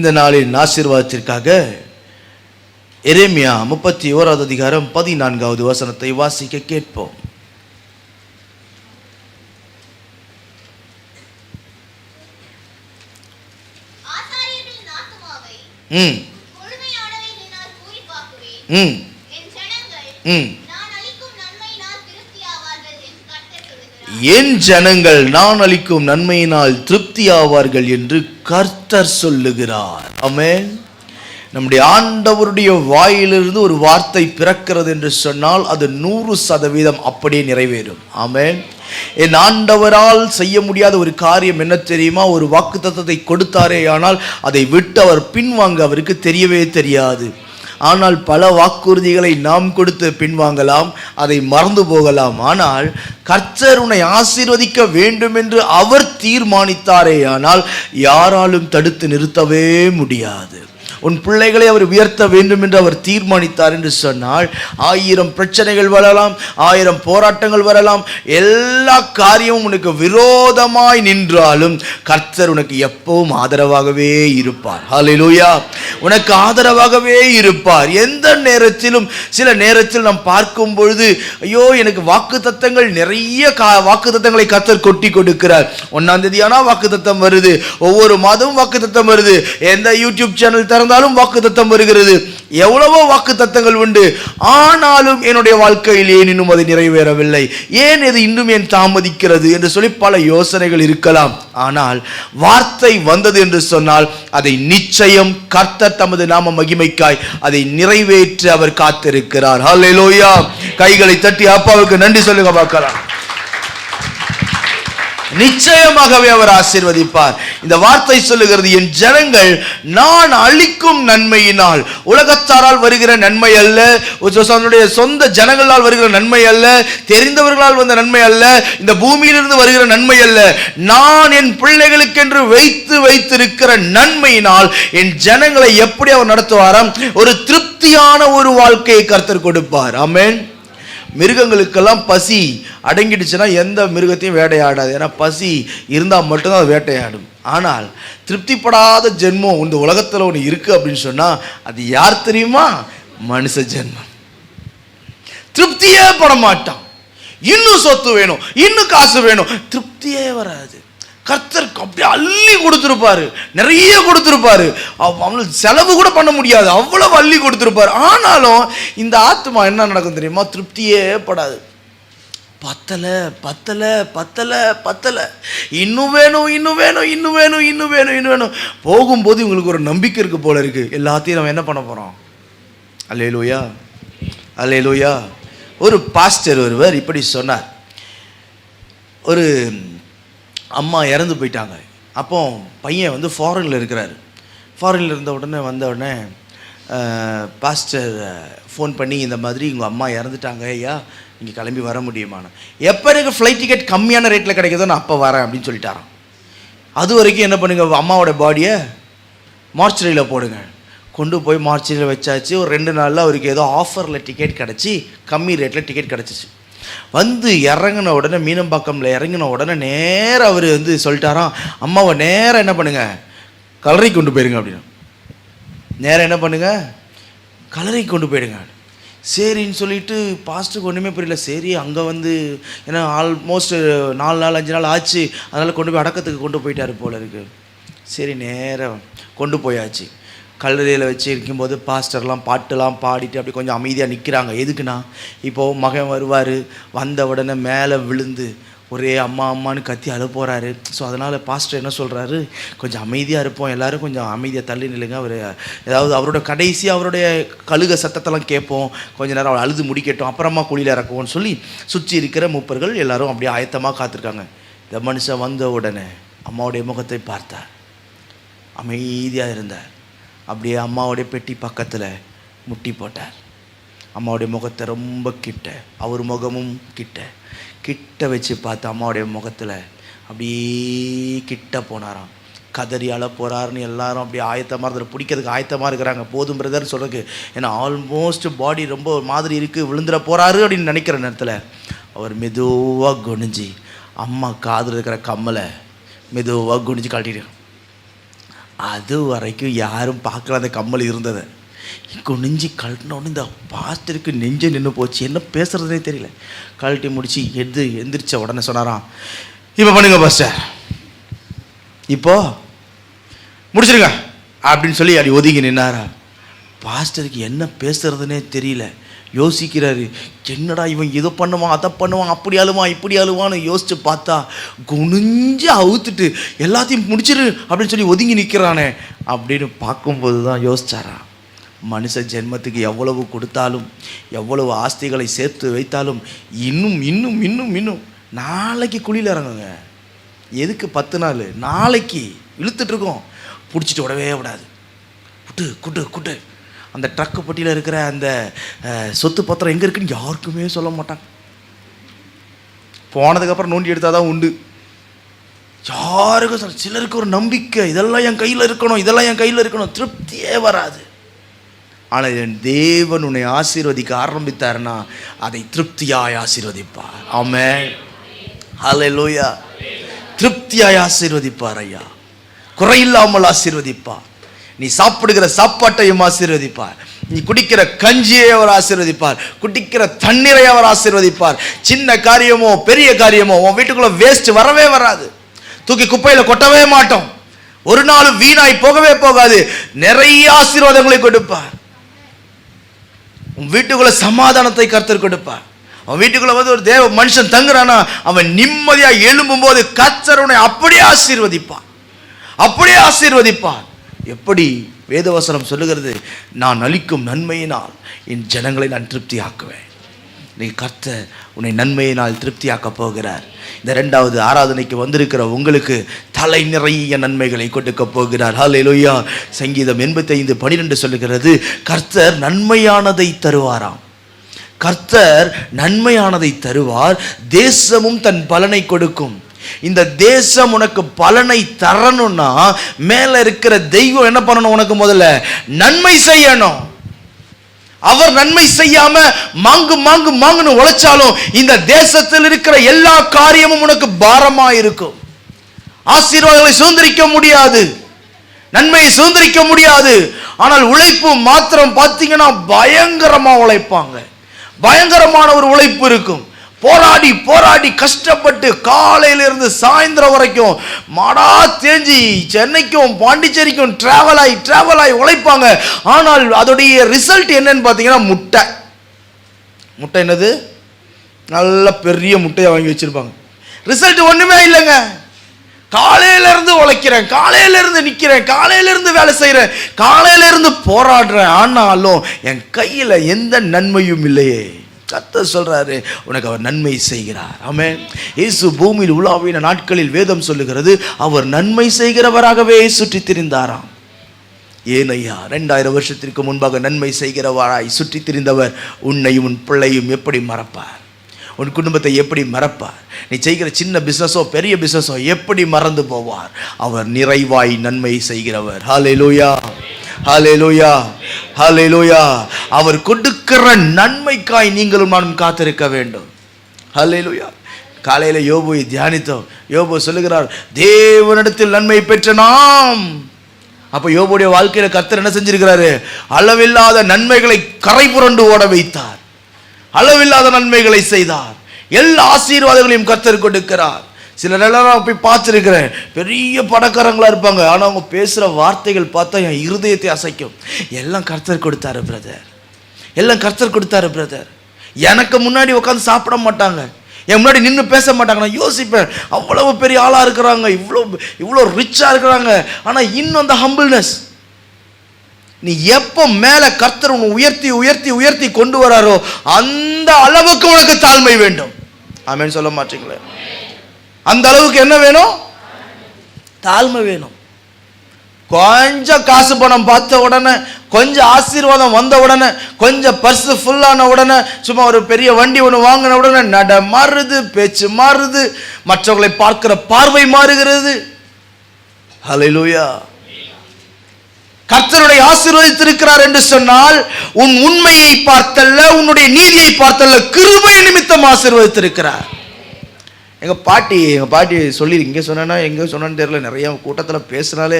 இந்த நாளின் ஆசீர்வாதத்திற்காக எரேமியா 31வது அதிகாரம் 14வது வசனத்தை வாசிக்க கேட்போம். என் ஜனங்கள் நான் அளிக்கும் நன்மையினால் திருப்தி ஆவார்கள் என்று கர்த்தர் சொல்லுகிறார். ஆமென். நம்முடைய ஆண்டவருடைய வாயிலிருந்து ஒரு வார்த்தை பிறக்கிறது என்று சொன்னால் அது 100% அப்படியே நிறைவேறும். ஆமென். என் ஆண்டவரால் செய்ய முடியாத ஒரு காரியம் என்ன தெரியுமா? ஒரு வாக்குத்தத்தத்தை கொடுத்தாரே, ஆனால் அதை விட்டு அவர் பின்வாங்க அவருக்கு தெரியவே தெரியாது. ஆனால் பல வாக்குறுதிகளை நாம் கொடுத்து பின்வாங்கலாம், அதை மறந்து போகலாம். ஆனால் கர்த்தர் உன்னை ஆசீர்வதிக்க வேண்டும் என்று அவர் தீர்மானித்தாரே, ஆனால் யாராலும் தடுத்து நிறுத்தவே முடியாது. உன் பிள்ளைகளை அவர் உயர்த்த வேண்டும் என்று அவர் தீர்மானித்தார் என்று சொன்னால் 1000 பிரச்சனைகள் வரலாம், 1000 போராட்டங்கள் வரலாம், எல்லா காரியமும் உனக்கு விரோதமாய் நின்றாலும் கர்த்தர் உனக்கு எப்பவும் ஆதரவாகவே இருப்பார். ஹல்லேலூயா. உனக்கு ஆதரவாகவே இருப்பார். எந்த நேரத்திலும், சில நேரத்தில் நாம் பார்க்கும் பொழுது, ஐயோ எனக்கு வாக்குத்தத்தங்கள் நிறைய வாக்குத்தத்தங்களை கர்த்தர் கொட்டி கொடுக்கிறார். 1ஆம் தேதி ஆனா வாக்குத்தத்தம் வருது, ஒவ்வொரு மாதமும் வாக்குத்தத்தம் வருது, எந்த யூடியூப் சேனல் திறந்தாலும் வாக்குத்தத்தம் வருகிறது, எவ்வளவோ வாக்குத்தத்தங்கள் உண்டு. ஆனாலும் என்னுடைய வாழ்க்கையில் ஏன் இன்னும் அது நிறைவேறவில்லை, ஏன் இது இன்னும் ஏன் தாமதிக்கிறது என்று சொல்லி பல யோசனைகள் இருக்கலாம். ஆனால் வார்த்தை வந்தது என்று சொன்னால் அதை நிச்சயம் கர்த்தர் தமது நாம மகிமைக்காய் அதை நிறைவேற்ற அவர் காத்திருக்கிறார். ஹல்லேலூயா. கைகளை தட்டி அப்பாவுக்கு நன்றி சொல்லுங்க பார்க்கலாம். நிச்சயமாகவே அவர் ஆசீர்வதிப்பார். இந்த வார்த்தை சொல்லுகிறது, என் ஜனங்கள் நான் அளிக்கும் நன்மையினால், உலகத்தாரால் வருகிற நன்மை அல்ல, சொந்த ஜனங்களால் வருகிற நன்மை அல்ல, தெரிந்தவர்களால் வந்த நன்மை அல்ல, இந்த பூமியிலிருந்து வருகிற நன்மை அல்ல, நான் என் பிள்ளைகளுக்கென்று வைத்திருக்கிற நன்மையினால் என் ஜனங்களை எப்படி அவர் நடத்துவாராம்? ஒரு திருப்தியான ஒரு வாழ்க்கையை கர்த்தர் கொடுப்பார். ஆமென். மிருகங்களுக்கெல்லாம் பசி அடங்கிடுச்சுன்னா எந்த மிருகத்தையும் வேட்டையாடாது. ஏன்னா பசி இருந்தால் மட்டும்தான் அது வேட்டையாடும். ஆனால் திருப்திப்படாத ஜென்மம் இந்த உலகத்தில் ஒன்று இருக்குது அப்படின்னு சொன்னால் அது யார் தெரியுமா? மனுஷ ஜென்மம். திருப்தியே பட மாட்டான். இன்னும் சொத்து வேணும், இன்னும் காசு வேணும், திருப்தியே வராது. கர்த்தர் அப்படியே அள்ளி கொடுத்துருப்பாரு, நிறைய கொடுத்துருப்பாரு, அவங்களுக்கு செலவு கூட பண்ண முடியாது, அவ்வளவு அள்ளி கொடுத்துருப்பாரு. ஆனாலும் இந்த ஆத்மா என்ன நடக்கும் தெரியுமா? திருப்தியே படாது. பத்தலை பத்தலை பத்தலை பத்தலை, இன்னும் வேணும், இன்னும் வேணும், இன்னும் வேணும், இன்னும் வேணும், இன்னும் வேணும். போகும்போது இவங்களுக்கு ஒரு நம்பிக்கை இருக்கு போல இருக்கு, எல்லாத்தையும் நம்ம என்ன பண்ண போறோம்? அல்லேலூயா, அல்லேலூயா. ஒரு பாஸ்டர் ஒருவர் இப்படி சொன்னார். ஒரு அம்மா இறந்து போயிட்டாங்க. அப்போ பையன் ஃபாரினில் இருக்கிறாரு. ஃபாரினில் இருந்த உடனே பாஸ்டர் ஃபோன் பண்ணி, இந்த மாதிரி உங்கள் அம்மா இறந்துட்டாங்க ஐயா, நீங்கள் கிளம்பி வர முடியுமாண்ணா? எப்போ எனக்கு ஃப்ளைட் டிக்கெட் கம்மியான ரேட்டில் கிடைக்குதோ நான் அப்போ வரேன் அப்படின்னு சொல்லிட்டாரான். அது வரைக்கும் என்ன பண்ணுங்க, அம்மாவோட பாடியை மார்ச்சரியில் போடுங்க. கொண்டு போய் மார்ச்சரியில் வச்சாச்சு. ஒரு 2 நாளில் அவருக்கு ஏதோ ஆஃபரில் டிக்கெட் கிடச்சி, கம்மி ரேட்டில் டிக்கெட் கிடச்சிச்சு. இறங்கின உடனே, மீனம்பாக்கம்ல இறங்கின உடனே நேராக அவர் சொல்லிட்டாராம், அம்மாவை நேராக என்ன பண்ணுங்க, கல்லறை கொண்டு போயிடுங்க அப்படின்னு. நேராக என்ன பண்ணுங்க, கல்லறை கொண்டு போயிடுங்க. சரின்னு சொல்லிட்டு பாஸ்டருக்கு ஒன்றுமே புரியல. சரி அங்கே ஏன்னா ஆல்மோஸ்ட் 4 நாள் 5 நாள் ஆச்சு, அதனால் கொண்டு போய் அடக்கத்துக்கு கொண்டு போயிட்டாரு போல இருக்கு. சரி நேராக கொண்டு போயாச்சு. கல்லறையில் வச்சு இருக்கும்போது பாஸ்டர்லாம் பாட்டுலாம் பாடிட்டு அப்படி கொஞ்சம் அமைதியாக நிற்கிறாங்க. எதுக்குன்னா, இப்போது மகன் வருவார், வந்த உடனே மேலே விழுந்து ஒரே அம்மா அம்மான்னு கத்தி அழ போகிறாரு. ஸோ அதனால் பாஸ்டர் என்ன சொல்கிறாரு, கொஞ்சம் அமைதியாக இருப்போம், எல்லோரும் கொஞ்சம் அமைதியாக தள்ளி நில்லுங்க, அவர் ஏதாவது அவரோட கடைசி அவருடைய கழுக சத்தத்தெல்லாம் கேட்போம், கொஞ்சம் நேரம் அவர் அழுது முடிக்கட்டும், அப்புறமா குழியில் இறக்குவோன்னு சொல்லி சுற்றி இருக்கிற மூப்பர்கள் எல்லாரும் அப்படியே ஆயத்தமாக காத்திருக்காங்க. இந்த மனுஷன் வந்த உடனே அம்மாவுடைய முகத்தை பார்த்தார், அமைதியாக இருந்தார். அப்படியே அம்மாவுடைய பெட்டி பக்கத்தில் முட்டி போட்டார். அம்மாவுடைய முகத்தை ரொம்ப கிட்ட, அவர் முகமும் கிட்ட வச்சு பார்த்து அம்மாவுடைய முகத்தில் அப்படியே கிட்ட போனாராம். கதறி அழ போகிறாருன்னு எல்லாரும் அப்படியே ஆயத்தமாக இருந்தார், பிடிக்கிறதுக்கு ஆயத்தமாக இருக்கிறாங்க. போதும் பிரதர் சொல்கிறதுக்கு, ஏன்னா ஆல்மோஸ்ட் பாடி ரொம்ப மாதிரி இருக்குது, விழுந்துட போகிறாரு அப்படின்னு நினைக்கிற நேரத்தில் அவர் மெதுவாக குனிஞ்சி அம்மா காதில் இருக்கிற கம்மலை மெதுவாக குனிஞ்சு காட்டிட்டு அது வரைக்கும் யாரும் பார்க்கல அந்த கம்மல் இருந்ததை. குனிஞ்சி கழட்டினோன்னு இந்த பாஸ்டருக்கு நெஞ்சு நின்று போச்சு, என்ன பேசுறதுனே தெரியல. கழட்டி முடிச்சு எந்திரிச்ச உடனே சொன்னாராம், இப்போ பண்ணுங்க பாஸ்டர், இப்போ முடிச்சிருங்க அப்படின்னு சொல்லி அப்படி ஒதுங்கி நின்னாரா. பாஸ்டருக்கு என்ன பேசுறதுனே தெரியல, யோசிக்கிறாரு. என்னடா இவன் இதை பண்ணுவான் அதை பண்ணுவான், அப்படி அழுவான் இப்படி அழுவான்னு யோசிச்சு பார்த்தா குனிஞ்சு அவுத்துட்டு எல்லாத்தையும் முடிச்சிரு அப்படின்னு சொல்லி ஒதுங்கி நிற்கிறானே அப்படின்னு பார்க்கும்போது தான் யோசிச்சாரா, மனுஷ ஜென்மத்துக்கு எவ்வளவு கொடுத்தாலும் எவ்வளவு ஆஸ்திகளை சேர்த்து வைத்தாலும் இன்னும் இன்னும் இன்னும் இன்னும் நாளைக்கு குழியில் இறங்குங்க. எதுக்கு 10 நாள், நாளைக்கு இழுத்துட்ருக்கோம், பிடிச்சிட்டு விடவே விடாது. குட்டு குட்டு குட்டு. அந்த ட்ரக்கு பட்டியில் இருக்கிற அந்த சொத்து பத்திரம் எங்கே இருக்குன்னு யாருக்குமே சொல்ல மாட்டாங்க. போனதுக்கப்புறம் நோண்டி எடுத்தால் தான் உண்டு. யாருக்கும் சொல்ல. சிலருக்கு ஒரு நம்பிக்கை, இதெல்லாம் என் கையில் இருக்கணும், இதெல்லாம் என் கையில் இருக்கணும், திருப்தியே வராது. ஆனால் என் தேவன் உன்னை ஆசீர்வதிக்க ஆரம்பித்தார்னா அதை திருப்தியாய் ஆசீர்வதிப்பார். ஆமென், ஹல்லேலூயா. திருப்தியாய் ஆசீர்வதிப்பார் ஐயா, குறையில்லாமல் ஆசீர்வதிப்பார். நீ சாப்பிடுகிற சாப்பாட்டையும் ஆசீர்வதிப்பார், நீ குடிக்கிற கஞ்சியை அவர் ஆசீர்வதிப்பார், குடிக்கிற தண்ணீரை அவர் ஆசீர்வதிப்பார். சின்ன காரியமோ பெரிய காரியமோ உன் வீட்டுக்குள்ள வேஸ்ட் வரவே வராது, தூக்கி குப்பையில் கொட்டவே மாட்டோம், ஒரு நாள் வீணாய் போகவே போகாது. நிறைய ஆசீர்வாதங்களை கொடுப்பார். உன் வீட்டுக்குள்ள சமாதானத்தை கர்த்தர் கொடுப்பார். அவன் வீட்டுக்குள்ள வந்து ஒரு தேவ மனுஷன் தங்குறானா அவன் நிம்மதியா எழும்பும் போது கர்த்தர் உன்னை அப்படியே ஆசீர்வதிப்பான், அப்படியே ஆசீர்வதிப்பான். எப்படி வேதவசனம் சொல்லுகிறது, நான் அளிக்கும் நன்மையினால் என் ஜனங்களை நான் திருப்தி ஆக்குவேன். நீ கர்த்தர் உன்னை நன்மையினால் திருப்தி ஆக்க போகிறார். இந்த 2வது ஆராதனைக்கு வந்திருக்கிற உங்களுக்கு தலை நிறைய நன்மைகளை கொடுக்க போகிறார். ஹல்லேலூயா. சங்கீதம் 85:12 சொல்லுகிறது, கர்த்தர் நன்மையானதை தருவாராம். கர்த்தர் நன்மையானதை தருவார், தேசமும் தன் பலனை கொடுக்கும். இந்த தேசம் உனக்கு பலனை தரணும்னா மேல இருக்கிற தெய்வம் என்ன பண்ணணும், உனக்கு முதல்ல நன்மை செய்யணும். அவர் நன்மை செய்யாம மாங்கு மாங்கு மாங்குன்னு உழைச்சாலும் இந்த தேசத்தில் இருக்கிற எல்லா காரியமும் உனக்கு பாரமா இருக்கும். ஆசீர்வாதங்களை சுதந்திரிக்க முடியாது, நன்மையை சுதந்திரிக்க முடியாது. ஆனால் உழைப்பு மாத்திரம் பார்த்தீங்கன்னா பயங்கரமா உழைப்பாங்க, பயங்கரமான ஒரு உழைப்பு இருக்கும். போராடி போராடி கஷ்டப்பட்டு காலையிலிருந்து சாயந்தரம் வரைக்கும் மாடா தேஞ்சி சென்னைக்கும் பாண்டிச்சேரிக்கும் டிராவல் ஆகி உழைப்பாங்க. ஆனால் அதோடைய ரிசல்ட் என்னன்னு பார்த்தீங்கன்னா முட்டை. முட்டை என்னது, நல்ல பெரிய முட்டையை வாங்கி வச்சிருப்பாங்க. ரிசல்ட் ஒண்ணுமே இல்லைங்க. காலையிலிருந்து உழைக்கிறேன், காலையிலிருந்து நிற்கிறேன், காலையிலிருந்து வேலை செய்கிறேன், காலையிலிருந்து போராடுறேன், ஆனாலும் என் கையில் எந்த நன்மையும் இல்லையே. கர்த்தர் சொல்றாரு, உனக்கு அவர் நன்மை செய்கிறார். ஆமென். இயேசு பூமியில் உலாவின நாட்களில் வேதம் சொல்லுகிறது, அவர் நன்மை செய்கிறவராகவே சுற்றி திரிந்தாராம். ஏனையா 2000 வருஷத்திற்கு முன்பாக நன்மை செய்கிறவராய் சுற்றி திரிந்தவர் உன்னையும் உன் பிள்ளையும் எப்படி மறப்பார்? உன் குடும்பத்தை எப்படி மறப்பார்? நீ செய்கிற சின்ன பிசினஸோ பெரிய பிசினஸோ எப்படி மறந்து போவார்? அவர் நிறைவாய் நன்மை செய்கிறவர். ஹல்லேலூயா, ஹல்லேலூயா, ஹல்லேலூயா. அவர் கொடுக்கிற நன்மைக்காய் நீங்களும் நானும் காத்திருக்க வேண்டும். ஹல்லேலூயா. காலையில யோபுவை தியானித்தோம். யோபு சொல்லுகிறார், தேவனிடத்தில் நன்மை பெற்ற நாம். அப்ப யோபுடைய வாழ்க்கையில கர்த்தர் என்ன செஞ்சிருக்கிறாரு? அளவில்லாத நன்மைகளை கரை புரண்டு ஓட வைத்தார், அளவில்லாத நன்மைகளை செய்தார். எல்லா ஆசீர்வாதங்களையும் கர்த்தர் கொடுக்கிறார். சிலரெல்லாம் போய் பார்த்துருக்கிறேன், பெரிய பணக்காரங்களா இருப்பாங்க, ஆனால் அவங்க பேசுகிற வார்த்தைகள் பார்த்தா என் இருதயத்தை அசைக்கும். எல்லாம் கர்த்தர் கொடுத்தாரு பிரதர், எல்லாம் கர்த்தர் கொடுத்தாரு பிரதர். எனக்கு முன்னாடி உட்காந்து சாப்பிட மாட்டாங்க, என் முன்னாடி நின்று பேச மாட்டாங்க. நான் யோசிப்பேன், அவ்வளவு பெரிய ஆளாக இருக்கிறாங்க, இவ்வளோ ரிச்சாக இருக்கிறாங்க, ஆனால் இன்னும் அந்த ஹம்பிள்னஸ். நீ எப்போ மேலே கர்த்தர் உன்னை உயர்த்தி உயர்த்தி உயர்த்தி கொண்டு வராரோ அந்த அளவுக்கு உனக்கு தாழ்மை வேண்டும். ஆமென் சொல்ல மாட்டீங்களே? அந்த அளவுக்கு என்ன வேணும்? தாழ்மை வேணும். கொஞ்சம் காசு பணம் பார்த்த உடனே, கொஞ்சம் ஆசீர்வாதம் வந்த உடனே, கொஞ்சம் பர்ஸ் ஃபுல்லான உடனே, சும்மா ஒரு பெரிய வண்டி ஒன்று வாங்கின உடனே நட மாறுது, பேச்சு மாறுது, மற்றவர்களை பார்க்கிற பார்வை மாறுகிறது. ஹல்லேலூயா. கர்த்தருடைய ஆசீர்வதித்திருக்கிறார் என்று சொன்னால் உன் உண்மையை பார்த்தல்ல, உன்னுடைய நீதியை பார்த்தல்ல, கிருபை நிமித்தம் ஆசீர்வதித்திருக்கிறார். எங்கள் பாட்டி சொல்லியிருக்கீங்க, சொன்னேன்னா எங்கே சொன்னான்னு தெரியல. நிறைய கூட்டத்தில் பேசுனாலே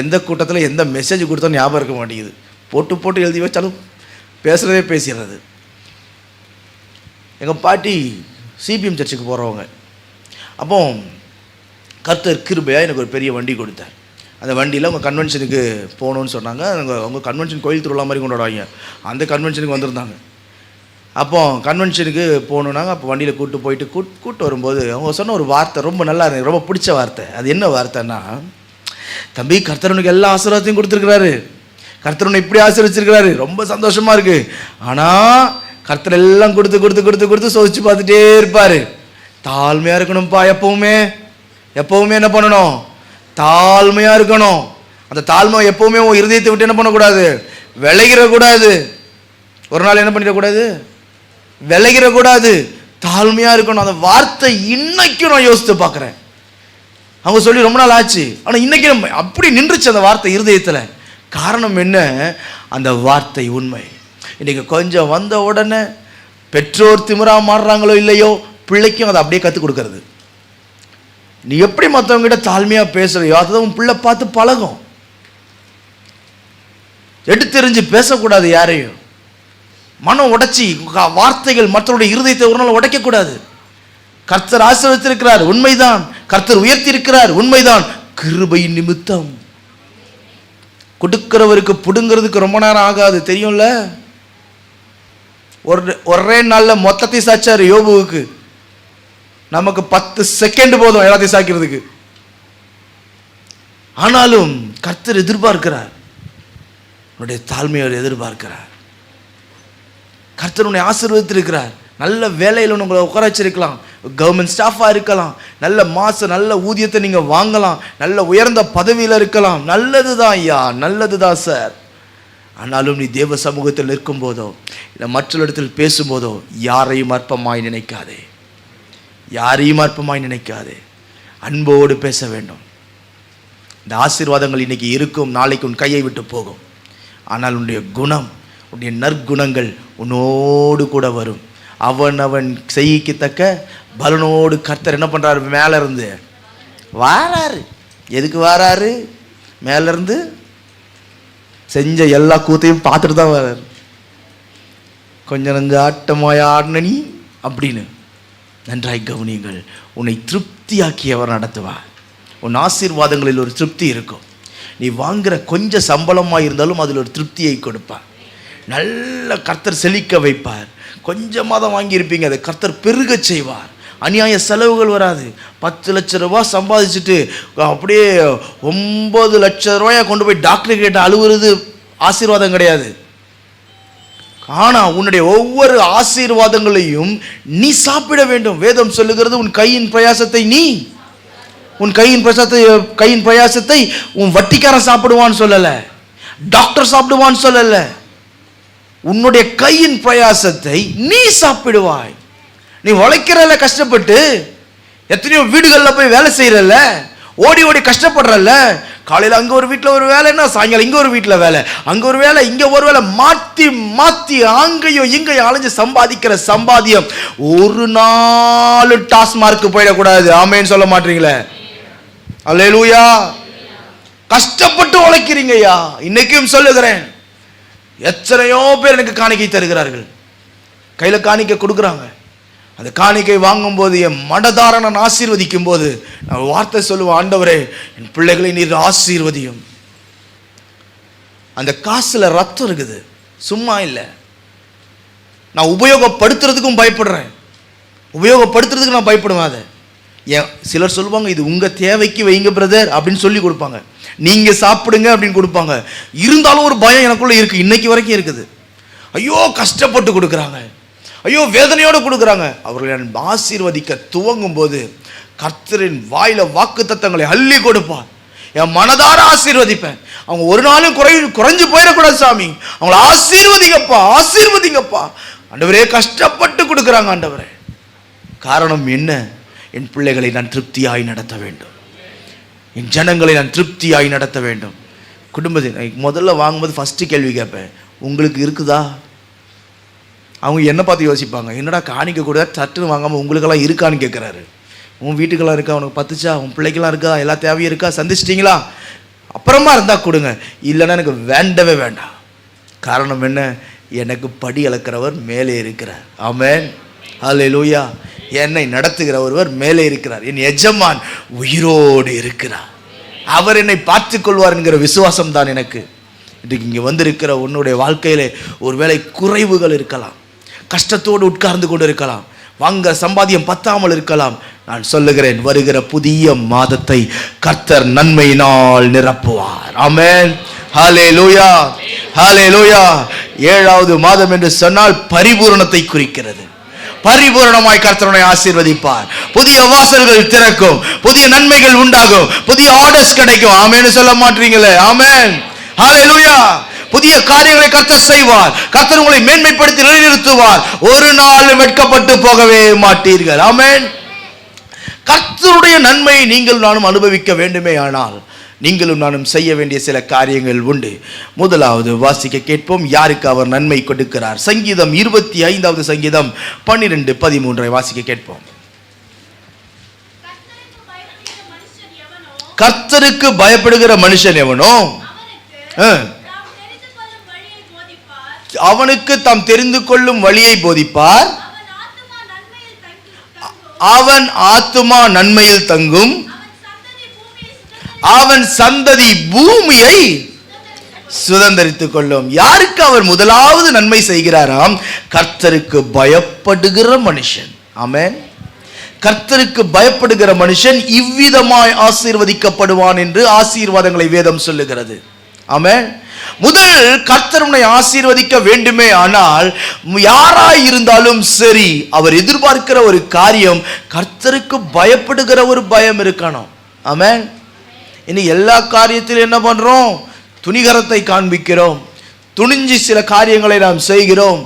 எந்த கூட்டத்தில் எந்த மெசேஜ் கொடுத்தாலும் ஞாபகம் இருக்க மாட்டேங்குது. போட்டு எழுதி வச்சாலும் பேசுகிறதே பேசிடுறது. எங்கள் பாட்டி சிபிஎம் சர்ச்சுக்கு போகிறவங்க. அப்போ கர்த்தர் கிருபையாக எனக்கு ஒரு பெரிய வண்டி கொடுத்தார். அந்த வண்டியில் அவங்க கன்வென்ஷனுக்கு போகணுன்னு சொன்னாங்க. அவங்க கன்வென்ஷன் கோயில் திருவிழா மாதிரி கொண்டாடுவாங்க. அந்த கன்வென்ஷனுக்கு வந்திருந்தாங்க. அப்போ கன்வென்ஷனுக்கு போகணுன்னாங்க. அப்போ வண்டியில் கூப்பிட்டு வரும்போது அவங்க சொன்ன ஒரு வார்த்தை ரொம்ப நல்லா இருந்தது, ரொம்ப பிடிச்ச வார்த்தை. அது என்ன வார்த்தைன்னா, தம்பி கர்த்தர் உனக்கு எல்லா ஆசீர்வாதத்தையும் கொடுத்துருக்கிறாரு, கர்த்தர் உன்னை இப்படி ஆசீர்வச்சிருக்கிறாரு, ரொம்ப சந்தோஷமாக இருக்குது. ஆனால் கர்த்தர் எல்லாம் கொடுத்து சோதிச்சு பார்த்துட்டே இருப்பார். தாழ்மையாக இருக்கணும்ப்பா. எப்பவுமே என்ன பண்ணணும்? தாழ்மையாக இருக்கணும். அந்த தாழ்மை எப்பவுமே உன் இருதயத்தை விட்டு என்ன பண்ணக்கூடாது? விலகிடக்கூடாது. ஒரு நாள் என்ன பண்ணிடக்கூடாது? விலகிடக்கூடாது. தாழ்மையாக இருக்கணும். அந்த வார்த்தை இன்னைக்கும் நான் யோசித்து பார்க்குறேன். அவங்க சொல்லி ரொம்ப நாள் ஆச்சு, ஆனால் இன்னைக்கு அப்படி நின்றுச்சு அந்த வார்த்தை இருதயத்தில். காரணம் என்ன? அந்த வார்த்தை உண்மை. இன்றைக்கி கொஞ்சம் வந்த உடனே பெற்றோர் திமிரா மாறுறாங்களோ இல்லையோ, பிள்ளைக்கும் அதை அப்படியே கற்றுக் கொடுக்கறது. நீ எப்படி மற்றவங்ககிட்ட தாழ்மையாக பேசுகிறையோ அதை உன் பிள்ளை பார்த்து பழகும். எடுத்தெறிஞ்சு பேசக்கூடாது யாரையும். மனம் உடைச்சி வார்த்தைகள் மற்றவருடைய இருதயத்தை ஒரு நாள் உடைக்கக்கூடாது. கர்த்தர் ஆசீர்வதித்திருக்கிறார், உண்மைதான். கர்த்தர் உயர்த்தி இருக்கிறார், உண்மைதான். கிருபையின் நிமித்தம் கொடுக்கிறவருக்கு புடுங்கிறதுக்கு ரொம்ப நேரம் ஆகாது, தெரியும்ல. ஒரே நாளில் மொத்தத்தை சாச்சாரு யோபுவுக்கு. நமக்கு 10 செகண்ட் போதும் எல்லாத்தையும் சாய்க்கிறதுக்கு. ஆனாலும் கர்த்தர் எதிர்பார்க்கிறார், உன்னுடைய தாழ்மையை எதிர்பார்க்கிறார். கர்த்தர் உன்னை ஆசீர்வதித்திருக்கிறார். நல்ல வேலையில் உங்களை உட்கார வச்சிருக்கலாம், கவர்மெண்ட் ஸ்டாஃபாக இருக்கலாம், நல்ல மாதம் நல்ல ஊதியத்தை நீங்கள் வாங்கலாம், நல்ல உயர்ந்த பதவியில் இருக்கலாம். நல்லது தான் ஐயா, நல்லது தான் சார். ஆனாலும் நீ தேவ சமூகத்தில் நிற்கும் போதோ இல்லை மற்ற இடத்தில் பேசும்போதோ யாரையும் அற்பமாய் நினைக்காதே, யாரையும் அற்பமாய் நினைக்காதே. அன்போடு பேச வேண்டும். இந்த ஆசீர்வாதங்கள் இன்னைக்கு இருக்கும், நாளைக்கு உன் கையை விட்டு போகும். ஆனால் உன்னுடைய குணம், உன்னுடைய நற்குணங்கள் உன்னோடு கூட வரும். அவன் செய்யத்தக்க பலனோடு கர்த்தர் என்ன பண்ணுறாரு? மேலே இருந்து வாராரு. எதுக்கு வாராரு? மேலேருந்து செஞ்ச எல்லா கூத்தையும் பார்த்துட்டு தான் வராரு. கொஞ்சம் நஞ்ச ஆட்டமாய் ஆடினி அப்படின்னு நன்றாய் கவனியுங்கள். உன்னை திருப்தியாக்கி அவர் நடத்துவார். உன் ஆசீர்வாதங்களில் ஒரு திருப்தி இருக்கும். நீ வாங்குகிற கொஞ்சம் சம்பளமாக இருந்தாலும் அதில் ஒரு திருப்தியை கொடுப்பார். நல்ல கர்த்தர் செழிக்க வைப்பார். கொஞ்சமாக தான் வாங்கியிருப்பீங்க, அதை கர்த்தர் பெருக செய்வார். அநியாய செலவுகள் வராது. 10 லட்ச ரூபா சம்பாதிச்சுட்டு அப்படியே 9 லட்ச ரூபாயை கொண்டு போய் டாக்டர் கிட்ட அழுவுறது ஆசீர்வாதம் கிடையாது. ஆனால் உன்னுடைய ஒவ்வொரு ஆசீர்வாதங்களையும் நீ சாப்பிட வேண்டும். வேதம் சொல்லுகிறது, உன் கையின் பிரயாசத்தை உன் வட்டிக்காரன் சாப்பிடுவான்னு சொல்லல, டாக்டர் சாப்பிடுவான்னு சொல்லல. உன்னுடைய கையின் பிரயாசத்தை நீ சாப்பிடுவாய். நீ உழைக்கிறல்ல, கஷ்டப்பட்டு எத்தனையோ வீடுகளில் போய் வேலை செய்யறல்ல, ஓடி கஷ்டப்படுறல்ல. காலையில் அங்கே ஒரு வீட்டில் ஒரு வேலைன்னா சாயங்காலம் இங்கே ஒரு வீட்டில் வேலை, அங்கே ஒரு வேலை இங்கே ஒரு வேலை, மாற்றி அங்கேயும் இங்கேயும் அலைஞ்சு சம்பாதிக்கிற சம்பாத்தியம் ஒரு நாள் டாஸ்மார்க்கு போயிடக்கூடாது. ஆமேன்னு சொல்ல மாட்டீங்களே? அல்லேலூயா. கஷ்டப்பட்டு உழைக்கிறீங்கய்யா. இன்னைக்கும் சொல்லுகிறேன், எத்தனையோ பேர் எனக்கு காணிக்கை தருகிறார்கள், கையில் காணிக்கை கொடுக்குறாங்க. அந்த காணிக்கை வாங்கும்போது என் மனதார நான் ஆசீர்வதிக்கும் போது நான் வார்த்தை சொல்லுவேன், ஆண்டவரே என் பிள்ளைகளை நீர் ஆசீர்வதியும். அந்த காசுல ரத்தம் இருக்குது, சும்மா இல்லை. நான் உபயோகப்படுத்துறதுக்கும் பயப்படுறேன், உபயோகப்படுத்துறதுக்கு நான் பயப்படுவேன். அதை சிலர் சொல்லுவாங்க, இது உங்க தேவைக்கு வைங்க பிரதர் அப்படின்னு சொல்லி கொடுப்பாங்க, நீங்க சாப்பிடுங்க அப்படின்னு கொடுப்பாங்க. இருந்தாலும் ஒரு பயம் எனக்குள்ள இருக்கு, இன்னைக்கு வரைக்கும் இருக்குது. ஐயோ கஷ்டப்பட்டு கொடுக்குறாங்க, ஐயோ வேதனையோடு கொடுக்குறாங்க. அவர்களை ஆசீர்வதிக்க துவங்கும் போது கர்த்தரின் வாயில வாக்கு தத்தங்களை அள்ளி கொடுப்பார். என் மனதார ஆசீர்வதிப்பேன். அவங்க ஒரு நாளும் குறைஞ்சு போயிடக்கூடாது சாமி, அவங்களை ஆசீர்வதிங்கப்பா. ஆண்டவரே கஷ்டப்பட்டு கொடுக்குறாங்க ஆண்டவரே. காரணம் என்ன? என் பிள்ளைகளை நான் திருப்தியாய் நடத்த வேண்டும், என் ஜனங்களை நான் திருப்தியாய் நடத்த வேண்டும். குடும்பத்தை முதல்ல வாங்கும்போது ஃபஸ்ட்டு கேள்வி கேட்பேன், உங்களுக்கு இருக்குதா? அவங்க என்ன பார்த்து யோசிப்பாங்க, என்னடா காணிக்க கூட சட்டுன்னு வாங்காமல் உங்களுக்கெல்லாம் இருக்கான்னு கேட்குறாரு. உன் வீட்டுக்கெல்லாம் இருக்கா, உனக்கு பத்துச்சா, உன் பிள்ளைக்கெல்லாம் இருக்கா, எல்லா தேவையும் இருக்கா, சந்திச்சிட்டிங்களா, அப்புறமா இருந்தால் கொடுங்க, இல்லைன்னா எனக்கு வேண்டவே வேண்டாம். காரணம் என்ன? எனக்கு படி அளக்கிறவர் மேலே இருக்கிறார். ஆமென், ஹல்லேலூயா. என்னை நடத்துகிற ஒருவர் மேலே இருக்கிறார். என் எஜமான் உயிரோடு இருக்கிறார். அவர் என்னை பார்த்து கொள்வார் என்கிற விசுவாசம் தான் எனக்கு. இன்றைக்கு இங்கே வந்திருக்கிற உன்னுடைய வாழ்க்கையிலே ஒருவேளை குறைவுகள் இருக்கலாம், கஷ்டத்தோடு உட்கார்ந்து கொண்டு இருக்கலாம், வாங்க சம்பாத்தியம் பத்தாமல் இருக்கலாம். நான் சொல்லுகிறேன், வருகிற புதிய மாதத்தை கர்த்தர் நன்மையினால் நிரப்புவார். ஆமென், ஹல்லேலூயா, ஹல்லேலூயா. 7வது மாதம் என்று சொன்னால் பரிபூரணத்தை குறிக்கிறது. பரிபூரணமாய் கர்த்தரை ஆசீர்வதிப்பார். புதிய வாசல்கள் திறக்கும், புதிய நன்மைகள் உண்டாகும், புதிய ஆர்டர்ஸ் கிடைக்கும். ஆமென் சொல்ல மாட்டீங்களே? ஆமென், ஹல்லேலூயா. புதிய காரியங்களை கர்த்தர் செய்வார். கர்த்தர் உங்களை மேன்மைப்படுத்தி நிலைநிறுத்துவார். ஒரு நாள் வெட்கப்பட்டு போகவே மாட்டீர்கள். ஆமென். கர்த்தருடைய நன்மையை நீங்கள் நானும் அனுபவிக்க வேண்டுமே ஆனால் நீங்களும் நானும் செய்ய வேண்டிய சில காரியங்கள் உண்டு. முதலாவது வாசிக்க கேட்போம், யாருக்கு அவர் நன்மை கொடுக்கிறார். சங்கீதம் 25வது சங்கீதம் 12-13 வாசிக்க கேட்போம். கர்த்தருக்கு பயப்படுகிற மனுஷன் எவனோ அவனுக்கு தாம் தெரிந்து கொள்ளும் வழியை போதிப்பார். அவன் ஆத்துமா நன்மையில் தங்கும், அவன் சந்ததி பூமியை சுதந்தரித்துக் கொள்ளும். யாருக்கு அவர் முதலாவது நன்மை செய்கிறாராம்? கர்த்தருக்கு பயப்படுகிற மனுஷன். ஆமென். கர்த்தருக்கு பயப்படுகிற மனுஷன் இவ்விதமாய் ஆசீர்வதிக்கப்படுவான் என்று ஆசீர்வாதங்களை வேதம் சொல்லுகிறது. ஆமென். முதல் கர்த்தர் உன்னை ஆசீர்வதிக்க வேண்டுமே ஆனால் யாராய் இருந்தாலும் சரி, அவர் எதிர்பார்க்கிற ஒரு காரியம் கர்த்தருக்கு பயப்படுகிற ஒரு பயம் இருக்கணும். ஆமென். இன்னைக்கு எல்லா காரியத்திலும் என்ன பண்றோம்? துணிகரத்தை காண்பிக்கிறோம், துணிஞ்சு சில காரியங்களை நாம் செய்கிறோம்.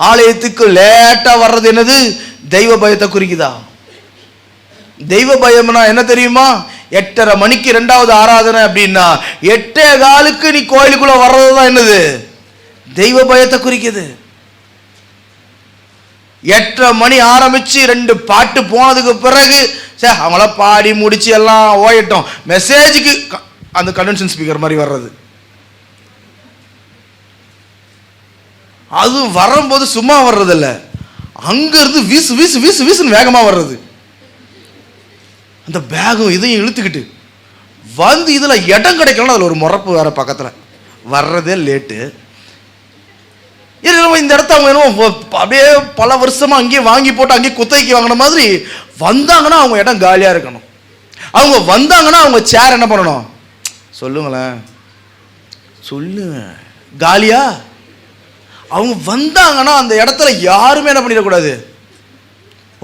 ஆலயத்துக்கு லேட்டா வர்றது என்னது? தெய்வ பயத்தை குறிக்குதா? தெய்வ பயம்னா என்ன தெரியுமா? 8:30 மணிக்கு 2வது ஆராதனை அப்படின்னா 8:15 நீ கோயிலுக்குள்ள வர்றதுதான் என்னது? தெய்வ பயத்தை குறிக்குது. 8:30 மணி ஆரம்பிச்சு 2 பாட்டு போனதுக்கு பிறகு சரி அவங்கள பாடி முடிச்சு எல்லாம் ஓயிட்டோம், மெசேஜுக்கு அந்த கன்வென்ஷன் ஸ்பீக்கர் மாதிரி வர்றது. அது வரும்போது சும்மா வர்றதில்ல, அங்கிருந்து வீசு வீசு வீசு வீசுன்னு வேகமா வர்றது. அந்த பேகும் இதையும் இழுத்துக்கிட்டு வந்து இதுல இடம் கிடைக்கலன்னா அதுல ஒரு முறப்பு வேற பக்கத்துல வர்றதே லேட்டு. இந்த இடத்த அவங்க என்னமோ அப்படியே பல வருஷமா அங்கேயே வாங்கி போட்டு அங்கேயே குத்தகைக்கு வாங்கின மாதிரி வந்தாங்கன்னா அவங்க இடம் காலியா இருக்கணும். அவங்க வந்தாங்கன்னா அவங்க சேர் என்ன பண்ணணும்? சொல்லுங்களேன், சொல்லுங்க. காலியா அவங்க வந்தாங்கன்னா அந்த இடத்துல யாருமே என்ன பண்ணிடக்கூடாது?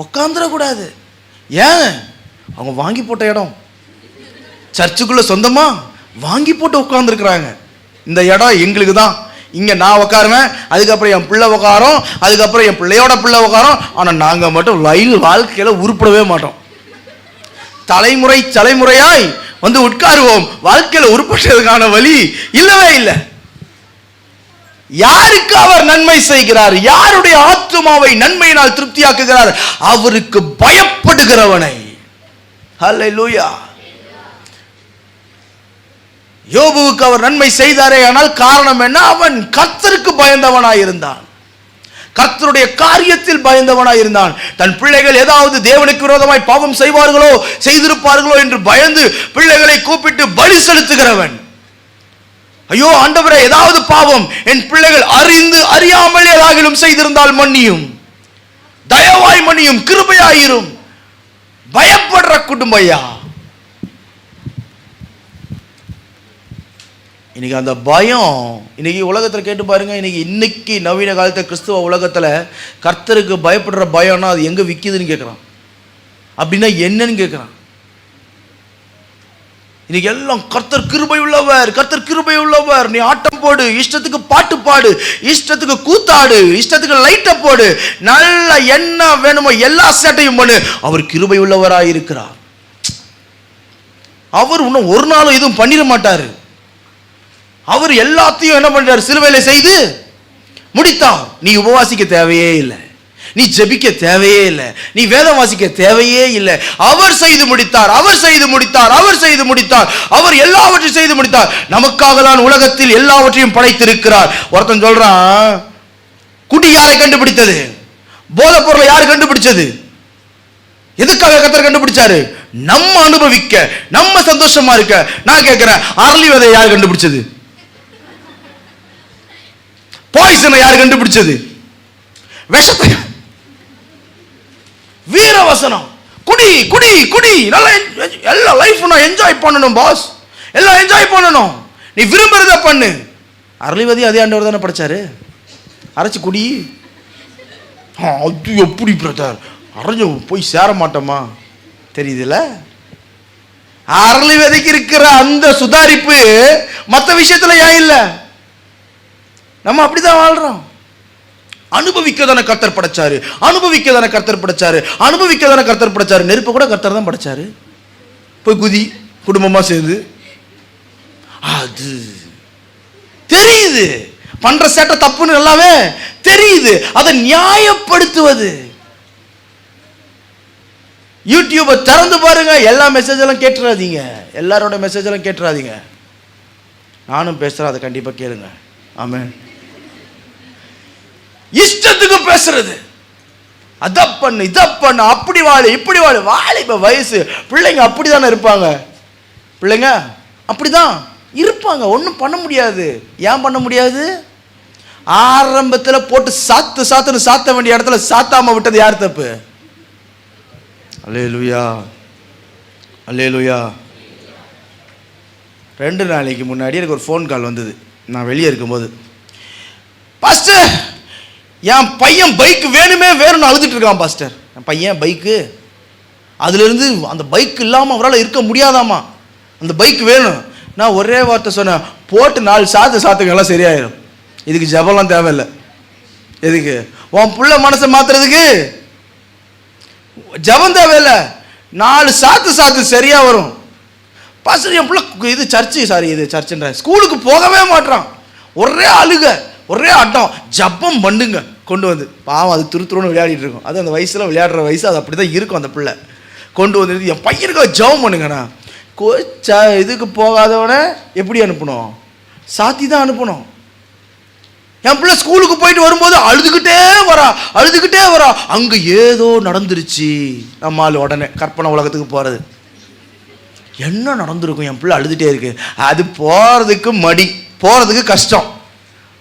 உட்காந்துடக்கூடாது. ஏன்? அவங்க வாங்கி போட்ட இடம், சர்ச்சுக்குள்ள சொந்தமா வாங்கி போட்டு உட்கார்ந்துருக்கிறாங்க. இந்த இடம் எங்களுக்கு தான், இங்க நான் உட்காருவேன், அதுக்கப்புறம் என் பிள்ளை உட்காரும், அதுக்கப்புறம் என் பிள்ளையோட பிள்ளை உட்காரும். ஆனா நாங்க மட்டும் வாழ்க்கையில உருப்படவே மாட்டோம். தலைமுறையாய் வந்து உட்காருவோம், வாழ்க்கையில உருப்பட்டதுக்கான வழி இல்லவே இல்லை. யாருக்கு அவர் நன்மை செய்கிறார்? யாருடைய ஆத்துமாவை நன்மையினால் திருப்தியாக்குகிறார்? அவருக்கு பயப்படுகிறவனை. ஹல்லேலூயா. யோபுவுக்கு அவர் நன்மை செய்தாரே, ஆனால் காரணம் என்ன? அவன் கர்த்தருக்கு பயந்தவனாய் இருந்தான், கர்த்தருடைய காரியத்தில் பயந்தவனாய் இருந்தான். தன் பிள்ளைகள் ஏதாவது தேவனுக்கு விரோதமாய் பாவம் செய்வார்களோ செய்திருப்பார்களோ என்று பயந்து பிள்ளைகளை கூப்பிட்டு பலி செலுத்துகிறவன். ஐயோ ஆண்டவரே, ஏதாவது பாவம் என் பிள்ளைகள் அறிந்து அறியாமல் ஏதாகிலும் செய்திருந்தால் மன்னியும், தயவாய் மன்னியும், கிருபையாயிரும். பயப்படுற குடும்பம் ஐயா. இன்னைக்கு அந்த பயம் இன்னைக்கு உலகத்தில் கேட்டு பாருங்க. இன்னைக்கு நவீன காலத்தை கிறிஸ்துவ உலகத்தில் கர்த்தருக்கு பயப்படுற பயம்னா அது எங்க விற்கிதுன்னு கேட்குறான். அப்படின்னா என்னன்னு கேட்குறான். இன்னைக்கு எல்லாம் கர்த்தர் கிருபை உள்ளவர், கர்த்தர் கிருபை உள்ளவர். நீ ஆட்டம் போடு, இஷ்டத்துக்கு பாட்டு பாடு, இஷ்டத்துக்கு கூத்தாடு, இஷ்டத்துக்கு லைட்டை போடு, நல்ல என்ன வேணுமோ எல்லா சேட்டையும் பண்ணு. அவர் கிருபை உள்ளவராய் இருக்கிறார். அவர் இன்னும் ஒரு நாளும் எதுவும் பண்ணிட மாட்டாரு. அவர் எல்லாத்தையும் என்ன பண்றாரு? சிலுவையில செய்து முடித்தார். நீ உபவாசிக்க தேவையே இல்லை, நீ ஜெபிக்க தேவையே இல்லை, நீ வேதம் வாசிக்க தேவையே இல்லை. அவர் செய்து முடித்தார், அவர் செய்து முடித்தார், அவர் செய்து முடித்தார், அவர் எல்லாவற்றையும் செய்து முடித்தார். நமக்காக தான் உலகத்தில் எல்லாவற்றையும் படைத்திருக்கிறார். ஒருத்தன் சொல்றான், குடி யாரை கண்டுபிடித்தது? போதை பொருளை யார் கண்டுபிடிச்சது? எதுக்காக கர்த்தர் கண்டுபிடிச்சாரு? நம்ம அனுபவிக்க, நம்ம சந்தோஷமா இருக்க. நான் கேட்கிறேன், அரளி விதை யார் கண்டுபிடிச்சது? பாய்சனை யார் கண்டுபிடிச்சது? விஷத்தை. வீரவசனம், குடி குடி குடி, நல்லா எல்லா லைஃப் நான் என்ஜாய் பண்ணணும் பாஸ், எல்லாம் என்ஜாய் பண்ணணும், நீ விரும்புறத பண்ணு. அரளிவதி அதே ஆண்டவர் தானே படிச்சாரு. அரைச்சு குடி. அது எப்படி பிரதர், அரைஞ்ச போய் சேர மாட்டோமா? தெரியுதுல்ல? அரளி விதைக்கு இருக்கிற அந்த சுதாரிப்பு மற்ற விஷயத்துல ஏன் இல்லை? நம்ம அப்படிதான் வாழ்றோம். அனுபவிக்கதான கர்த்தர் படைச்சாரு, அனுபவிக்கதான கர்த்தர் படைச்சாரு, அனுபவிக்கதான கர்த்தர் படைச்சாரு. நெருப்பு கூட கர்த்தர் தான் படைச்சாரு. போய் குதி, குடும்பமா சேர்ந்து. அது தெரியுது, பண்ற சேட்டை தப்புன்னு எல்லாமே தெரியுது. அதை நியாயப்படுத்துவது. யூடியூபை திறந்து பாருங்க, எல்லா மெசேஜ் எல்லாம் கேட்டுறாதீங்க, எல்லாரோட மெசேஜ் எல்லாம் கேட்டுறாதீங்க. நானும் பேசுறேன், அதை கண்டிப்பா கேளுங்க. ஆமென். இஷ்டத்துக்கு பேசுறது, அத பண்ணு இத பண்ணு, அப்படி வாழு இப்படி வாழு. வாலிப வயசு பிள்ளைங்க அப்படிதானே இருப்பாங்க. பிள்ளைங்க அப்படிதான் இருப்பாங்க, ஒன்றும் பண்ண முடியாது. ஏன் பண்ண முடியாது? ஆரம்பத்தில் போட்டு சாத்துன்னு சாத்த வேண்டிய இடத்துல சாத்தாம விட்டது யார் தப்பு? அல்லேலூயா, அல்லேலூயா. 2 நாளைக்கு முன்னாடி எனக்கு ஒரு ஃபோன் கால் வந்தது. நான் வெளியே இருக்கும்போது, பாஸ்டர் என் பையன் பைக் வேணுமே வேணும்னு அழுதுட்டு இருக்கான் பாஸ்டர். என் பையன் பைக்கு, அதுலேருந்து அந்த பைக் இல்லாமல் அவரால் இருக்க முடியாதாமா, அந்த பைக் வேணும். நான் ஒரே வார்த்தை சொன்னேன், போட்டு 4 சாத்துங்க எல்லாம் சரியாயிடும். இதுக்கு ஜபம்லாம் தேவையில்லை. எதுக்கு? உன் புள்ள மனசை மாத்துறதுக்கு ஜபம் தேவையில்லை. 4 சாத்து சரியா வரும். பாஸ்டர் என் புள்ள இது சர்ச்சுன்ற ஸ்கூலுக்கு போகவே மாட்டான், ஒரே அழுக ஒரே ஆட்டம். ஜபம் பண்ணுங்க கொண்டு வந்து. பாவம் அது துருத்துருன்னு விளையாடிட்டு இருக்கும். அது அந்த வயசுல விளையாடுற வயசு, அது அப்படிதான் இருக்கும். அந்த பிள்ளை கொண்டு வந்து என் பையனுக்கு ஜபம் பண்ணுங்கண்ணா. இதுக்கு போகாதவன எப்படி அனுப்பணும்? சாத்தி தான் அனுப்பணும். என் பிள்ளை ஸ்கூலுக்கு போயிட்டு வரும்போது அழுதுகிட்டே வரா. அங்க ஏதோ நடந்துருச்சு. நம்மால் உடனே கற்பனை உலகத்துக்கு போறது. என்ன நடந்திருக்கும்? என் பிள்ளை அழுதுகிட்டே இருக்கு. அது போறதுக்கு மடி, போறதுக்கு கஷ்டம்,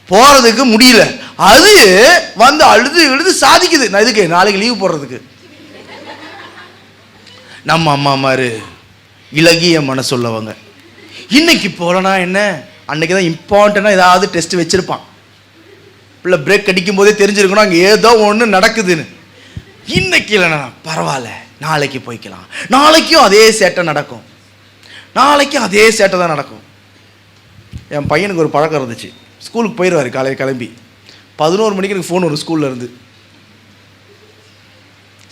போறதுக்கு முடியல. அது வந்து அழுது சாதிக்குது. நான் இதுக்கு நாளைக்கு லீவு போடுறதுக்கு. நம்ம அம்மா மாரு இலகிய மனசுள்ளவங்க. இன்னைக்கு போலனா என்ன, அன்னைக்கு தான் இம்பார்ட்டண்டா ஏதாவது டெஸ்ட் வச்சிருப்பான். பிள்ளை பிரேக் அடிக்கும் போதே தெரிஞ்சிருக்கணும் அங்கே ஏதோ ஒன்று நடக்குதுன்னு. இன்னைக்கு இல்லைண்ணா பரவாயில்ல, நாளைக்கு போய்க்கலாம். நாளைக்கும் அதே சேட்டை நடக்கும், நாளைக்கும் அதே சேட்டை தான் நடக்கும். என் பையனுக்கு ஒரு பழக்கம் இருந்துச்சு. ஸ்கூலுக்கு போயிடுவார் காலையில் கிளம்பி. 11 மணிக்கு எனக்கு ஃபோன் வரும் ஸ்கூல்ல இருந்து.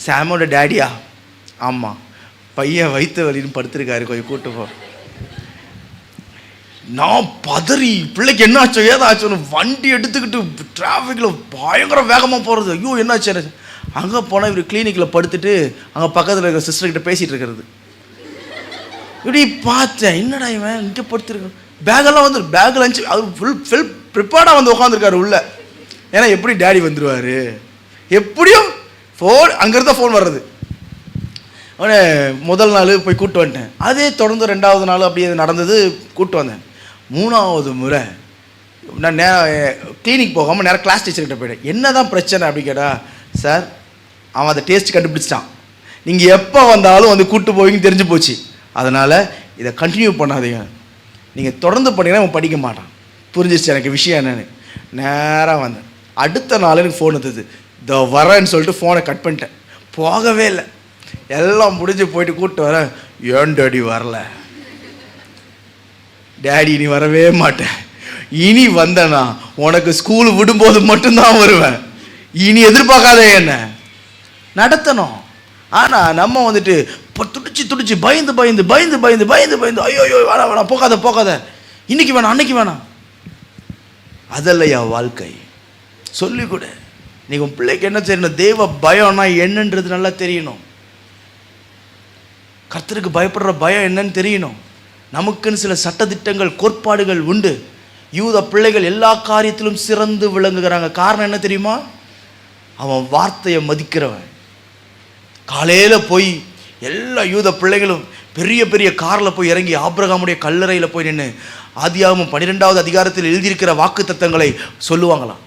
சாமோட டேடியா? ஆமாம், பையன் வயிற்று வலின்னு படுத்திருக்காரு, கொஞ்சம் கூட்டு போ. நான் பதறி, பிள்ளைக்கு என்ன ஆச்சோ ஏதாச்சோன்னு வண்டி எடுத்துக்கிட்டு டிராஃபிக்கில் பயங்கர வேகமாக போகிறது. ஐயோ என்னாச்சு? அங்கே போனால் இவர் கிளினிக்கில் படுத்துட்டு அங்கே பக்கத்தில் இருக்கிற சிஸ்டர்கிட்ட பேசிகிட்டு இருக்கிறது. இப்படி பார்த்தேன், என்னடா இவன் இங்கே படுத்துருக்கேன். பேக்கெல்லாம் வந்து பேக் லஞ்சு அவர் ஃபுல் ப்ரிப்பேர்டாக வந்து உட்காந்துருக்காரு உள்ள. ஏன்னா எப்படி டேடி வந்துடுவார், எப்படியும் ஃபோன் அங்கேருந்தா ஃபோன் வர்றது. அவனே முதல் நாள் போய் கூப்பிட்டு வந்துட்டேன். அதே தொடர்ந்து 2வது நாள் அப்படியே நடந்தது, கூப்பிட்டு வந்தேன். 3வது முறை நான் கிளினிக் போகாமல் நேராக கிளாஸ் டீச்சர்கிட்ட போயிட்டேன். என்ன தான் பிரச்சனை அப்படி கேட்டால், சார் அவன் அதை டேஸ்ட் கண்டுபிடிச்சிட்டான், நீங்கள் எப்போ வந்தாலும் வந்து கூப்பிட்டு போவீங்கன்னு தெரிஞ்சு போச்சு, அதனால் இதை கண்டினியூ பண்ணாதீங்க, நீங்கள் தொடர்ந்து பண்ணிங்கன்னா அவன் படிக்க மாட்டான். புரிஞ்சிச்சு எனக்கு விஷயம் என்னென்னு. நேராக வந்தேன். அடுத்த நாள் எனக்கு ஃபோன் வந்தது. இதோ வரேன்னு சொல்லிட்டு ஃபோனை கட் பண்ணிட்டேன். போகவே இல்லை. எல்லாம் முடிஞ்சு போயிட்டு கூப்பிட்டு வரேன். ஏன் டேடி வரல? டேடி நீ வரவே மாட்டேன், இனி வந்தேன்னா உனக்கு ஸ்கூல் விடும்போது மட்டும்தான் வருவேன், இனி எதிர்பார்க்காத என்ன நடத்தணும். ஆனால் நம்ம வந்துட்டு இப்போ துடிச்சு பயந்து ஐயோ வேணாம் போகாத, இன்னைக்கு வேணாம் அன்னைக்கு வேணாம். அதல்லையா வாழ்க்கை? சொல்லிக் கொடு, நீங்கள் உன் பிள்ளைக்கு என்ன தெரியணும்? தெய்வ பயம்னா என்னன்றது நல்லா தெரியணும். கர்த்தருக்கு பயப்படுற பயம் என்னன்னு தெரியணும். நமக்குன்னு சில சட்டதிட்டங்கள், கோட்பாடுகள் உண்டு. யூத பிள்ளைகள் எல்லா காரியத்திலும் சிறந்து விளங்குகிறாங்க. காரணம் என்ன தெரியுமா? அவன் வார்த்தையை மதிக்கிறவன். காலையில் போய் எல்லா யூத பிள்ளைகளும் பெரிய பெரிய காரில் போய் இறங்கி ஆபிரகாமுடைய கல்லறையில் போய் நின்று ஆதியாகமம் 12வது அதிகாரத்தில் எழுதியிருக்கிற வாக்கு தத்தங்களை சொல்லுவாங்களாம்.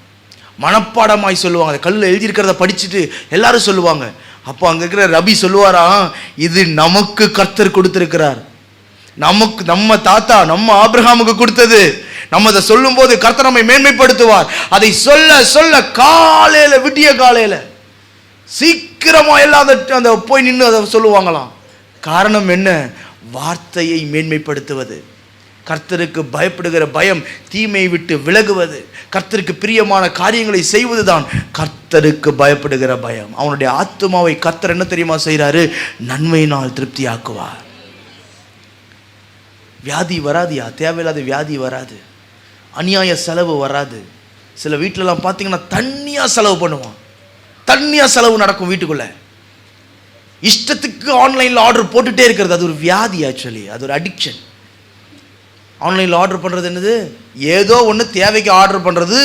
மனப்பாடமாய் சொல்லுவாங்க. கல்லில் எழுதியிருக்கிறத படிச்சுட்டு எல்லாரும் சொல்லுவாங்க. அப்போ அங்கே இருக்கிற ரபி சொல்லுவாராம், இது நமக்கு கர்த்தர் கொடுத்திருக்கிறார், நமக்கு, நம்ம தாத்தா நம்ம ஆபிரகாமுக்கு கொடுத்தது. நம்ம அதை சொல்லும் போது கர்த்தர் நம்மை மேன்மைப்படுத்துவார். அதை சொல்ல சொல்ல காலையில், விடிய காலையில் சீக்கிரமா எல்லாம் அந்த போய் நின்று அதை சொல்லுவாங்களாம். காரணம் என்ன? வார்த்தையை மேன்மைப்படுத்துவது. கர்த்தருக்கு பயப்படுகிற பயம் தீமையை விட்டு விலகுவது, கர்த்தருக்கு பிரியமான காரியங்களை செய்வதுதான் கர்த்தருக்கு பயப்படுகிற பயம். அவனுடைய ஆத்துமாவை கர்த்தர் என்ன தெரியுமா செய்கிறாரு? நன்மையினால் திருப்தியாக்குவார். வியாதி வராதியா? தேவையில்லாத வியாதி வராது, அநியாய செலவு வராது. சில வீட்டிலலாம் பார்த்தீங்கன்னா தண்ணியாக செலவு பண்ணுவான். தண்ணியாக செலவு நடக்கும் வீட்டுக்குள்ள. இஷ்டத்துக்கு ஆன்லைனில் ஆர்டர் போட்டுகிட்டே இருக்கிறது, அது ஒரு வியாதி. ஆக்சுவலி அது ஒரு அடிக்ஷன். ஆன்லைனில் ஆர்டர் பண்ணுறது என்னது? ஏதோ ஒன்று தேவைக்கு ஆர்டர் பண்ணுறது,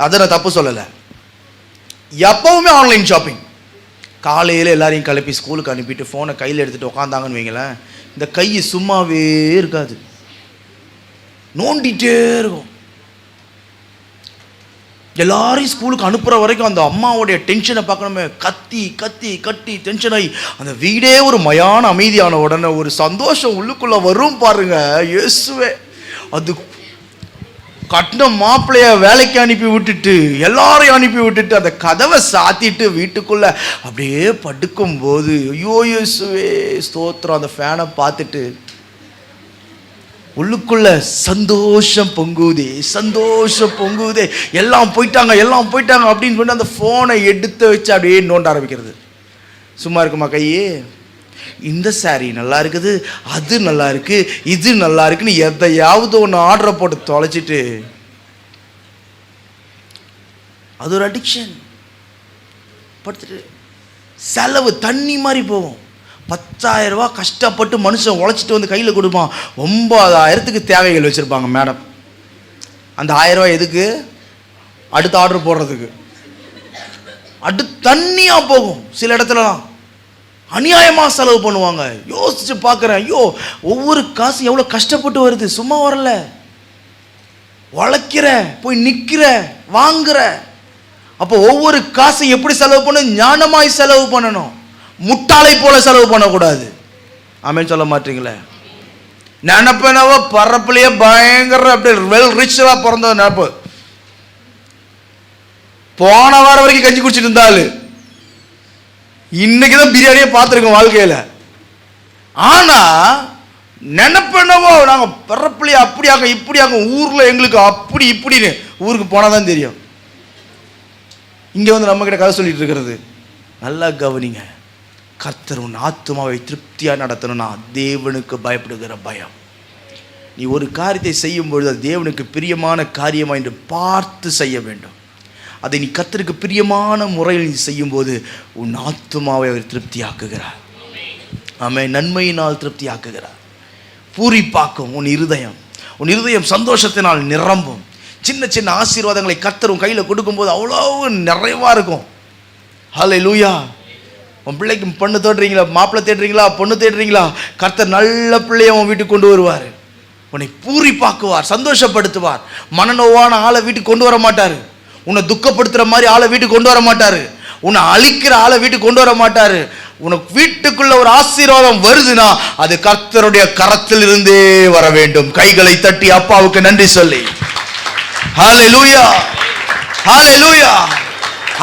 அதை நான் தப்பு சொல்லலை. எப்பவுமே ஆன்லைன் ஷாப்பிங். காலையில் எல்லாரையும் கிளப்பி ஸ்கூலுக்கு அனுப்பிட்டு ஃபோனை கையில் எடுத்துகிட்டு உட்காந்தாங்கன்னு வைங்களேன், இந்த கை சும்மாவே இருக்காது, நோண்டிகிட்டே இருக்கும். எல்லாரையும் ஸ்கூலுக்கு அனுப்புகிற வரைக்கும் அந்த அம்மாவுடைய டென்ஷனை பார்க்கணுமே. கத்தி கத்தி கட்டி டென்ஷன் ஆகி அந்த வீடே ஒரு மயான அமைதியான உடனே ஒரு சந்தோஷம் உள்ளுக்குள்ளே வரும் பாருங்க. இயேசுவே, அது கட்டின மாப்பிள்ளைய வேலைக்கு அனுப்பி விட்டுட்டு, எல்லாரையும் அனுப்பி விட்டுட்டு, அந்த கதவை சாத்திட்டு வீட்டுக்குள்ளே அப்படியே படுக்கும்போது, ஐயோ இயேசுவே ஸ்தோத்திரம், அந்த ஃபேனை பார்த்துட்டு உள்ளுக்குள்ள சந்தோஷம் பொங்குதே, சந்தோஷம் பொங்குதே. எல்லாம் போயிட்டாங்க எல்லாம் போயிட்டாங்க அப்படின்னு சொல்லி அந்த ஃபோனை எடுத்து வச்சு அப்படியே நோண்ட ஆரம்பிக்கிறது. சும்மா இருக்குமா கையே? இந்த சாரி நல்லா இருக்குது, அது நல்லா இருக்கு, இது நல்லா இருக்குன்னு எதையாவது ஒன்று ஆர்டரை போட்டு தொலைச்சிட்டு, அது ஒரு அடிக்ஷன். படுத்துட்டு செலவு தண்ணி மாதிரி போகும். 10,000 ரூபா கஷ்டப்பட்டு மனுஷன் உழைச்சிட்டு வந்து கையில் கொடுப்பான். 9,000க்கு தேவைகள் வச்சுருப்பாங்க மேடம். அந்த 1000 ரூபா எதுக்கு? அடுத்த ஆர்டர் போடுறதுக்கு. தண்ணியாக போகும். சில இடத்துலலாம் அநியாயமாக செலவு பண்ணுவாங்க. யோசிச்சு பார்க்குறேன், ஐயோ ஒவ்வொரு காசு எவ்வளோ கஷ்டப்பட்டு வருது, சும்மா வரல. உழைக்கிற, போய் நிற்கிற, வாங்குற. அப்போ ஒவ்வொரு காசு எப்படி செலவு பண்ணணும்? ஞானமாய் செலவு பண்ணணும், முட்டாளை போல செலவு பண்ணக்கூடாது. ஆமென் சொல்ல மாட்டீங்களே? நினப்பனவோ பரப்புலையே பயங்கர அப்படியே வெல் ரிச்சாக பிறந்த நினப்பு. போன வாரம் வரைக்கும் கஞ்சி குடிச்சிட்டு இருந்தாலும் இன்னைக்கு தான் பிரியாணியே பார்த்துருக்கோம் வாழ்க்கையில். ஆனால் நினப்பனவோ நாங்கள் பரப்புலையே அப்படியாங்க இப்படியாங்க, ஊரில் எங்களுக்கு அப்படி இப்படின்னு, ஊருக்கு போனால் தான் தெரியும். இங்கே வந்து நம்மக்கிட்ட கதை சொல்லிட்டு இருக்கிறது. நல்லா கவனிங்க. கர்த்தர் உன் ஆத்துமாவை திருப்தியாக நடத்தணும்னா தேவனுக்கு பயப்படுகிற பயம். நீ ஒரு காரியத்தை செய்யும் பொழுது அது தேவனுக்கு பிரியமான காரியமாக என்று பார்த்து செய்ய வேண்டும். அதை நீ கர்த்தருக்கு பிரியமான முறையில் நீ செய்யும்போது உன் ஆத்துமாவை அவர் திருப்தியாக்குகிறார். ஆமென். நன்மையினால் திருப்தியாக்குகிறார். பூரிப்பாக்கும் உன் இருதயம். உன் இருதயம் சந்தோஷத்தினால் நிரம்பும். சின்ன சின்ன ஆசீர்வாதங்களை கர்த்தர் உன் கையில் கொடுக்கும்போது அவ்வளோ நிறைவாக இருக்கும். ஹல்லேலூயா. உன் பிள்ளைக்கு பொண்ணு தேடுறீங்களா, மாப்பிள்ளை தேடுறீங்களா, பொண்ணு தேடுறீங்களா, கர்த்தர் நல்ல பிள்ளைய உன் வீட்டுக்கு கொண்டு வருவார். உன்னை பூரிப்பாக்குவார், சந்தோஷப்படுத்துவார். மனநோவான ஆளை வீட்டுக்கு கொண்டு வர மாட்டார். உன்னை துக்கப்படுத்துகிற மாதிரி ஆளை வீட்டுக்கு கொண்டு வர மாட்டார். உன்னை அழிக்கிற ஆளை வீட்டுக்கு கொண்டு வர மாட்டார். உனக்கு வீட்டுக்குள்ள ஒரு ஆசீர்வாதம் வருதுன்னா அது கர்த்தருடைய கரத்தில் இருந்தே வர வேண்டும். கைகளை தட்டி அப்பாவுக்கு நன்றி சொல்லி ஹல்லேலூயா, ஹல்லேலூயா.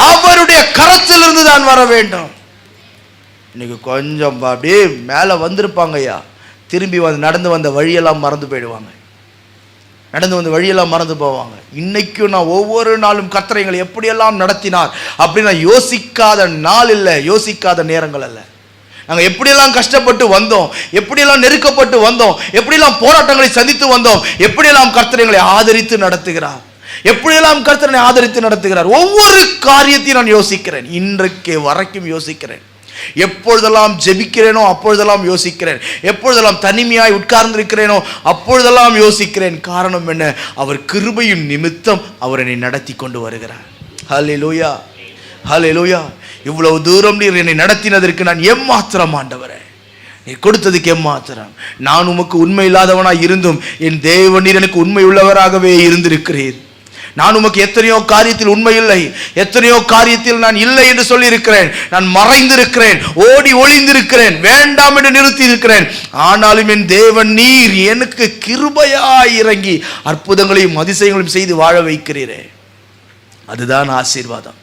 அவருடைய கரத்தில் இருந்து தான் வர வேண்டும். இன்னைக்கு கொஞ்சம் அப்படியே மேலே வந்திருப்பாங்க ஐயா, திரும்பி வந்து நடந்து வந்த வழியெல்லாம் மறந்து போயிடுவாங்க. நடந்து வந்த வழியெல்லாம் மறந்து போவாங்க. இன்னைக்கும் நான் ஒவ்வொரு நாளும் கர்த்தர் எங்களை எப்படியெல்லாம் நடத்தினார் அப்படின்னு நான் யோசிக்காத நாள் இல்லை, யோசிக்காத நேரங்கள் அல்ல. நாங்கள் எப்படியெல்லாம் கஷ்டப்பட்டு வந்தோம், எப்படியெல்லாம் நெருக்கப்பட்டு வந்தோம், எப்படியெல்லாம் போராட்டங்களை சந்தித்து வந்தோம், எப்படியெல்லாம் கர்த்தர் எங்களை ஆதரித்து நடத்துகிறார். எப்படியெல்லாம் கர்த்தர் என்னை ஆதரித்து நடத்துகிறார். ஒவ்வொரு காரியத்தையும் நான் யோசிக்கிறேன். இன்றைக்கு வரைக்கும் யோசிக்கிறேன். எப்பொழுதெல்லாம் ஜெபிக்கிறேனோ அப்பொழுதெல்லாம் யோசிக்கிறேன். எப்பொழுதெல்லாம் தனிமையாய் உட்கார்ந்திருக்கிறேனோ அப்பொழுதெல்லாம் யோசிக்கிறேன். காரணம் என்ன? அவர் கிருபையின் நிமித்தம் அவர் என்னை நடத்தி கொண்டு வருகிறார். ஹல்லேலூயா, ஹல்லேலூயா. இவ்வளவு தூரம் நீர் என்னை நடத்தினதற்கு நான் எம்மாத்திரம் ஆண்டவரே, நீ கொடுத்ததுக்கு எம்மாத்திரம். நான் உமக்கு உண்மை இல்லாதவனாய் இருந்தும் என் தேவன் நீர் எனக்கு உண்மை உள்ளவராகவே இருந்திருக்கிறீர். நான் உமக்கு எத்தனையோ காரியத்தில் உண்மை இல்லை, எத்தனையோ காரியத்தில் நான் இல்லை என்று சொல்லி இருக்கிறேன். நான் மறைந்திருக்கிறேன், ஓடி ஒளிந்திருக்கிறேன், வேண்டாம் என்று நிறுத்தி இருக்கிறேன். ஆனாலும் என் தேவன் நீர் எனக்கு கிருபையாய் இறங்கி அற்புதங்களையும் அதிசயங்களையும் செய்து வாழ வைக்கிறீரே, அதுதான் ஆசீர்வாதம்.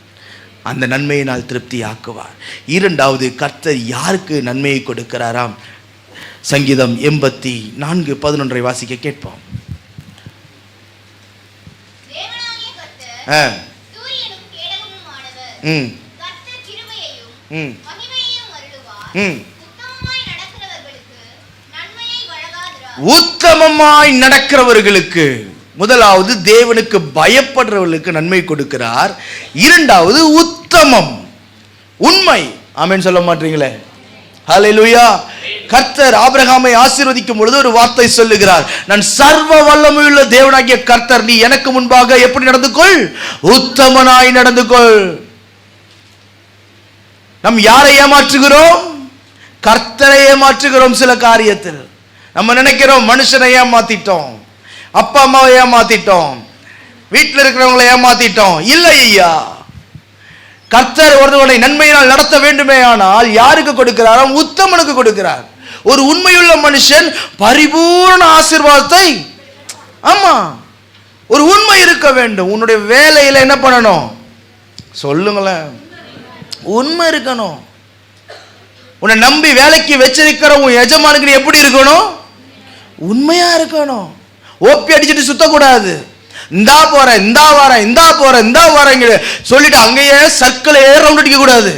அந்த நன்மையை நான் திருப்தி ஆக்குவார். இரண்டாவது, கர்த்தர் யாருக்கு நன்மையை கொடுக்கிறாராம்? சங்கீதம் 84:11 வாசிக்க கேட்போம். உத்தமமாய் நடக்கிறவர்களுக்கு, முதலாவது தேவனுக்கு பயப்படுறவர்களுக்கு நன்மை கொடுக்கிறார். இரண்டாவது உத்தமம், உண்மை. ஆமென் சொல்ல மாட்டீங்களே? ஹல்லேலூயா. கர்த்தர் ஆபிரகாமை ஆசீர்வதிக்கும் பொழுது ஒரு வார்த்தை சொல்லுகிறார், நான் சர்வ வல்லமையுள்ள தேவனாகிய கர்த்தர், நீ எனக்கு முன்பாக எப்படி நடந்து கொள்? உத்தமனாய் நடந்து கொள். நாம் யாரை ஏமாற்றுகிறோம்? கர்த்தரை ஏமாற்றுகிறோம். சில காரியத்தில் நம்ம நினைக்கிறோம் மனுஷனை ஏமாத்திட்டோம், அப்பா அம்மாவை ஏமாத்திட்டோம், வீட்டில் இருக்கிறவங்களை ஏமாத்திட்டோம். இல்லை ஐயா, கர்த்தர் ஒருவனை நன்மையினால் நடத்த வேண்டுமே ஆனால் யாருக்கு கொடுக்கிறார்? உத்தமனுக்கு கொடுக்கிறார். ஒரு உண்மையுள்ள மனுஷன் பரிபூர்ண ஆசீர்வாதத்தை, ஆமா, ஒரு உண்மை இருக்க வேண்டும். உன்னுடைய வேலையில என்ன பண்ணணும் சொல்லுங்களேன்? உண்மை இருக்கணும். உன்னை நம்பி வேலைக்கு வச்சிருக்கிற உன் எஜமானுக்கு நீ எப்படி இருக்கணும்? உண்மையா இருக்கணும். ஓப்பி அடிச்சுட்டு சுத்தக்கூடாது. இந்தா போறேன், இந்தா வரேன், இந்தா போறேன், இந்தா வரேங்க சொல்லிட்டு அங்கேயே சர்க்கிள் ரவுண்ட் அடிக்க கூடாது.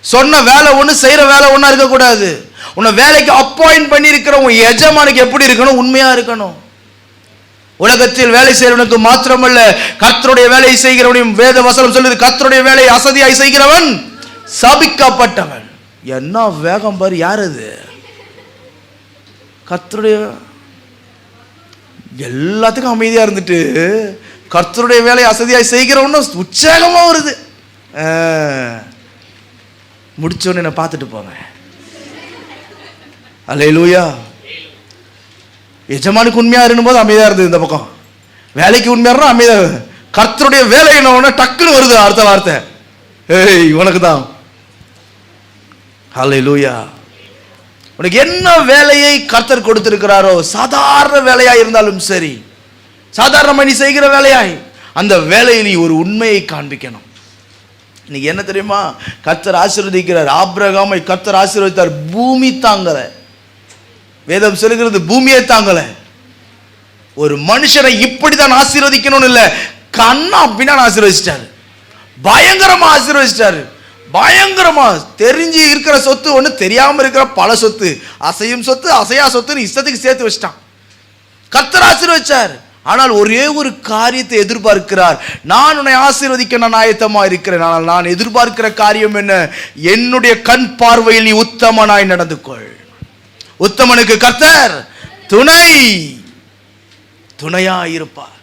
சொன்ன வேலை ஒண்ணு, செய்யற வேலை ஒண்ணா இருக்கக்கூடாது. உன்னை வேலைக்கு அப்பாயிண்ட் பண்ணி இருக்கிற உன் எஜமானுக்கு எப்படி இருக்கணும்? உண்மையா இருக்கணும். உலகத்தில் வேலை செய்கிறவனுக்கு மாத்திரமல்ல, கர்த்தருடைய வேலையை செய்கிறவனையும் வேத வசனம் சொல்லுது, கர்த்தருடைய வேலையை அசதியாய் செய்கிறவன் சபிக்கப்பட்டவன். என்ன வேகம் பாரு! யார் அது? கர்த்தருடைய எல்லாத்துக்கும் அமைதியா இருந்துட்டு கர்த்தருடைய வேலையை அசதியாய் செய்கிறவன் உற்சாகமா வருது. முடிச்சோன்னு என்ன பார்த்துட்டு போங்க. அல்லேலூயா. எஜமானுக்கு உண்மையா இருக்கும் போது அமைதியா இருந்தது இந்த பக்கம், வேலைக்கு உண்மையா இருந்தா அமைதியா. கர்த்தருடைய வேலை என்ன டக்குன்னு வருது அடுத்த வார்த்தை, ஏய் உனக்கு தான். அல்லேலூயா. உனக்கு என்ன வேலையை கர்த்தர் கொடுத்திருக்கிறாரோ, சாதாரண வேலையா இருந்தாலும் சரி, சாதாரண நீ செய்கிற வேலையாய், அந்த வேலையில் நீ ஒரு உண்மையை காண்பிக்கணும். இன்னைக்கு என்ன தெரியுமா? கர்த்தர் ஆசீர்வதிக்கிறார். ஆபிரகாமை கர்த்தர் ஆசீர்வதித்தார். பூமி தாங்கல, வேதம் சொல்லுகிறது பூமியே தாங்கல. ஒரு மனுஷனை இப்படித்தான் ஆசீர்வதிக்கணும்னு இல்ல, கண்ணா பின்னாடி ஆசீர்வதிச்சிட்டாரு. பயங்கரமா ஆசீர்வதிச்சிட்டாரு. பயங்கரமா. தெரிஞ்சு இருக்கிற சொத்து ஒண்ணு, தெரியாம இருக்கிற பல சொத்து, அசையும் சொத்து அசையா சொத்துன்னு இஷ்டத்துக்கு சேர்த்து வச்சிட்டான். கர்த்தர் ஆசீர்வதிச்சார். ஆனால் ஒரே ஒரு காரியத்தை எதிர்பார்க்கிறார், நான் உன்னை ஆசீர்வதிக்க நான் ஆயத்தமா இருக்கிறேன். ஆனால் நான் எதிர்பார்க்கிற காரியம் என்ன? என்னுடைய கண் பார்வையில் நீ உத்தமனாய் நடந்து கொள். உத்தமனுக்கு கர்த்தர் துணையா இருப்பார்.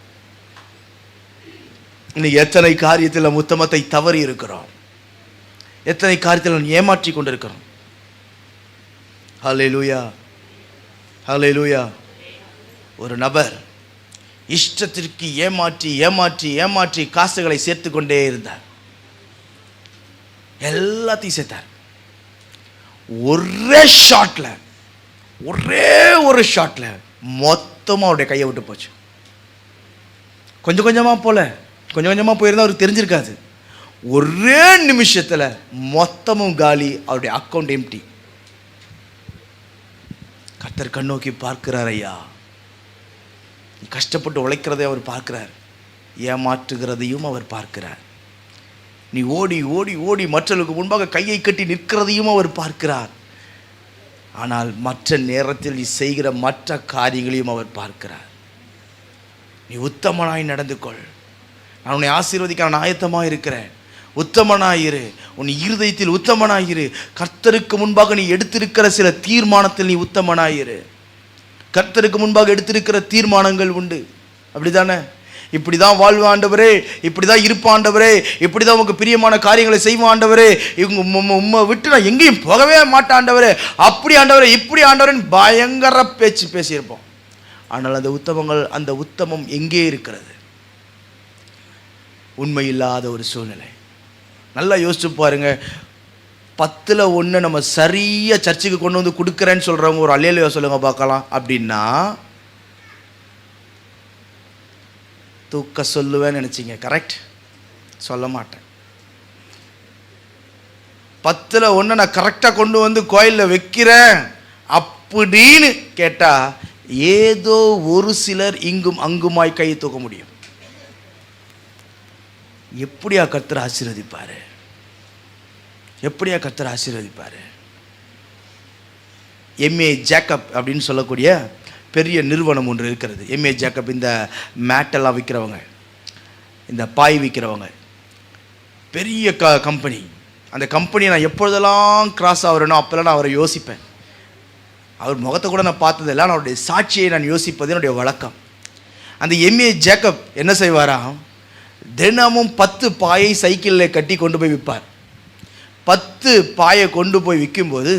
இன்னைக்கு எத்தனை காரியத்தில் நம் உத்தமத்தை தவறி இருக்கிறோம், எத்தனை காரியத்தில் ஏமாற்றி கொண்டிருக்கிறோம். ஹல்லேலூயா, ஹல்லேலூயா. ஒரு நபர் இஷ்டத்திற்கு ஏமாற்றி ஏமாற்றி ஏமாற்றி காசுகளை சேர்த்து கொண்டே இருந்தார். எல்லாத்தையும் சேர்த்தார். ஒரே ஒரு ஷாட்ல மொத்தமா அவருடைய கையை விட்டு போச்சு. கொஞ்சம் கொஞ்சமா போயிருந்தா அவருக்கு தெரிஞ்சிருக்காது. ஒரே நிமிஷத்துல மொத்தமும் காலி, அவருடைய அக்கௌண்ட் எம்டி. கர்த்தர் கண்ணோக்கி பார்க்கிறார். ஐயா, கஷ்டப்பட்டு உழைக்கிறதை அவர் பார்க்கிறார், ஏமாற்றுகிறதையும் அவர் பார்க்கிறார். நீ ஓடி ஓடி ஓடி மற்றவர்களுக்கு முன்பாக கையை கட்டி நிற்கிறதையும் அவர் பார்க்கிறார். ஆனால் மற்ற நேரத்தில் நீ செய்கிற மற்ற காரியங்களையும் அவர் பார்க்கிறார். நீ உத்தமனாய் நடந்து கொள், நான் உன்னை ஆசீர்வதிக்க நான் ஆயத்தமாக இருக்கிறேன், உத்தமனாயிரு, உன் இருதயத்தில் உத்தமனாயிரு, கர்த்தருக்கு முன்பாக நீ எடுத்திருக்கிற சில தீர்மானத்தில் நீ உத்தமனாயிரு. கர்த்தருக்கு முன்பாக எடுத்திருக்கிற தீர்மானங்கள் உண்டு, அப்படிதானே? இப்படிதான் வாழ்வு ஆண்டவரே, இப்படிதான் இருப்ப ஆண்டவரே, இப்படிதான் உங்களுக்கு பிரியமான காரியங்களை செய்வோம் ஆண்டவரே, உம்மை விட்டு நான் எங்கேயும் போகவே மாட்டேன் ஆண்டவரே, அப்படி ஆண்டவரே, இப்படி ஆண்டவரேன்னு பயங்கர பேச்சு பேசியிருப்போம். ஆனால் அந்த உத்தமம் எங்கே இருக்கிறது? உண்மை இல்லாத ஒரு சூழ்நிலை. நல்லா யோசிச்சு பாருங்க. 10ல் 1 நம்ம சரியா சர்ச்சுக்கு கொண்டு வந்து கொடுக்குறேன்னு சொல்றவங்க ஒரு அல்லேலூயா சொல்லுங்க பார்க்கலாம். அப்படின்னா தூக்க சொல்லுவேன்னு நினைச்சிங்க, கரெக்ட்? சொல்ல மாட்டேன். 10ல் 1 நான் கரெக்டாக கொண்டு வந்து கோயிலில் வைக்கிறேன் அப்படின்னு கேட்டால் ஏதோ ஒரு சிலர் இங்கும் அங்குமாய் கையை தூக்க முடியும். எப்படியா கர்த்தர் ஆசீர்வதிப்பாரு? எப்படியா கர்த்தர் ஆசீர்வதிப்பாரு? எம்ஏ ஜேக்கப் அப்படின்னு சொல்லக்கூடிய பெரிய நிறுவனம் ஒன்று இருக்கிறது. எம்ஏ ஜேக்கப் இந்த மேட்டெல்லாம் விற்கிறவங்க, இந்த பாய் விற்கிறவங்க, பெரிய கம்பெனி. அந்த கம்பெனியை நான் எப்பொழுதெல்லாம் கிராஸ் ஆகிறேனோ அப்போல்லாம் நான் அவரை யோசிப்பேன். அவர் முகத்தை கூட நான் பார்த்ததில்லை, ஆனால் அவருடைய சாட்சியை நான் யோசிப்பது என்னுடைய வழக்கம். அந்த எம்ஏ ஜேக்கப் என்ன செய்வாராம்? தினமும் 10 பாயை சைக்கிளில் கட்டி கொண்டு போய் விற்பார். 10 பாயை கொண்டு போய் விற்கும்போது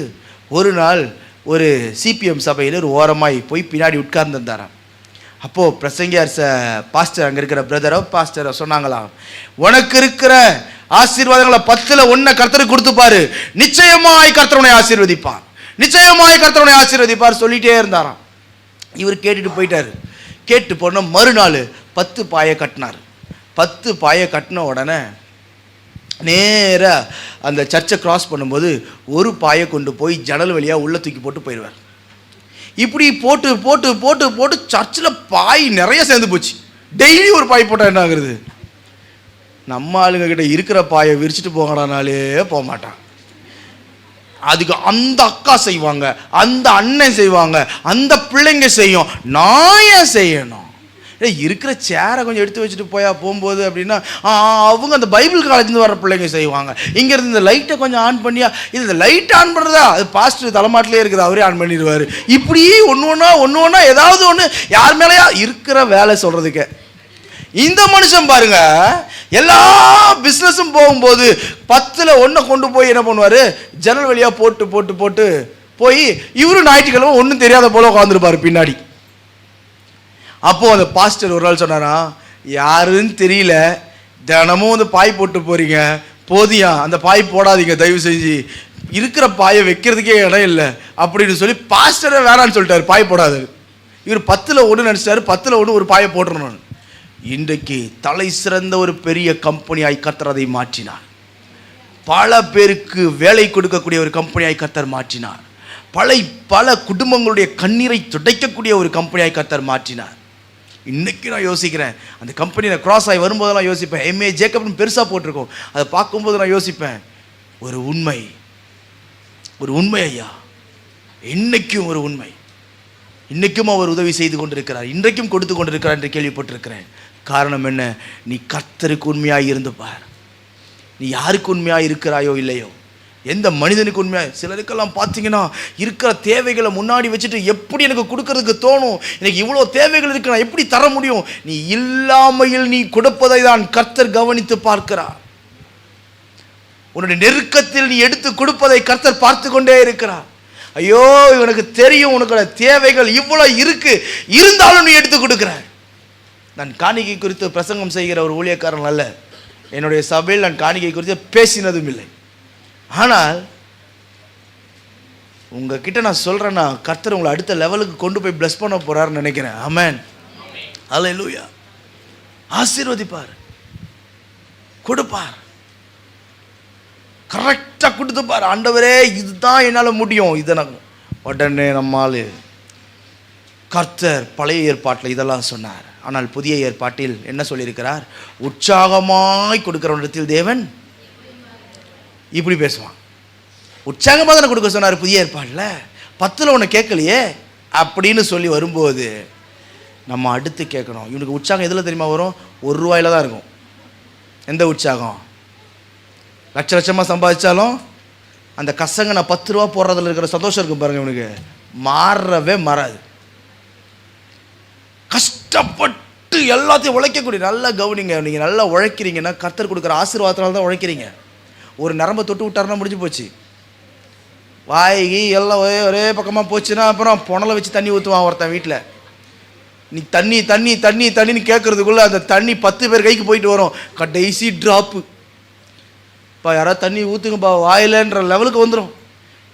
ஒரு நாள் ஒரு சிபிஎம் சபையில் ஒரு ஓரமாய் போய் பின்னாடி உட்கார்ந்துருந்தாராம். அப்போது பிரசங்கியார் பாஸ்டர், அங்கே இருக்கிற பாஸ்டரை சொன்னாங்களாம், உனக்கு இருக்கிற ஆசீர்வாதங்களை 10ல் 1 கர்த்தருக்கு கொடுத்துப்பாரு, நிச்சயமாய் கர்த்தருனை ஆசீர்வதிப்பார், நிச்சயமாய் கர்த்தருனை ஆசீர்வதிப்பார் சொல்லிகிட்டே இருந்தாராம். இவர் கேட்டுட்டு போயிட்டார். கேட்டு போன மறுநாள் 10 பாயை கட்டினார். 10 பாயை கட்டின உடனே நேராக அந்த சர்ச்சை கிராஸ் பண்ணும்போது ஒரு பாயை கொண்டு போய் ஜன்னல் வழியாக உள்ளே தூக்கி போட்டு போயிடுவார். இப்படி போட்டு போட்டு போட்டு போட்டு சர்ச்சில் பாய் நிறைய சேர்ந்து போச்சு. டெய்லி ஒரு பாய் போட்டால் என்ன ஆகுறது? நம்ம ஆளுங்க கிட்ட இருக்கிற பாயை விரிச்சிட்டு போங்கடானாலே போக மாட்டான். அதுக்கு அந்த அக்கா செய்வாங்க, அந்த அண்ணன் செய்வாங்க, அந்த பிள்ளைங்க செய்யும், நான் ஏன் செய்யணும்? இருக்கிற சேரை கொஞ்சம் எடுத்து வச்சுட்டு போகும்போது அப்படின்னா அவங்க அந்த பைபிள் காலேஜ்லேருந்து வர பிள்ளைங்க செய்வாங்க. இங்கேருந்து இந்த லைட்டை கொஞ்சம் ஆன் பண்ணியா, இந்த லைட் ஆன் பண்ணுறதா, அது பாஸ்டர் தலைமாட்டிலே இருக்குது, அவரே ஆன் பண்ணிடுவார். இப்படி ஒன்று ஒன்றா ஏதாவது ஒன்று யார் மேலேயா இருக்கிற வேலை சொல்கிறதுக்கு. இந்த மனுஷன் பாருங்க, எல்லா பிஸ்னஸும் போகும்போது 10ல் 1 கொண்டு போய் என்ன பண்ணுவார்? ஜன்னல் வழியாக போட்டு போட்டு போட்டு போய் இவரும் ஞாயிற்றுக்கிழமை ஒன்றும் தெரியாத போல உட்காந்துருப்பார் பின்னாடி. அப்போது அந்த பாஸ்டர் ஒரு நாள் சொன்னாரா, யாருன்னு தெரியல, தினமும் வந்து பாய் போட்டு போகிறீங்க, போதியா அந்த பாய் போடாதீங்க தயவு செஞ்சு, இருக்கிற பாயை வைக்கிறதுக்கே இடம் இல்லை அப்படின்னு சொல்லி பாஸ்டரை வேணான்னு சொல்லிட்டாரு, பாய் போடாது. இவர் 10ல் 1 நினச்சிட்டாரு, 10ல் 1 ஒரு பாயை போட்டுறணும். இன்றைக்கு தலை சிறந்த ஒரு பெரிய கம்பெனியாய் கர்த்தர் அதை மாற்றினார். பல பேருக்கு வேலை கொடுக்கக்கூடிய ஒரு கம்பெனியாய் கர்த்தர் மாற்றினார். பல குடும்பங்களுடைய கண்ணீரை துடைக்கக்கூடிய ஒரு கம்பெனியாய் கர்த்தர் மாற்றினார். இன்றைக்கி நான் யோசிக்கிறேன், அந்த கம்பெனி நான் கிராஸ் ஆகி வரும்போதெல்லாம் யோசிப்பேன், எம்ஏ ஜேக்கப்னு பெருசாக போட்டிருக்கோம், அதை பார்க்கும்போது நான் யோசிப்பேன், ஒரு உண்மை ஐயா, இன்னைக்கும் ஒரு உண்மை, இன்றைக்கும் அவர் உதவி செய்து கொண்டிருக்கிறார், இன்றைக்கும் கொடுத்து கொண்டிருக்கிறார் என்று கேள்விப்பட்டிருக்கிறேன். காரணம் என்ன? நீ கர்த்தருக்கு உண்மையாக இருந்து பார். நீ யாருக்கு உண்மையாக இருக்கிறாயோ இல்லையோ, எந்த மனிதனுக்கு உண்மையாக. சிலருக்கெல்லாம் பார்த்தீங்கன்னா இருக்கிற தேவைகளை முன்னாடி வச்சுட்டு எப்படி எனக்கு கொடுக்கறதுக்கு தோணும், எனக்கு இவ்வளோ தேவைகள் இருக்கு, நான் எப்படி தர முடியும்? நீ இல்லாமையில் நீ கொடுப்பதை தான் கர்த்தர் கவனித்து பார்க்கிறார். உன்னுடைய நெருக்கத்தில் நீ எடுத்து கொடுப்பதை கர்த்தர் பார்த்து கொண்டே இருக்கிறார். ஐயோ, இவனுக்கு தெரியும் உனக்கு தேவைகள் இவ்வளோ இருக்கு, இருந்தாலும் நீ எடுத்து கொடுக்குற. நான் காணிக்கை குறித்து பிரசங்கம் செய்கிற ஒரு ஊழியக்காரன் அல்ல, என்னுடைய சபையில் நான் காணிக்கை குறித்து பேசினதும் இல்லை. ஆனால் உங்ககிட்ட நான் சொல்கிறேன்னா, கர்த்தர் உங்களை அடுத்த லெவலுக்கு கொண்டு போய் பிளஸ் பண்ண போகிறாருன்னு நினைக்கிறேன். ஆமென், அல்லேலூயா. ஆசீர்வதிப்பார், கொடுப்பார், கரெக்டாக கொடுத்துப்பார். ஆண்டவரே, இதுதான் என்னால் முடியும், இதை நான் உடனே நம்மால். கர்த்தர் பழைய ஏற்பாட்டில் இதெல்லாம் சொன்னார். ஆனால் புதிய ஏற்பாட்டில் என்ன சொல்லியிருக்கிறார்? உற்சாகமாய் கொடுக்கிறவனிடத்தில் தேவன் இப்படி பேசுவான். உற்சாகமாக தானே கொடுக்க சொன்னார் புதிய ஏற்பாட்டில். 10ல் 1 கேட்கலையே அப்படின்னு சொல்லி வரும்போது நம்ம அடுத்து கேட்கணும். இவனுக்கு உற்சாகம் எதில் தெரியுமா வரும்? ₹1 தான் இருக்கும். எந்த உற்சாகம்? லட்ச லட்சமாக சம்பாதிச்சாலும் அந்த கசங்க நான் ₹10 போடுறதுல இருக்கிற சந்தோஷம் இருக்கும் பாருங்கள், இவனுக்கு மாறவே மாறாது. கஷ்டப்பட்டு எல்லாத்தையும் உழைக்கக்கூடிய, நல்லா கவனிங்க, நீங்கள் நல்லா உழைக்கிறீங்கன்னா கர்த்தர் கொடுக்குற ஆசீர்வாதத்தினால தான் உழைக்கிறீங்க. ஒரு நரம்பை தொட்டு விட்டாருன்னா முடிஞ்சு போச்சு. வாய்கி எல்லாம் ஒரே பக்கமாக போச்சுன்னா அப்புறம் புனலை வச்சு தண்ணி ஊற்றுவான் ஒருத்தன் வீட்டில். நீ தண்ணி தண்ணி தண்ணி தண்ணின்னு கேட்குறதுக்குள்ளே அந்த தண்ணி 10 பேர் கைக்கு போயிட்டு வரும். கடைசி ட்ராப்பு இப்போ யாராவது தண்ணி ஊற்றுங்கப்பா வாயிலன்ற லெவலுக்கு வந்துடும்.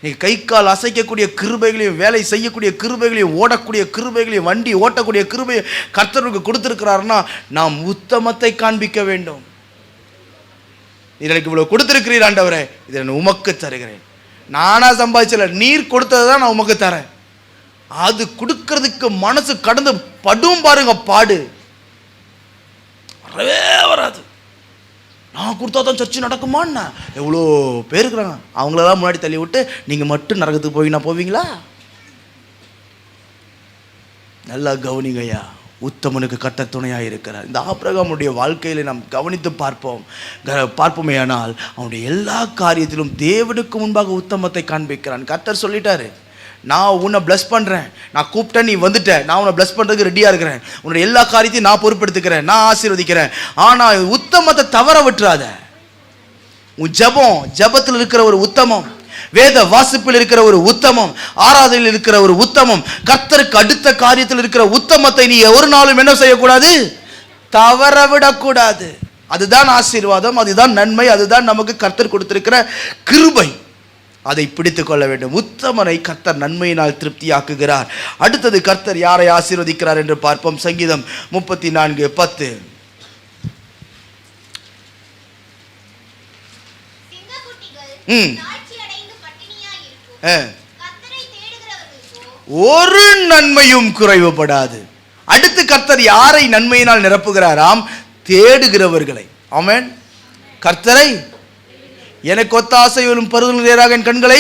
நீங்கள் கை கால் அசைக்கக்கூடிய கிருபைகளையும், வேலை செய்யக்கூடிய கிருபைகளையும், ஓடக்கூடிய கிருபைகளையும், வண்டி ஓட்டக்கூடிய கிருபையை கர்த்தருக்கு கொடுத்துருக்கிறாருன்னா நாம் உத்தமத்தை காண்பிக்க வேண்டும். எனக்கு இவ்வளோ கொடுத்துருக்கிறீர் ஆண்டவரே, இதை நான் உமக்கு தருகிறேன். நானாக சம்பாதிச்சல, நீர் கொடுத்ததை தான் நான் உமக்கு தரேன். அது கொடுக்கறதுக்கு மனசு கடந்து படும் பாருங்க, பாடு வரவே வராது. நான் கொடுத்தா தான் சர்ச்சை நடக்குமான்னு எவ்வளோ பேர் இருக்கிறாங்க. அவங்களெல்லாம் முன்னாடி தள்ளி விட்டு நீங்கள் மட்டும் நரகத்துக்கு போவீங்களா? நல்லா கவனிங்கய்யா, உத்தமனுக்கு கர்த்தர் துணையாக இருக்கிறார். இந்த ஆபிரகாமுடைய வாழ்க்கையில் நாம் கவனித்து பார்ப்போமேயானால் அவனுடைய எல்லா காரியத்திலும் தேவனுக்கு முன்பாக உத்தமத்தை காண்பிக்கிறான். கர்த்தர் சொல்லிட்டாரு, நான் உன்னை பிளஸ் பண்ணுறேன், நான் கூப்பிட்டேன், நீ வந்துட்ட, நான் உன்னை பிளஸ் பண்ணுறதுக்கு ரெடியாக இருக்கிறேன், உன்னுடைய எல்லா காரியத்தையும் நான் பொறுப்பெடுத்துக்கிறேன், நான் ஆசீர்வதிக்கிறேன். ஆனால் உத்தமத்தை தவற விட்டுறாத. உன் ஜபத்தில் இருக்கிற ஒரு உத்தமம், வேத வாசிப்பில் இருக்கிற ஒரு உத்தமம், ஆராதனையில் இருக்கிற ஒரு உத்தமம், கர்த்தருக்கு அடுத்த காரியத்தில் இருக்கிற உத்தமத்தை நீ ஒரு நாளும் என்ன செய்யக்கூடாது? தவற விடக்கூடாது. அதுதான் ஆசீர்வாதம், அதுதான் நன்மை, அதுதான் நமக்கு கர்த்தர் கொடுத்திருக்கிற கிருபை. அதை பிடித்துக் கொள்ள வேண்டும். உத்தமனை கர்த்தர் நன்மையினால் திருப்தியாக்குகிறார். அடுத்தது கர்த்தர் யாரை ஆசீர்வதிக்கிறார் என்று பார்ப்போம். சங்கீதம் 34:10. ஒரு நன்மையும் குறைவுபடாது. அடுத்து கர்த்தர் யாரை நன்மையினால் நிரப்புகிறாராம்? தேடுகிறவர்களை. ஆமென். கர்த்தரை எனக்கு ஒத்தாசையும் பருவநிலையாக என் கண்களை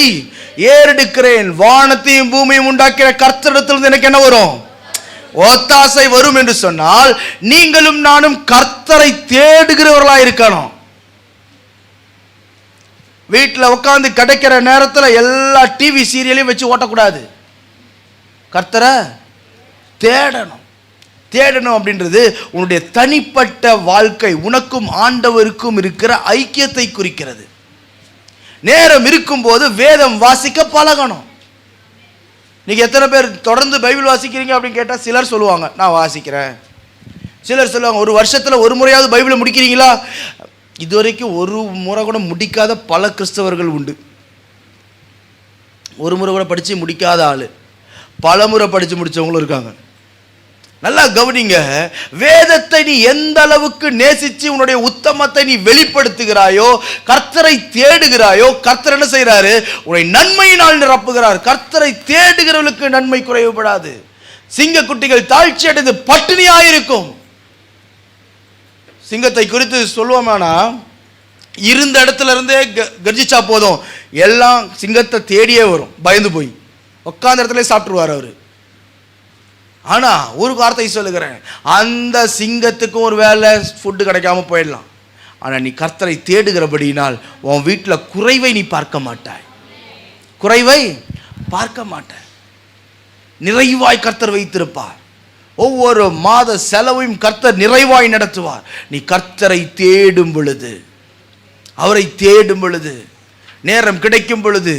ஏறெடுக்கிறேன். வானத்தையும் பூமியும் உண்டாக்கிற கர்த்தரிடத்திலிருந்து எனக்கு என்ன வரும்? ஒத்தாசை வரும் என்று சொன்னால் நீங்களும் நானும் கர்த்தரை தேடுகிறவர்களாக இருக்கணும். வீட்டில் உட்காந்து கிடைக்கிற நேரத்தில் எல்லா டிவி சீரியலையும் வச்சு ஓட்டக்கூடாது. கர்த்தரை தேடணும். தேடணும் அப்படின்றது உன்னுடைய தனிப்பட்ட வாழ்க்கை, உனக்கும் ஆண்டவருக்கும் இருக்கிற ஐக்கியத்தை குறிக்கிறது. நேரம் இருக்கும்போது வேதம் வாசிக்க பழகணும். நீங்க எத்தனை பேர் தொடர்ந்து பைபிள் வாசிக்கிறீங்க அப்படின்னு கேட்டால் சிலர் சொல்லுவாங்க நான் வாசிக்கிறேன், சிலர் சொல்லுவாங்க ஒரு வருஷத்தில் ஒரு முறையாவது பைபிளை முடிக்கிறீங்களா? இதுவரைக்கும் ஒரு முறை கூட முடிக்காத பல கிறிஸ்தவர்கள் உண்டு. ஒரு முறை கூட படித்து முடிக்காத ஆள், பல முறை படித்து முடித்தவங்களும் இருக்காங்க. நல்லா கவனிங்க, வேதத்தை நீ எந்த அளவுக்கு நேசிச்சு உன்னுடைய உத்தமத்தை நீ வெளிப்படுத்துகிறாயோ, கர்த்தரை தேடுகிறாயோ, கர்த்தர் என்ன செய்கிறாரு? உன்னை நன்மையினால் நிரப்புகிறார். கர்த்தரை தேடுகிறவர்களுக்கு நன்மை குறைவுபடாது. சிங்க குட்டிகள் தாழ்ச்சி அடைந்து பட்டினியாயிருக்கும். சிங்கத்தை குறித்து சொல்லுவோமானா, இருந்த இடத்துல இருந்தே கர்ஜிச்சா போதும், எல்லாம் சிங்கத்தை தேடியே வரும். பயந்து போய் உட்கார்ந்த இடத்துல சாப்பிட்டுருவார் அவரு. ஆனா ஒரு வார்த்தை சொல்லுகிறேன், அந்த சிங்கத்துக்கும் ஒரு வேளை ஃபுட்டு கிடைக்காம போயிடலாம். ஆனா நீ கர்த்தரை தேடுகிறபடினால் உன் வீட்டில் குறைவை நீ பார்க்க மாட்டாய். குறைவை பார்க்க மாட்டாய். நிறைவாய் கர்த்தர் வைத்திருப்பார். ஒவ்வொரு மாத செலவையும் கர்த்தர் நிறைவாய் நடத்துவார். நீ கர்த்தரை தேடும் பொழுது, அவரை தேடும் பொழுது, நேரம் கிடைக்கும் பொழுது,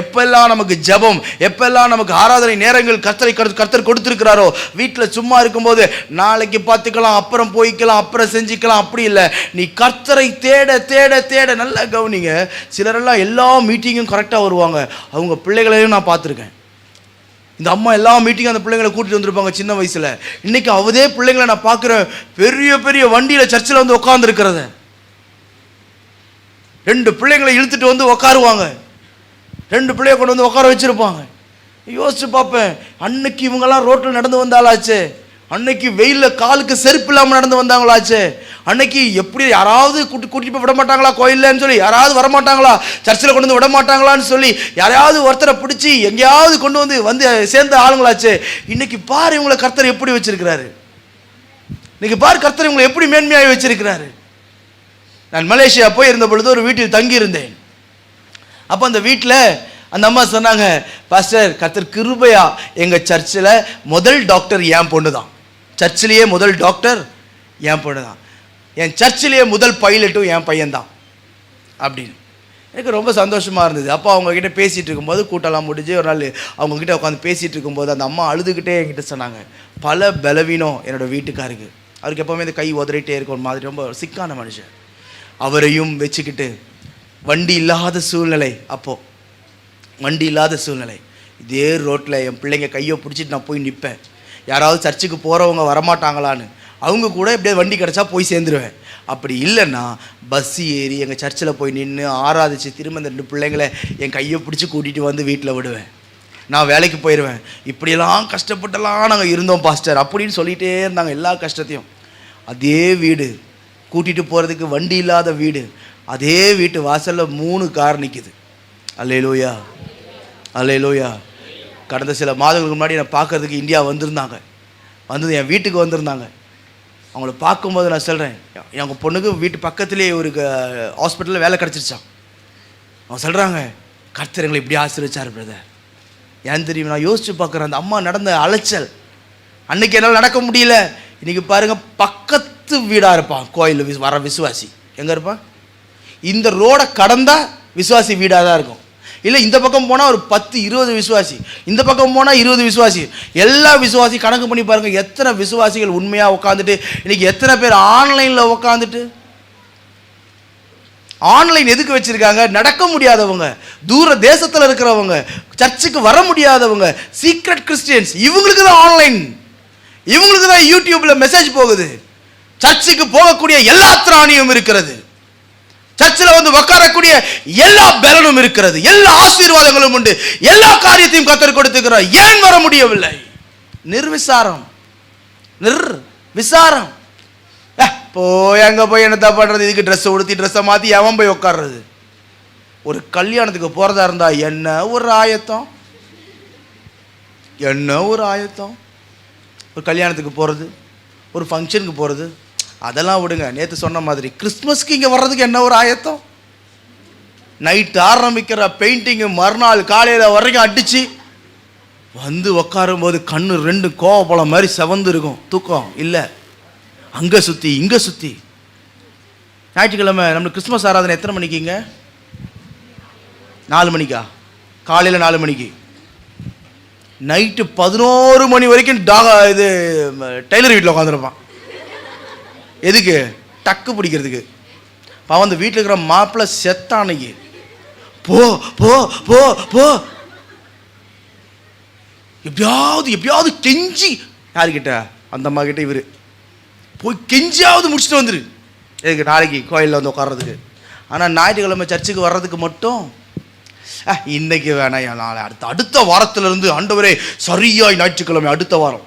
எப்பெல்லாம் நமக்கு ஜெபம், எப்பெல்லாம் நமக்கு ஆராதனை நேரங்கள் கர்த்தர் கொடுத்திருக்கிறாரோ, வீட்டில் சும்மா இருக்கும்போது நாளைக்கு பார்த்துக்கலாம், அப்புறம் போய்க்கலாம், அப்புறம் செஞ்சுக்கலாம், அப்படி இல்லை. நீ கர்த்தரை தேட தேட தேட. நல்லா கவனிங்க, சிலரெல்லாம் எல்லா மீட்டிங்கும் கரெக்டாக வருவாங்க. அவங்க பிள்ளைகளையும் நான் பார்த்துருக்கேன். இந்த அம்மா எல்லா மீட்டிங்கும் அந்த பிள்ளைங்களை கூட்டிட்டு வந்திருப்பாங்க சின்ன வயசில். இன்னைக்கு அவதே பிள்ளைங்களை நான் பார்க்குறேன், பெரிய பெரிய வண்டியில் சர்ச்சில் வந்து உட்காந்துருக்கிறத. 2 பிள்ளைங்களை இழுத்துட்டு வந்து உட்காருவாங்க, 2 பிள்ளைய கொண்டு வந்து உட்கார வச்சிருப்பாங்க. யோசிச்சு பார்ப்பேன், அன்னைக்கு இவங்கெல்லாம் ரோட்டில் நடந்து வந்தாலாச்சு, அன்னைக்கு வெயிலில் காலுக்கு செருப்பு இல்லாமல் நடந்து வந்தாங்களாச்சே. அன்னைக்கு எப்படி யாராவது கூட்டிட்டு போய் விட மாட்டாங்களா கோயில்லன்னு சொல்லி, யாராவது வரமாட்டாங்களா சர்ச்சில் கொண்டு வந்து விட மாட்டாங்களான்னு சொல்லி யாரையாவது ஒருத்தரை பிடிச்சி எங்கேயாவது கொண்டு வந்து சேர்ந்த ஆளுங்களாச்சே. இன்னைக்கு பாரு இவங்களை கர்த்தர் எப்படி வச்சிருக்கிறாரு. இன்னைக்கு பாரு கர்த்தர் இவங்களை எப்படி மேன்மையாக வச்சிருக்கிறாரு. நான் மலேசியா போய் இருந்த பொழுது ஒரு வீட்டில் தங்கி இருந்தேன். அப்போ அந்த வீட்டில் அந்த அம்மா சொன்னாங்க, பாஸ்டர் கர்த்தர் கிருபையா எங்கள் சர்ச்சில் முதல் டாக்டர் என் பொண்ணு தான், சர்ச்சிலேயே முதல் டாக்டர் என் பொண்ணு தான், என் சர்ச்சிலேயே முதல் பைலட்டும் என் பையன்தான் அப்படின்னு. எனக்கு ரொம்ப சந்தோஷமாக இருந்தது. அப்போ அவங்கக்கிட்ட பேசிகிட்டு இருக்கும்போது கூட்டெல்லாம் முடிஞ்சு ஒரு நாள் அவங்கக்கிட்ட உட்காந்து பேசிகிட்டு இருக்கும்போது அந்த அம்மா அழுதுகிட்டே என்கிட்ட சொன்னாங்க, பல பலவீனம் என்னோடய வீட்டுக்காருக்கு, அவருக்கு எப்போவுமே இந்த கை உதறிட்டே இருக்கும் ஒரு மாதிரி, ரொம்ப சிக்கான மனுஷன். அவரையும் வச்சுக்கிட்டு வண்டி இல்லாத சூழ்நிலை, அப்போது வண்டி இல்லாத சூழ்நிலை, இதே ரோட்டில் என் பிள்ளைங்க கையை பிடிச்சிட்டு நான் போய் நிற்பேன். யாராவது சர்ச்சுக்கு போகிறவங்க வரமாட்டாங்களான்னு, அவங்க கூட எப்படியே வண்டி கிடச்சா போய் சேர்ந்துருவேன். அப்படி இல்லைன்னா பஸ் ஏறி எங்கள் சர்ச்சில் போய் நின்று ஆராதிச்சு திரும்ப இந்த 2 பிள்ளைங்களை என் கையை பிடிச்சி கூட்டிகிட்டு வந்து வீட்டில் விடுவேன். நான் வேலைக்கு போயிடுவேன். இப்படியெல்லாம் கஷ்டப்பட்டெல்லாம் நாங்கள் இருந்தோம் பாஸ்டர் அப்படின்னு சொல்லிகிட்டே இருந்தாங்க எல்லா கஷ்டத்தையும். அதே வீடு, கூட்டிகிட்டு போகிறதுக்கு வண்டி இல்லாத வீடு, அதே வீட்டு வாசலில் 3 கார் நிற்கிது. அல்லேலூயா அல்லேலூயா. கடந்த சில மாதங்களுக்கு முன்னாடி நான் பார்க்கறதுக்கு இந்தியா வந்திருந்தாங்க, வந்தது என் வீட்டுக்கு வந்திருந்தாங்க. அவங்கள பார்க்கும்போது நான் சொல்கிறேன், எங்கள் பொண்ணுக்கு வீட்டு பக்கத்துலேயே ஒரு ஹாஸ்பிட்டலில் வேலை கிடச்சிருச்சான். அவங்க சொல்கிறாங்க, கர்த்தர் எங்களை இப்படி ஆசீர்வதிச்சார் பிரதர். ஏன் தெரியும், நான் யோசித்து பார்க்குறேன் அந்த அம்மா நடந்த அலைச்சல். அன்றைக்கி என்னால் நடக்க முடியல. இன்றைக்கி பாருங்கள், பக்கத்து வீடாக இருப்பான் கோயில் வர விசுவாசி. எங்கே இருப்பான்? இந்த ரோடை கடந்தால் விசுவாசி வீடாக தான் இருக்கும். இல்லை இந்த பக்கம் போனால் ஒரு 10-20 விசுவாசி, இந்த பக்கம் போனால் 20 விசுவாசி, எல்லா விசுவாசி கணக்கு பண்ணி பாருங்கள் எத்தனை விசுவாசிகள் உண்மையாக உட்காந்துட்டு. இன்றைக்கி எத்தனை பேர் ஆன்லைனில் உட்காந்துட்டு. ஆன்லைன் எதுக்கு வச்சுருக்காங்க? நடக்க முடியாதவங்க, தூர தேசத்தில் இருக்கிறவங்க, சர்ச்சுக்கு வர முடியாதவங்க, சீக்ரெட் கிறிஸ்டியன்ஸ், இவங்களுக்கு தான் ஆன்லைன், இவங்களுக்கு தான் யூடியூப்பில் மெசேஜ் போகுது. சர்ச்சுக்கு போகக்கூடிய எல்லா திராணியும் இருக்கிறது, சர்ச்சில் வந்து உட்காரக்கூடிய எல்லா பலனும் இருக்கிறது, எல்லா ஆசீர்வாதங்களும் உண்டு, எல்லா காரியத்தையும் கர்த்தர் கொடுத்துக்கிறார். ஏன் வர முடியவில்லை? நிர்விசாரம், நிர்விசாரம். போய் அங்கே போய் என்னத்தான் பண்ணுறது, இதுக்கு ட்ரெஸ்ஸை உடுத்தி ட்ரெஸ்ஸை மாற்றி எவன் போய் உட்கார்றது? ஒரு கல்யாணத்துக்கு போகிறதா இருந்தால் என்ன ஒரு ஆயத்தம், என்ன ஒரு ஆயத்தம். ஒரு கல்யாணத்துக்கு போகிறது, ஒரு ஃபங்க்ஷனுக்கு போகிறது, அதெல்லாம் விடுங்க. நேற்று சொன்ன மாதிரி கிறிஸ்மஸ்க்கு இங்கே வர்றதுக்கு என்ன ஒரு ஆயத்தம். நைட்டு ஆரம்பிக்கிற பெயிண்டிங்கு மறுநாள் காலையில் வரைக்கும் அடித்து வந்து உட்காரும் போது கண்ணு 2 கோவப்பழம் மாதிரி செவந்து இருக்கும், தூக்கம் இல்லை, அங்கே சுற்றி இங்கே சுற்றி. ஞாயிற்றுக்கிழமை நம்மளுக்கு கிறிஸ்மஸ் ஆராதனை எத்தனை மணிக்குங்க? 4 மணிக்கா? காலையில் 4 மணிக்கு, நைட்டு 11 மணி வரைக்கும் இது டெய்லர் வீட்டில் உட்காந்துருப்பான். எதுக்கு? டக்கு பிடிக்கிறதுக்கு. பாவம் அந்த வீட்டில் இருக்கிற மாப்பிள்ளை செத்தானைக்கு போ போ போ போ எப்படியாவது கெஞ்சி, யாருக்கிட்ட? அந்த அம்மா கிட்ட இவர் போய் கெஞ்சியாவது முடிச்சுட்டு வந்துரு. எதுக்கு? நாளைக்கு கோயிலில் வந்து உட்கார்றதுக்கு. ஆனால் ஞாயிற்றுக்கிழமை சர்ச்சுக்கு வர்றதுக்கு மட்டும் இன்னைக்கு வேணாம், நாளை அடுத்த வாரத்திலிருந்து ஆண்டவரே சரியாய் ஞாயிற்றுக்கிழமை அடுத்த வாரம்,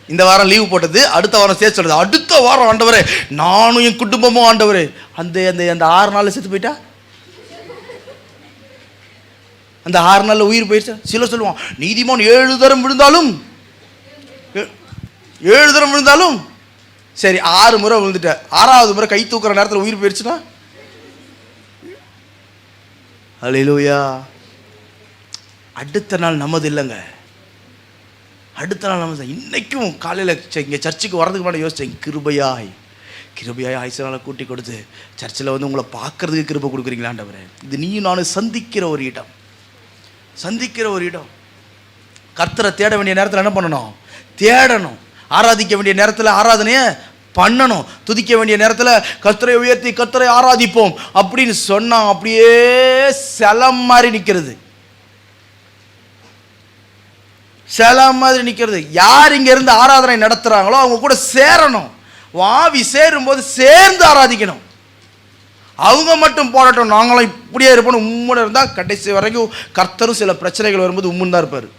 இந்த வாரம் லீவு போட்டது அடுத்த வாரம் சேர்த்து சொல்றது, அடுத்த வாரம் ஆண்டவரே நானும் என் குடும்பமும் ஆண்டவரே. அந்த அந்த 6 நாளில் செத்து போயிட்டா, அந்த 6 நாளில் உயிர் போயிடுச்சா? சில சொல்லுவான் நீதிமான் 7 தரம் விழுந்தாலும் 7 தரம் விழுந்தாலும் சரி, 6 முறை விழுந்துட்ட, 6ஆவது முறை கை தூக்குற நேரத்தில் உயிர் போயிடுச்சுன்னா அல்லேலூயா. அடுத்த நாள் நமது இல்லைங்க, அடுத்த நாள் நம்ம இன்னைக்கும் காலையில் இங்கே சர்ச்சுக்கு வர்றதுக்கு முன்னாடி யோசித்தேன், கிருபையாய் ஆயுசனால கூட்டி கொடுத்து சர்ச்சில் வந்து உங்களை பார்க்கறதுக்கு கிருபை கொடுக்குறீங்களா ஆண்டவரே. இது நீயும் நானும் சந்திக்கிற ஒரு இடம், சந்திக்கிற ஒரு இடம். கர்த்தரை தேட வேண்டிய நேரத்தில் என்ன பண்ணணும்? தேடணும். ஆராதிக்க வேண்டிய நேரத்தில் ஆராதனையை பண்ணணும். துதிக்க வேண்டிய நேரத்தில் கர்த்தரை உயர்த்தி கர்த்தரை ஆராதிப்போம் அப்படின்னு சொன்னால் அப்படியே செலம் மாதிரி நிற்கிறது, செலம் மாதிரி நிற்கிறது. யார் இங்கே இருந்து ஆராதனை நடத்துகிறாங்களோ அவங்க கூட சேரணும். வாவி சேரும்போது சேர்ந்து ஆராதிக்கணும். அவங்க மட்டும் போடட்டும், நாங்களும் இப்படியே இருப்போம் உம்முன்னு இருந்தால் கடைசி வரைக்கும் கர்த்தரும் சில பிரச்சனைகள் வரும்போது உம்முன்னு தான் இருப்பார்.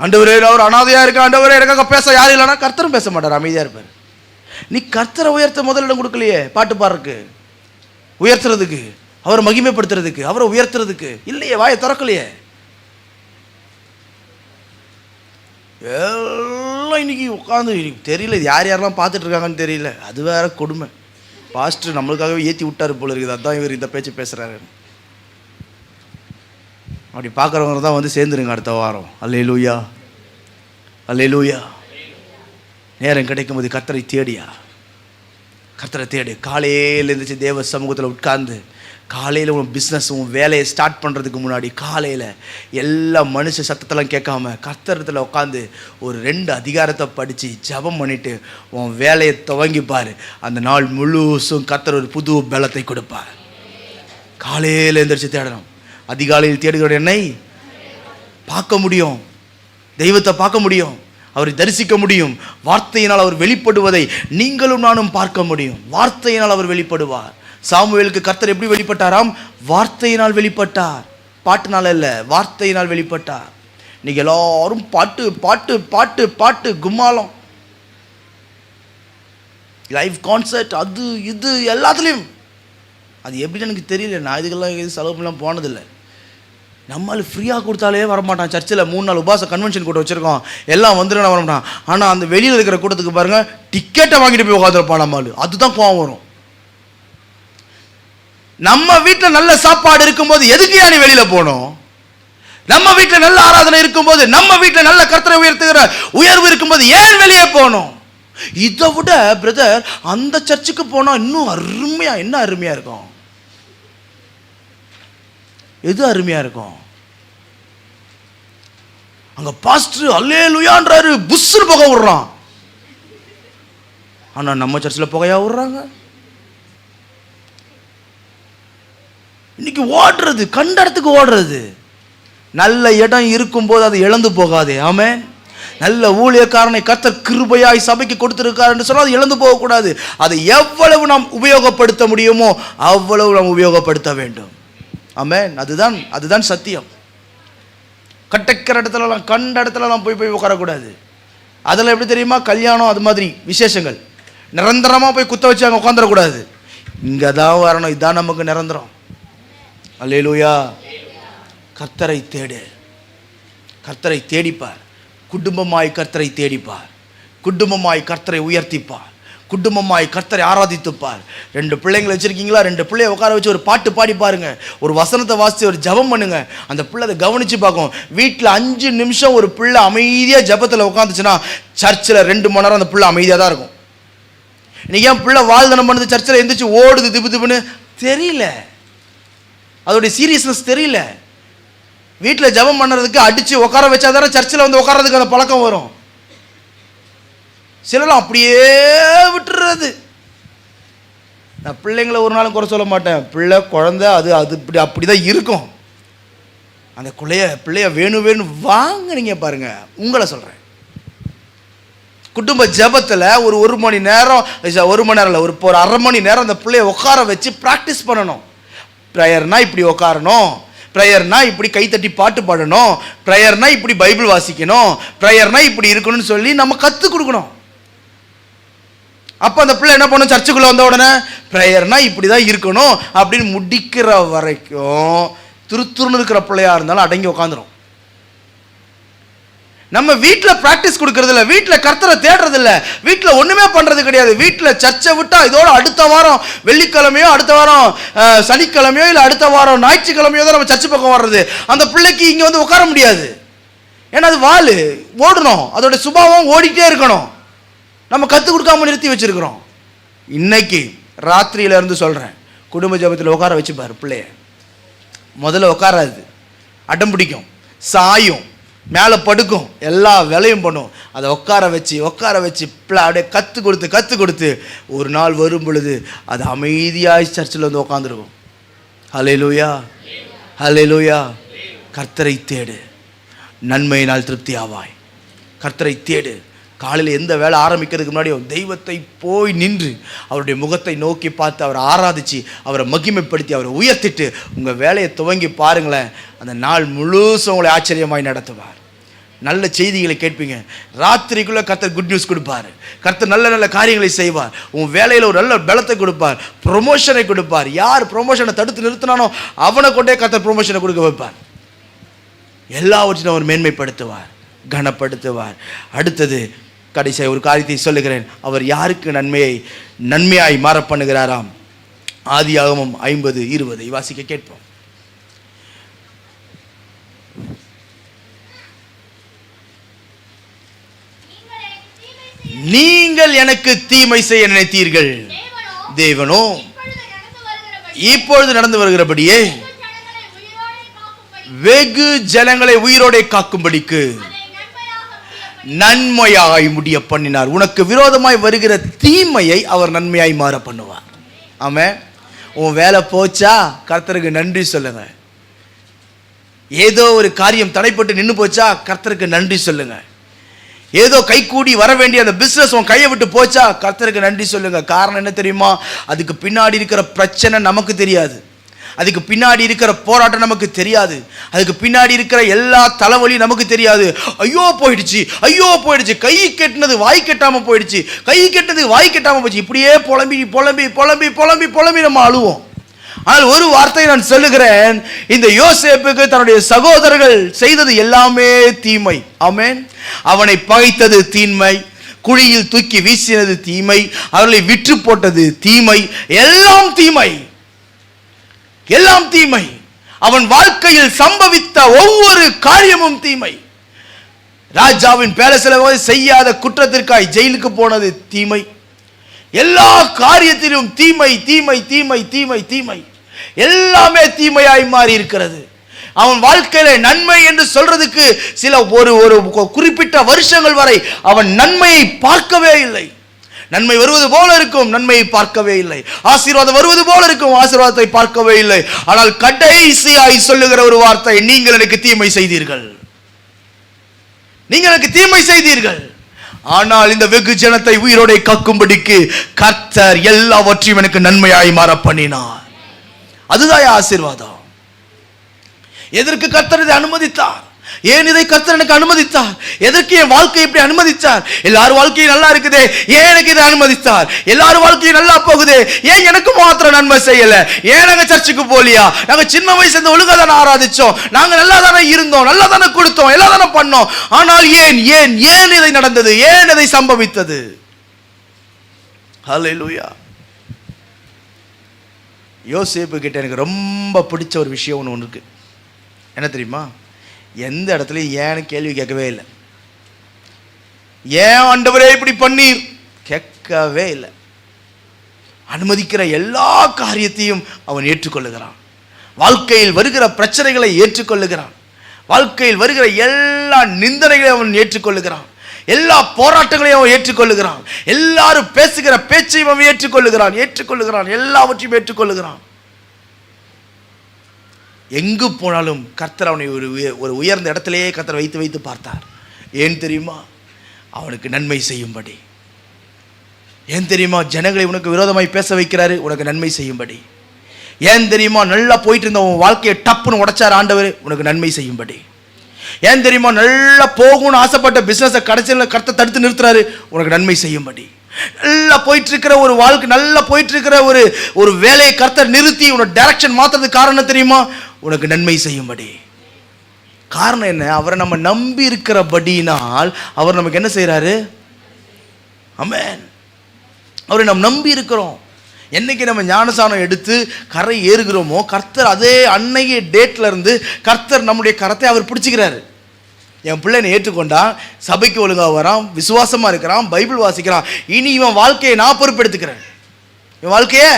ஆண்டவரே அவர் அனாதையாக இருக்க, ஆண்டவரே எனக்காக பேச யாரும் இல்லைன்னா கர்த்தரும் பேச மாட்டார், அமைதியாக இருப்பார். நீ கர்த்தரை உயர்த்த முதலிடம் கொடுக்கலையே, பாட்டு பாடுறதுக்கு, உயர்த்துறதுக்கு, அவரை மகிமைப்படுத்துறதுக்கு, அவரை உயர்த்துறதுக்கு இல்லையே, வாயை திறக்கலையே. எல்லாம் இன்னைக்கு உட்காந்து தெரியல யார் யாரெல்லாம் பார்த்துட்டு இருக்காங்கன்னு தெரியல. அது வேற கொடுமை. பாஸ்டர் நம்மளுக்காகவே ஏற்றி விட்டார் போல இருக்குது, அதுதான் இவர் இந்த பேச்சு பேசுகிறாரு. அப்படி பார்க்குறவங்க தான் வந்து சேர்ந்துருங்க அடுத்த வாரம். அல்லேலூயா, அல்லேலூயா. நேரம் கிடைக்கும் போது கர்த்தரை தேடியா, கர்த்தரை தேடு. காலையில் இருந்துச்சு தேவ சமூகத்தில் உட்கார்ந்து, காலையில் உன் பிஸ்னஸ் உன் வேலையை ஸ்டார்ட் பண்ணுறதுக்கு முன்னாடி காலையில் எல்லா மனுஷ சத்தத்தெல்லாம் கேட்காம கர்த்தரத்தில் உட்காந்து ஒரு 2 அதிகாரத்தை படித்து ஜெபம் பண்ணிவிட்டு உன் வேலையை துவங்கிப்பார். அந்த நாள் முழுசும் கர்த்தர் ஒரு புது பலத்தை கொடுப்பார். காலையில் எழுந்திரிச்சு தேடணும். அதிகாலையில் தேடுகிற என்னை பார்க்க முடியும், தெய்வத்தை பார்க்க முடியும், அவரை தரிசிக்க முடியும். வார்த்தையினால் அவர் வெளிப்படுவதை நீங்களும் நானும் பார்க்க முடியும். வார்த்தையினால் அவர் வெளிப்படுவார். சாமுவேலுக்கு கர்த்தர் எப்படி வெளிப்பட்டாராம்? வார்த்தையினால் வெளிப்பட்டார், பாட்டுனால இல்லை, வார்த்தையினால் வெளிப்பட்டார். இன்னைக்கு எல்லாரும் பாட்டு பாட்டு பாட்டு பாட்டு கும்மாலம், லைவ் கான்சர்ட், அது இது எல்லாத்துலேயும். அது எப்படின்னு எனக்கு தெரியல, நான் இதுக்கெல்லாம் எது செலவுலாம் போனதில்லை. நம்மளால் ஃப்ரீயாக கொடுத்தாலே வரமாட்டான். சர்ச்சில் 3 நாள் உபாச கன்வென்ஷன் கூட்டம் வச்சுருக்கோம், எல்லாம் வந்துடும் வரமாட்டான். ஆனால் அந்த வெளியில் இருக்கிற கூட்டத்துக்கு பாருங்கள், டிக்கெட்டை வாங்கிட்டு போய் உட்காந்துருப்பான் நம்மளால். அதுதான் கோவம் வரும். நம்ம வீட்டில் நல்ல சாப்பாடு இருக்கும்போது எதுக்கு நீ வெளியில் போகணும்? நம்ம வீட்டில் நல்ல ஆராதனை இருக்கும்போது, நம்ம வீட்டில் நல்ல கர்த்தரை உயர்த்துகிற உயர்வு இருக்கும்போது ஏன் வெளியே போகணும்? இதை விட பிரதர் அந்த சர்ச்சுக்கு போனால் இன்னும் அருமையா, என்ன அருமையாக இருக்கும்? எது அருமையாக இருக்கும்? அங்கே பாஸ்டர் அல்லேலூயான்றாரு, புஷ்ஷுன்னு புகை விடுறான். ஆனால் நம்ம சர்ச்சில் புகையா விடுறாங்க. இன்னைக்கு ஓடுறது, கண்ட இடத்துக்கு ஓடுறது. நல்ல இடம் இருக்கும்போது அது இழந்து போகாதே. ஆமென். நல்ல ஊழியக்காரனை கர்த்தர் கிருபையாய் சபைக்கு கொடுத்திருக்கார் என்று சொன்னால் அது இழந்து போகக்கூடாது. அதை எவ்வளவு நாம் உபயோகப்படுத்த முடியுமோ அவ்வளவு நாம் உபயோகப்படுத்த வேண்டும். ஆமென். அதுதான் சத்தியம். கட்டக்கிற இடத்துலலாம், கண்ட இடத்துலலாம் போய் உட்காரக்கூடாது. அதில் எப்படி தெரியுமா? கல்யாணம் அது மாதிரி விசேஷங்கள் நிரந்தரமாக போய் குத்த வச்சு அங்கே உட்காந்துடக்கூடாது. இங்கே தான் வரணும், இதுதான் நமக்கு நிரந்தரம். அல்லேலூயா. கர்த்தரை தேடு, கர்த்தரை தேடிப்பார். குடும்பமாய் கர்த்தரை தேடிப்பார், குடும்பமாய் கர்த்தரை உயர்த்திப்பார், குடும்பமாய் கர்த்தரை ஆராதித்துப்பார். 2 பிள்ளைங்களை வச்சுருக்கீங்களா? 2 பிள்ளைய உட்கார வச்சு ஒரு பாட்டு பாடி பாருங்க, ஒரு வசனத்தை வாசித்து ஒரு ஜெபம் பண்ணுங்க. அந்த பிள்ளை அதை கவனித்து பார்க்கும். வீட்டில் 5 நிமிஷம் ஒரு பிள்ளை அமைதியாக ஜெபத்தில் உட்காந்துச்சுன்னா சர்ச்சில் 2 மணி நேரம் அந்த பிள்ளை அமைதியாக தான் இருக்கும். இன்னைக்கு ஏன் பிள்ளை வாழ்தனம் பண்ணுது, சர்ச்சில் எழுந்திரிச்சு ஓடுது திப்பு திப்புன்னு தெரியல, அதோடைய சீரியஸ்னஸ் தெரியல. வீட்டில் ஜெபம் பண்ணுறதுக்கு அடித்து உட்கார வச்சா தானே சர்ச்சில் வந்து உட்காரதுக்கு அந்த பழக்கம் வரும். சிலரும் அப்படியே விட்டுறது. நான் பிள்ளைங்களை ஒரு நாளும் குறை சொல்ல மாட்டேன். பிள்ளை குழந்தை அது அப்படி தான் இருக்கும். அந்த பிள்ளைய வேணும் வாங்கினீங்க பாருங்க. உங்களை சொல்கிறேன், குடும்ப ஜெபத்தில் ஒரு மணி நேரம், 1 மணி நேரம் இல்லை, ஒரு 1/2 மணி நேரம் அந்த பிள்ளைய உட்கார வச்சு ப்ராக்டிஸ் பண்ணணும். ப்ரேயர்னா இப்படி உட்காரணும், ப்ரேயர்னா இப்படி கைத்தட்டி பாட்டு பாடணும், ப்ரேயர்னா இப்படி பைபிள் வாசிக்கணும், ப்ரேயர்னா இப்படி இருக்கணும்னு சொல்லி நம்ம கற்றுக் கொடுக்கணும். அப்போ அந்த பிள்ளை என்ன பண்ணும்? சர்ச்சுக்குள்ளே வந்த உடனே ப்ரேயர்னா இப்படி தான் இருக்கணும் அப்படின்னு முடிக்கிற வரைக்கும் துருத்துருன்னு இருக்கிற பிள்ளையாக இருந்தாலும் அடங்கி உட்காந்துரும். நம்ம வீட்டில் ப்ராக்டிஸ் கொடுக்கறது இல்லை, வீட்டில் கர்த்தரை தேடுறது இல்லை, வீட்டில் ஒன்றுமே பண்ணுறது கிடையாது. வீட்டில் சர்ச்சை விட்டால் இதோட அடுத்த வாரம் வெள்ளிக்கிழமையோ, அடுத்த வாரம் சனிக்கிழமையோ, இல்லை அடுத்த வாரம் ஞாயிற்றுக்கிழமையோ தான் நம்ம சர்ச்சு பக்கம் வர்றது. அந்த பிள்ளைக்கு இங்கே வந்து உட்கார முடியாது. ஏன்னா அது வால் ஓடணும், அதோட சுபாவம் ஓடிக்கிட்டே இருக்கணும். நம்ம கற்றுக் கொடுக்காம நிறுத்தி வச்சுருக்கிறோம். இன்னைக்கு ராத்திரியிலேருந்து சொல்கிறேன், குடும்ப ஜெபத்தில் உட்கார வச்சு பாரு. பிள்ளைய முதல்ல உட்காராது, அடம் பிடிக்கும், சாயும், மேலே படுக்கும், எல்லா வேலையும் பண்ணும். அதை உட்கார வச்சு அப்படியே கற்றுக் கொடுத்து ஒரு நாள் வரும் பொழுது அது அமைதியாய் சர்ச்சில் வந்து உட்காந்துருக்கும். ஹல்லேலூயா, ஹல்லேலூயா. கர்த்தரை தேடு, நன்மையினால் திருப்தி ஆவாய். கர்த்தரை தேடு. காலையில் எந்த வேலை ஆரம்பிக்கிறதுக்கு முன்னாடி தெய்வத்தை போய் நின்று அவருடைய முகத்தை நோக்கி பார்த்து அவரை ஆராதித்து அவரை மகிமைப்படுத்தி அவரை உயர்த்திட்டு உங்கள் வேலையை துவங்கி பாருங்களேன். அந்த நாள் முழுசும் உங்களை ஆச்சரியமாய் நடத்துவார். நல்ல செய்திகளை கேட்பீங்க. ராத்திரிக்குள்ளே கர்த்தர் குட் நியூஸ் கொடுப்பார். கர்த்தர் நல்ல நல்ல காரியங்களை செய்வார். உன் வேலையில் ஒரு நல்ல பலத்தை கொடுப்பார், ப்ரொமோஷனை கொடுப்பார். யார் ப்ரொமோஷனை தடுத்து நிறுத்தினானோ அவனை கொண்டே கர்த்தர் ப்ரொமோஷனை கொடுக்க வைப்பார். எல்லாவற்றையும் அவர் மேன்மைப்படுத்துவார், கனப்படுத்துவார். அடுத்தது கடைசியாக ஒரு காரியத்தை சொல்லுகிறேன். அவர் யாருக்கு நன்மையாய் மாற பண்ணுகிறாராம்? ஆதியாகமம் 50:20 வாசிக்க கேட்போம். நீங்கள் எனக்கு தீமை செய்ய நினைத்தீர்கள், தேவனோ இப்பொழுது நடந்து வருகிறபடியே வெகு ஜனங்களை உயிரோட காக்கும்படிக்கு நன்மையாய் முடிய பண்ணினார். உனக்கு விரோதமாய் வருகிற தீமையை அவர் நன்மையாய் மாற பண்ணுவார். ஆமென். உன் வேலை போச்சா கர்த்தருக்கு நன்றி சொல்லுங்க. ஏதோ ஒரு காரியம் தடைப்பட்டு நின்று போச்சா கர்த்தருக்கு நன்றி சொல்லுங்க. ஏதோ கைகூடி வர வேண்டிய அந்த பிசினஸ் உன் கையை விட்டு போச்சா கர்த்தருக்கு நன்றி சொல்லுங்க. காரணம் என்ன தெரியுமா? அதுக்கு பின்னாடி இருக்கிற பிரச்சனை நமக்கு தெரியாது, அதுக்கு பின்னாடி இருக்கிற போராட்டம் நமக்கு தெரியாது, அதுக்கு பின்னாடி இருக்கிற எல்லா தலைவலியும் நமக்கு தெரியாது. ஐயோ போயிடுச்சு, ஐயோ போயிடுச்சு, கை கெட்டினது வாய் கெட்டாம போயிடுச்சு, கை கெட்டது வாய் கெட்டாம போயிடுச்சு, இப்படியே புலம்பி புலம்பி புலம்பி புலம்பி புலம்பி நம்ம அழுவோம். ஆனால் ஒரு வார்த்தை நான் சொல்லுகிறேன், இந்த யோசேப்புக்கு தன்னுடைய சகோதரர்கள் செய்தது எல்லாமே தீமை. ஆமென். அவனை பகைத்தது தீமை, குழியில் தூக்கி வீசினது தீமை, அவர்களை விற்று போட்டது தீமை, எல்லாம் தீமை, எல்லாம் தீமை. அவன் வாழ்க்கையில் சம்பவித்த ஒவ்வொரு காரியமும் தீமை. ராஜாவின் பேலஸில் செய்யாத குற்றத்திற்காய் ஜெயிலுக்கு போனது தீமை. எல்லா காரியத்திலும் தீமை தீமை தீமை தீமை தீமை, எல்லாமே தீமையாய் மாறி இருக்கிறது. அவன் வாழ்க்கையில நன்மை என்று சொல்றதுக்கு சில ஒரு குறிப்பிட்ட வருஷங்கள் வரை அவன் நன்மையை பார்க்கவே இல்லை. நன்மை வருவது போல இருக்கும், நன்மையை பார்க்கவே இல்லை. ஆசீர்வாதம் வருவது போல இருக்கும், ஆசீர்வாதத்தை பார்க்கவே இல்லை. ஆனால் கடைசியாய் சொல்லுகிற ஒரு வார்த்தை, நீங்கள் எனக்கு தீமை செய்தீர்கள், நீங்கள் எனக்கு தீமை செய்தீர்கள். ஆனால் இந்த வெகு ஜனத்தை உயிரோட காக்கும்படிக்கு கர்த்தர் எல்லாவற்றையும் எனக்கு நன்மையாய் மாற பண்ணினார். அதுதான் ஆசீர்வாதம். எதற்கு கர்த்தர் இதை அனுமதித்தார்? ஏன் இதை கர்த்தர் எனக்கு அனுமதித்தார்? எதற்கு என் வாழ்க்கை இப்படி அனுமதித்தார்? எல்லாரும் வாழ்க்கையும் நல்லா இருக்குதே, ஏன் எனக்கு இதை அனுமதித்தார்? எல்லாரும் வாழ்க்கையும் நல்லா போகுதே, ஏன் எனக்கு மாத்திரம் நன்மை செய்யல? ஏன் நாங்க சர்ச்சுக்கு போலியா? நாங்க சின்ன வயசுல இருந்து ஒழுங்கா தானே ஆராதிச்சோம், நாங்க நல்லா தானே இருந்தோம், நல்லா தானே கொடுத்தோம், எல்லாம் தானே பண்ணோம். ஆனால் ஏன் ஏன் ஏன் இதை நடந்தது? ஏன் இதை சம்பவித்தது? ஹல்லேலூயா. யோசேப்பு கிட்ட எனக்கு ரொம்ப பிடிச்ச ஒரு விஷயம் ஒன்று இருக்கு. என்ன தெரியுமா? எந்த இடத்துலையும் ஏன்னு கேள்வி கேட்கவே இல்லை. ஏன் ஆண்டவரே இப்படி பண்ணீர் கேட்கவே இல்லை. அனுமதிக்கிற எல்லா காரியத்தையும் அவன் ஏற்றுக்கொள்ளுகிறான். வாழ்க்கையில் வருகிற பிரச்சனைகளை ஏற்றுக்கொள்ளுகிறான். வாழ்க்கையில் வருகிற எல்லா நிந்தனைகளையும் அவன் ஏற்றுக்கொள்ளுகிறான். எல்லா போராட்டங்களையும் அவன் ஏற்றுக்கொள்ளுகிறான். எல்லாரும் பேசுகிற பேச்சையும் அவன் ஏற்றுக்கொள்ளுகிறான். எல்லாவற்றையும் ஏற்றுக்கொள்ளுகிறான். எங்கு போனாலும் கர்த்தர் அவனை ஒரு உயர்ந்த இடத்திலேயே கர்த்தர் வைத்து வைத்து பார்த்தார். ஏன் தெரியுமா? அவனுக்கு நன்மை செய்யும்படி. ஏன் தெரியுமா? ஜனங்களை உனக்கு விரோதமாய் பேச வைக்கிறாரு, உனக்கு நன்மை செய்யும்படி. ஏன் தெரியுமா? நல்லா போயிட்டு இருந்த உன் வாழ்க்கையை டப்புன்னு உடைச்சார் ஆண்டவர், உனக்கு நன்மை செய்யும்படி. ஏன் தெரியுமா? நல்லா போகணும்னு ஆசைப்பட்ட பிசினஸை கடைசியில் கர்த்தர் தடுத்து நிறுத்துறாரு, உனக்கு நன்மை செய்யும்படி. நல்லா போயிட்டு இருக்கிற ஒரு வாழ்க்கை, நல்லா போயிட்டு இருக்கிற ஒரு வேலையை கர்த்தர் நிறுத்தி உனக்கு டைரக்ஷன் மாத்துறதுக்கு காரணம் தெரியுமா? உனக்கு நன்மை செய்யும்படி. காரணம் என்ன? அவரை நம்ம நம்பி இருக்கிறபடினால் அவர் நமக்கு என்ன செய்யறாரு? ஆமென். அவரை நம்ம நம்பி இருக்கிறோம். என்னைக்கு நம்ம ஞானசானம் எடுத்து கரை ஏறுகிறோமோ கர்த்தர் அதே அன்னைய டேட்ல இருந்து கர்த்தர் நம்முடைய கரத்தை அவர் பிடிச்சிக்கிறாரு. என் பிள்ளை ஏற்றுக்கொண்டா, சபைக்கு ஒழுங்காக வரான், விசுவாசமா இருக்கிறான், பைபிள் வாசிக்கிறான், இனி இவன் வாழ்க்கையை நான் பொறுப்பெடுத்துக்கிறேன், இவன் வாழ்க்கையை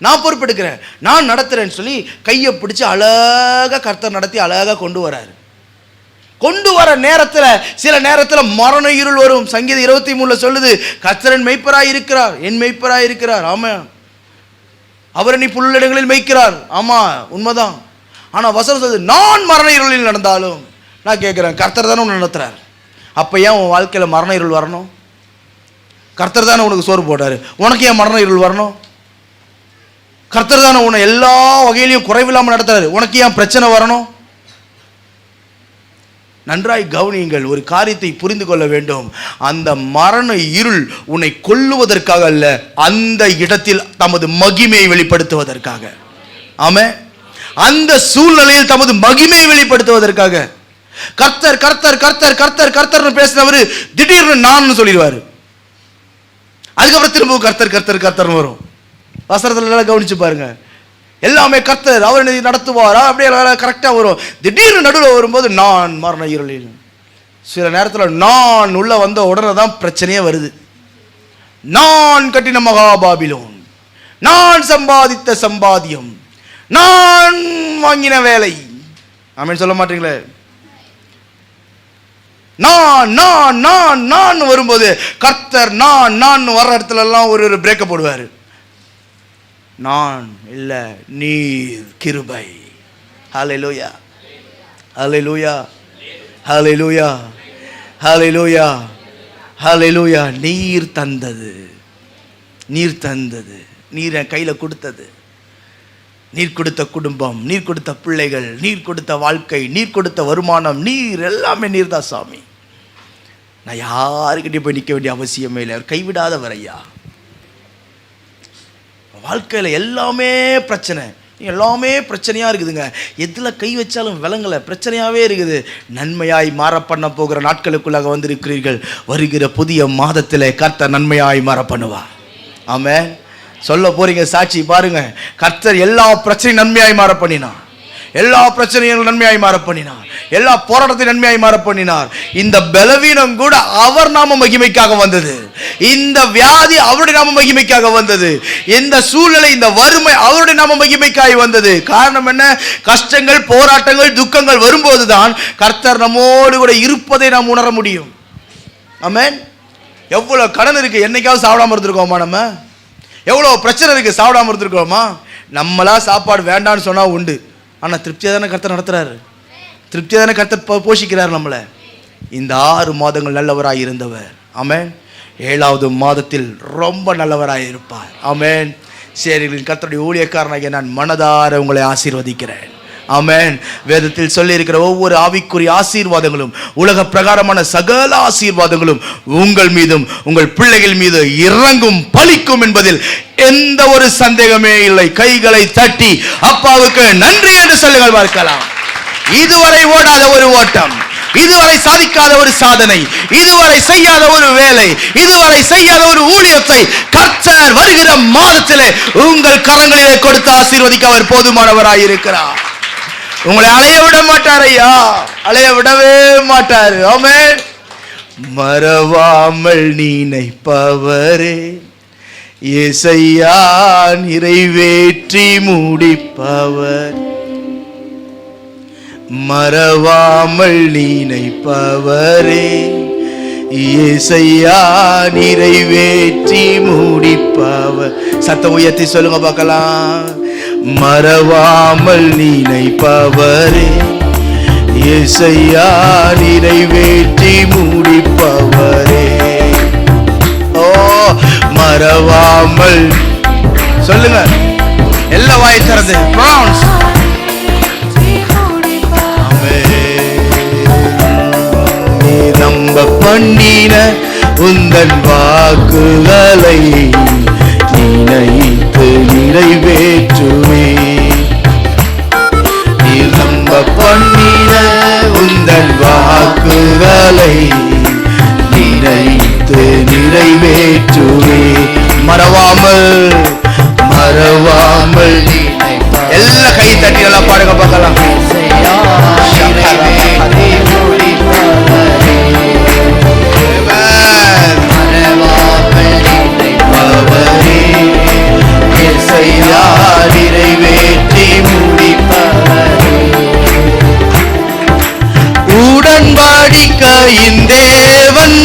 நான் பொறுப்பெடுக்கிறேன், நான் நடத்துறேன்னு சொல்லி கையை பிடிச்சி அழகா கர்த்தர் நடத்தி அழகா கொண்டு வராரு. கொண்டு வர நேரத்தில் சில நேரத்தில் மரண இருள் வரும். சங்கீதம் 23 சொல்லுது, கர்த்தரன் மெய்ப்பராய் இருக்கிறார், என் மெய்ப்பராய் இருக்கிறார். ஆமா, அவர் நீ புல்லிடங்களில் மேய்க்கிறார். ஆமா, உண்மைதான். ஆனால் வசனம் சொல்லுது, நான் மரண இருளில் நடந்தாலும். நான் கேட்குறேன், கர்த்தர் தானே உன்னை நடத்துறாரு, அப்போ ஏன் உன் வாழ்க்கையில் மரண இருள் வரணும்? கர்த்தர் தானே உனக்கு சோறு போட்டாரு, உனக்கு ஏன் மரண இருள் வரணும்? கர்த்தர் தானே உன்னை எல்லா வகையிலையும் குறைவில்லாமல் நடத்துறாரு, உனக்கு ஏன் பிரச்சனை வரணும்? நன்றாய் கவனியுங்கள், ஒரு காரியத்தை புரிந்து கொள்ள வேண்டும். அந்த மரண இருள் உன்னை கொல்லுவதற்காக அல்ல, அந்த இடத்தில் தமது மகிமையை வெளிப்படுத்துவதற்காக. ஆமென். அந்த சூழ்நிலையில் தமது மகிமையை வெளிப்படுத்துவதற்காக. கர்த்தர் கர்த்தர் கர்த்தர் கர்த்தர் கர்த்தர்னு பேசினவர் திடீர்னு நான் சொல்லிடுவாரு. அதுக்கப்புறம் திரும்ப கர்த்தர் கர்த்தர் கர்த்தர்னு வரும். வசனத்துல கவனிச்சு பாருங்க, எல்லாமே கர்த்தர் அவர் நடத்துவார், அப்படியே கரெக்டாக வரும். திடீர்னு நடுவில் வரும்போது நான் மரண இருளில். சில நேரத்தில் நான் உள்ள வந்த உடனே தான் பிரச்சனையே வருது. நான் கட்டின மகாபாபிலோன், நான் சம்பாதித்த சம்பாத்தியம், நான் வாங்கின வேலை. ஆமென் சொல்ல மாட்டீங்களே? நான் நான் நான் நான் வரும்போது கர்த்தர் நான் நான் வர்ற இடத்துல எல்லாம் ஒரு பிரேக்க போடுவார். நான் இல்ல, நீர் கிருபை. ஹல்லேலூயா ஹல்லேலூயா ஹல்லேலூயா ஹல்லேலூயா ஹல்லேலூயா. நீர் தந்தது, நீர் தந்தது, நீர் என் கையில் கொடுத்தது, நீர் கொடுத்த குடும்பம், நீர் கொடுத்த பிள்ளைகள், நீர் கொடுத்த வாழ்க்கை, நீர் கொடுத்த வருமானம், நீர் எல்லாமே நீர் தான் சாமி. நான் யாருக்கிட்டே போய் நிற்க வேண்டிய அவசியமே இல்லை. அவர் கைவிடாதவர் ஐயா. வாழ்க்கையில் எல்லாமே பிரச்சனை, எல்லாமே பிரச்சனையாக இருக்குதுங்க. எதில் கை வச்சாலும் விலங்கலை, பிரச்சனையாகவே இருக்குது. நன்மையாய் மாற பண்ண போகிற நாட்களுக்குள்ளாக வந்திருக்கிறீர்கள். வருகிற புதிய மாதத்தில் கர்த்தர் நன்மையாய் மாற பண்ணுவார். ஆமென். சொல்ல போறீங்க, சாட்சி பாருங்க. கர்த்தர் எல்லா பிரச்சனையும் நன்மையாய் மாற பண்ணினார், எல்லா பிரச்சனையும் நன்மையாய் மாற பண்ணினார், எல்லா போராட்டத்தையும் நன்மையாய் மாற பண்ணினார். இந்த பலவீனம் கூட அவர் நாம மகிமைக்காக வந்தது. இந்த வியாதி அவருடைய நாம மகிமைக்காக வந்தது. இந்த சூழ்நிலை, இந்த வறுமை அவருடைய நாம மகிமைக்காக வந்தது. காரணம் என்ன? கஷ்டங்கள், போராட்டங்கள், துக்கங்கள் வரும்போதுதான் கர்த்தர் நம்மோடு கூட இருப்பதை நாம் உணர முடியும். ஆமென். எவ்வளவு கடன் இருக்கு, என்னைக்காவது சாப்பிடாம இருந்திருக்கோமா? நம்ம எவ்வளோ பிரச்சனை இருக்குது, சாப்பிடாம இருந்திருக்கோமா? நம்மளா சாப்பாடு வேண்டான்னு சொன்னால் உண்டு, ஆனால் திருப்தியாக தானே கர்த்தர் நடத்துகிறாரு, திருப்தியாக தானே கர்த்தர் போஷிக்கிறார் நம்மளை. இந்த 6 மாதங்கள் நல்லவராக இருந்தவர். ஆமென். 7வது மாதத்தில் ரொம்ப நல்லவராக இருப்பார். ஆமென். சரி, கர்த்தருடைய ஊழியக்காரனாகிய நான் மனதார உங்களை ஆசீர்வதிக்கிறேன். ஆமென். வேதத்தில் சொல்லி இருக்கிற ஒவ்வொரு ஆவிக்குரிய ஆசீர்வாதங்களும், உலக பிரகாரமான சகல ஆசீர்வாதங்களும் உங்கள் மீதும் உங்கள் பிள்ளைகள் மீது இறங்கும், பலிக்கும் என்பதில் எந்த ஒரு சந்தேகமே இல்லை. கைகளை தட்டி அப்பாவுக்கு நன்றி என்று சொல்லுங்கள் பார்க்கலாம். இதுவரை ஓடாத ஒரு ஓட்டம், இதுவரை சாதிக்காத ஒரு சாதனை, இதுவரை செய்யாத ஒரு வேலை, இதுவரை செய்யாத ஒரு ஊழியத்தை கர்த்தர் வருகிற மாதத்திலே உங்கள் கரங்களிலே கொடுத்து ஆசீர்வதிக்க அவர் போதுமானவராய் இருக்கிறார். உங்களை அலைய விட மாட்டார் ஐயா, அலைய விடவே மாட்டார். ஆமென். மறவாமல் நினைப்பவரே இயேசையா, நிறைவேற்றி முடிப்பவர். மறவாமல் நினைப்பவரே இயேசையா, நிறைவேற்றி முடிப்பவர். சத்தம் உயர்த்தி சொல்லுங்க பார்க்கலாம். மறவாமல் நினைப்பவரே இயேசையா, நிறைவேற்றி முடிப்பவரே. ஓ, மறவாமல் சொல்லுங்க, எல்லா வாய் திறந்து ப்ரௌன்ஸ். நம்ப பண்ணின உந்தன் வாக்குகளை நினைத்து நிறைவேற்றுவே. நீ நம்ப பண்ணின உந்தன் வாக்குகளை நினைத்து நிறைவேற்றுவே. மறவாமல் மறவாமல் எல்லா கை தட்டி நல்லா பாடுங்க பார்க்கலாம். நிறைவேற்றி முடிப்பவரே. உடன்படிக்கையின் தேவன்,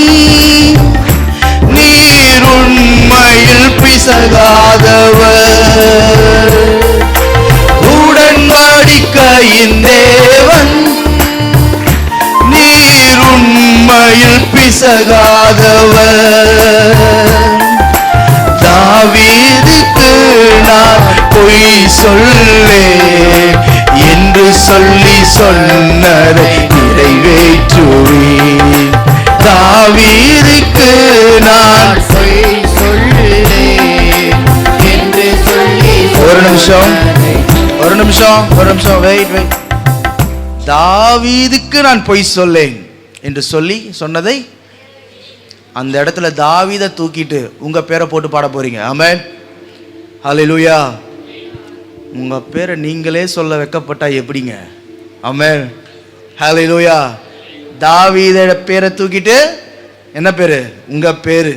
நீர் உண்மையில் பிசகாதவர். உடன்படிக்கையின் தேவன், நீர் உண்மையில் பிசகாதவர். தாவீதுக்கு நான் பொய் சொல்லே என்று சொல்லி சொன்னதை நிறைவேற்றுவேன். தாவீதுக்கு நான் பொய் சொல்லே என்று சொல்லி. ஒரு நிமிஷம் வெயிட். தாவீதுக்கு நான் பொய் சொல்லேன் என்று சொல்லி சொன்னதை, அந்த இடத்துல தாவீதை தூக்கிட்டு உங்க பேரை போட்டு பாட போறீங்க. ஆமென், ஹல்லேலூயா. உங்க பேரை நீங்களே சொல்ல வைக்கப்பட்டா எப்படிங்க? ஆமென், ஹல்லேலூயா. தாவீதோட பேரை தூக்கிட்டு என்ன பேரு? உங்க பேரு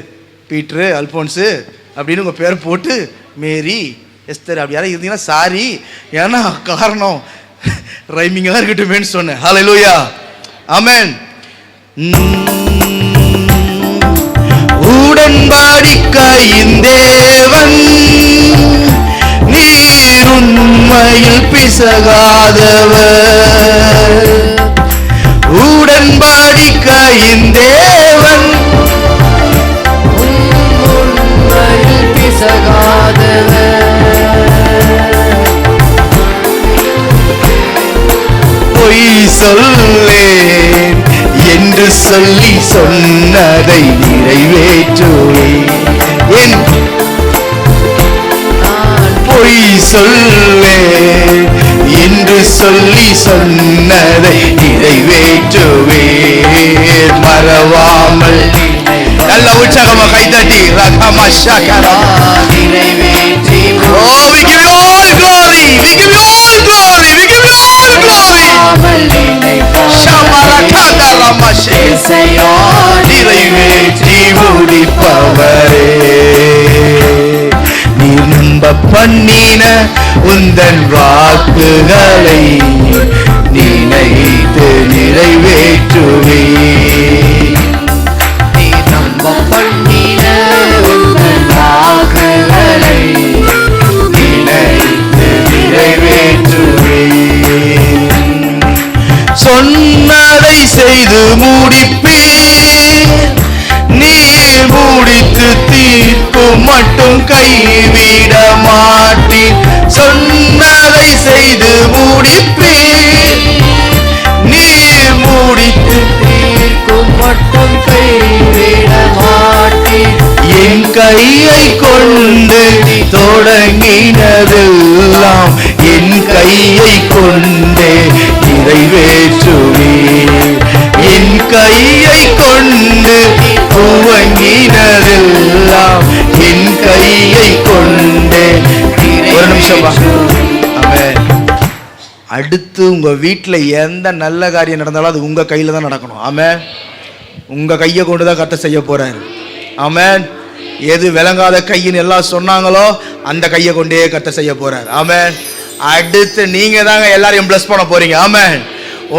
பீட்ரு, அல்போன்ஸு அப்படின்னு உங்க பேரை போட்டு மேரி, எஸ்தர் அப்படி யாரும் இருந்தீங்கன்னா சாரி, ஏன்னா காரணம் ரைமிங்கா இருக்கட்டுமேன்னு சொன்னேன். ஹல்லேலூயா, ஆமென். உடன்படிக்கையின் தேவன் நீர் உண்மையில் பிசகாதவர். உடன்படிக்கையின் தேவன் உண்மையில் பிசகாதவர். பொய் சொல்லேன் என்று சொல்லி சொன்னதை நிறைவேற்றுவேன். பொய் சொல்லேன் என்று சொல்லி சொன்னதை நிறைவேற்றுவேன். மறவாமல் நல்ல உற்சாகமா கைதட்டி ரகமா ஷகரா நிறைவேற்றி. Oh, we give you all glory, we give you all glory, we give you all glory. ஷமரகதா ரமஷே நிறைவேற்றி முடிப்பவரே. நீ நம்ப பண்ணின உந்தன் வாக்குகளை நினைத்து நிறைவேற்றுவே. நீ நம்ப பண்ணின உந்தன் வாக்குகளை நினைத்து நிறைவேற்றுவே. சொன்னதை செய்து முடிப்பேன், நீ முடித்து தீர்க்கும் மட்டும் கைவிட மாட்டேன். சொன்னதை செய்து முடிப்பேன், நீ முடித்து தீர்க்கும் மட்டும் கைவிட மாட்டேன். என் கையை கொண்டு தொடங்கினதெல்லாம் என் கையை கொண்டே நிறைவேற்றுவேன். என் கையை கொண்டு துவங்கினதெல்லாம் என் கையை கொண்டே. ஒரு நிமிஷம். ஆமென். அடுத்து உங்க வீட்டுல எந்த நல்ல காரியம் நடந்தாலும் அது உங்க கையில தான் நடக்கணும். ஆமென். உங்க கையை கொண்டுதான் கர்த்தர் செய்ய போறாரு. ஆமென். எது விளங்காத கையின்னு எல்லாம் சொன்னாங்களோ அந்த கையை கொண்டே கர்த்தர் செய்ய போறாரு. ஆமென். அடுத்து நீங்க தாங்க எல்லாரையும் பிளஸ் பண்ண போறீங்க. ஆமென்.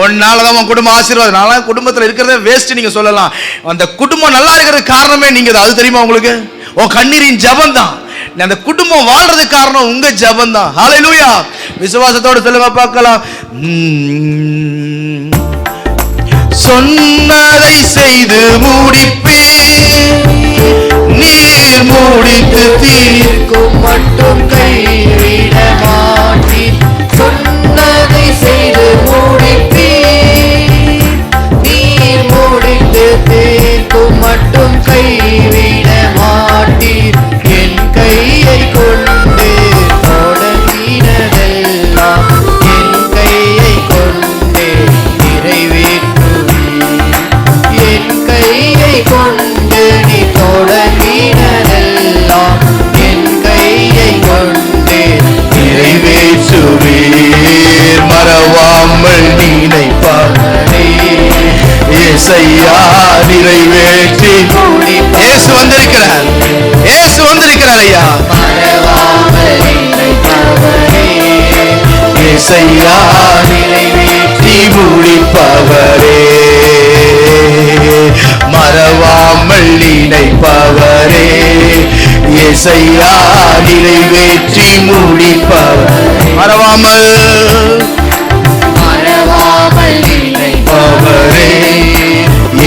ஒன்னாலதான் உன் குடும்பம் ஆசீர்வாதம். நான்லாம் குடும்பத்தில் இருக்கிறதே வேஸ்ட் நீங்க சொல்லலாம். அந்த குடும்பம் நல்லா இருக்கிறதுக்கு காரணமே நீங்க தான். அது தெரியுமா உங்களுக்கு? உன் கண்ணீரின் ஜெபம் தான். அந்த குடும்பம் வாழ்றதுக்கு காரணம் உங்க ஜெபம் தான். ஹல்லேலூயா. விசுவாசத்தோடு சொல்லுங்க பார்க்கலாம். சொன்னதை செய்து முடிப்பேன், நீ முடித்து தீர்க்கும் மட்டும் கைவிட மாட்டேன். சொன்னதை செய்து முடிப்பேன், நீ முடித்து தீர்க்கும் மட்டும் கைவிட மாட்டேன். என் கையை கொண்டு தொடங்கினதெல்லாம் என் கையை கொண்டு நிறைவேற்றுவேன். என் கையை கொண்டு நீ தொடங்கினதெல்லாம் என் கையை கொண்டு நிறைவேற்றுவேன். மறவாமல் நினைப்பாரே ஏசையா நிறைவேற்றி. இயேசு வந்திருக்கிறார், இயேசு வந்திருக்கிறார் ஐயா. மறவாமல் நினைப்பவரே ஏசையா நிறைவேற்றி முடிப்பவரே. மறவாமல் நினைப்பவரே ஏசையா நிறைவேற்றி முடிப்பவரே. மறவாமல் நினைப்பவரே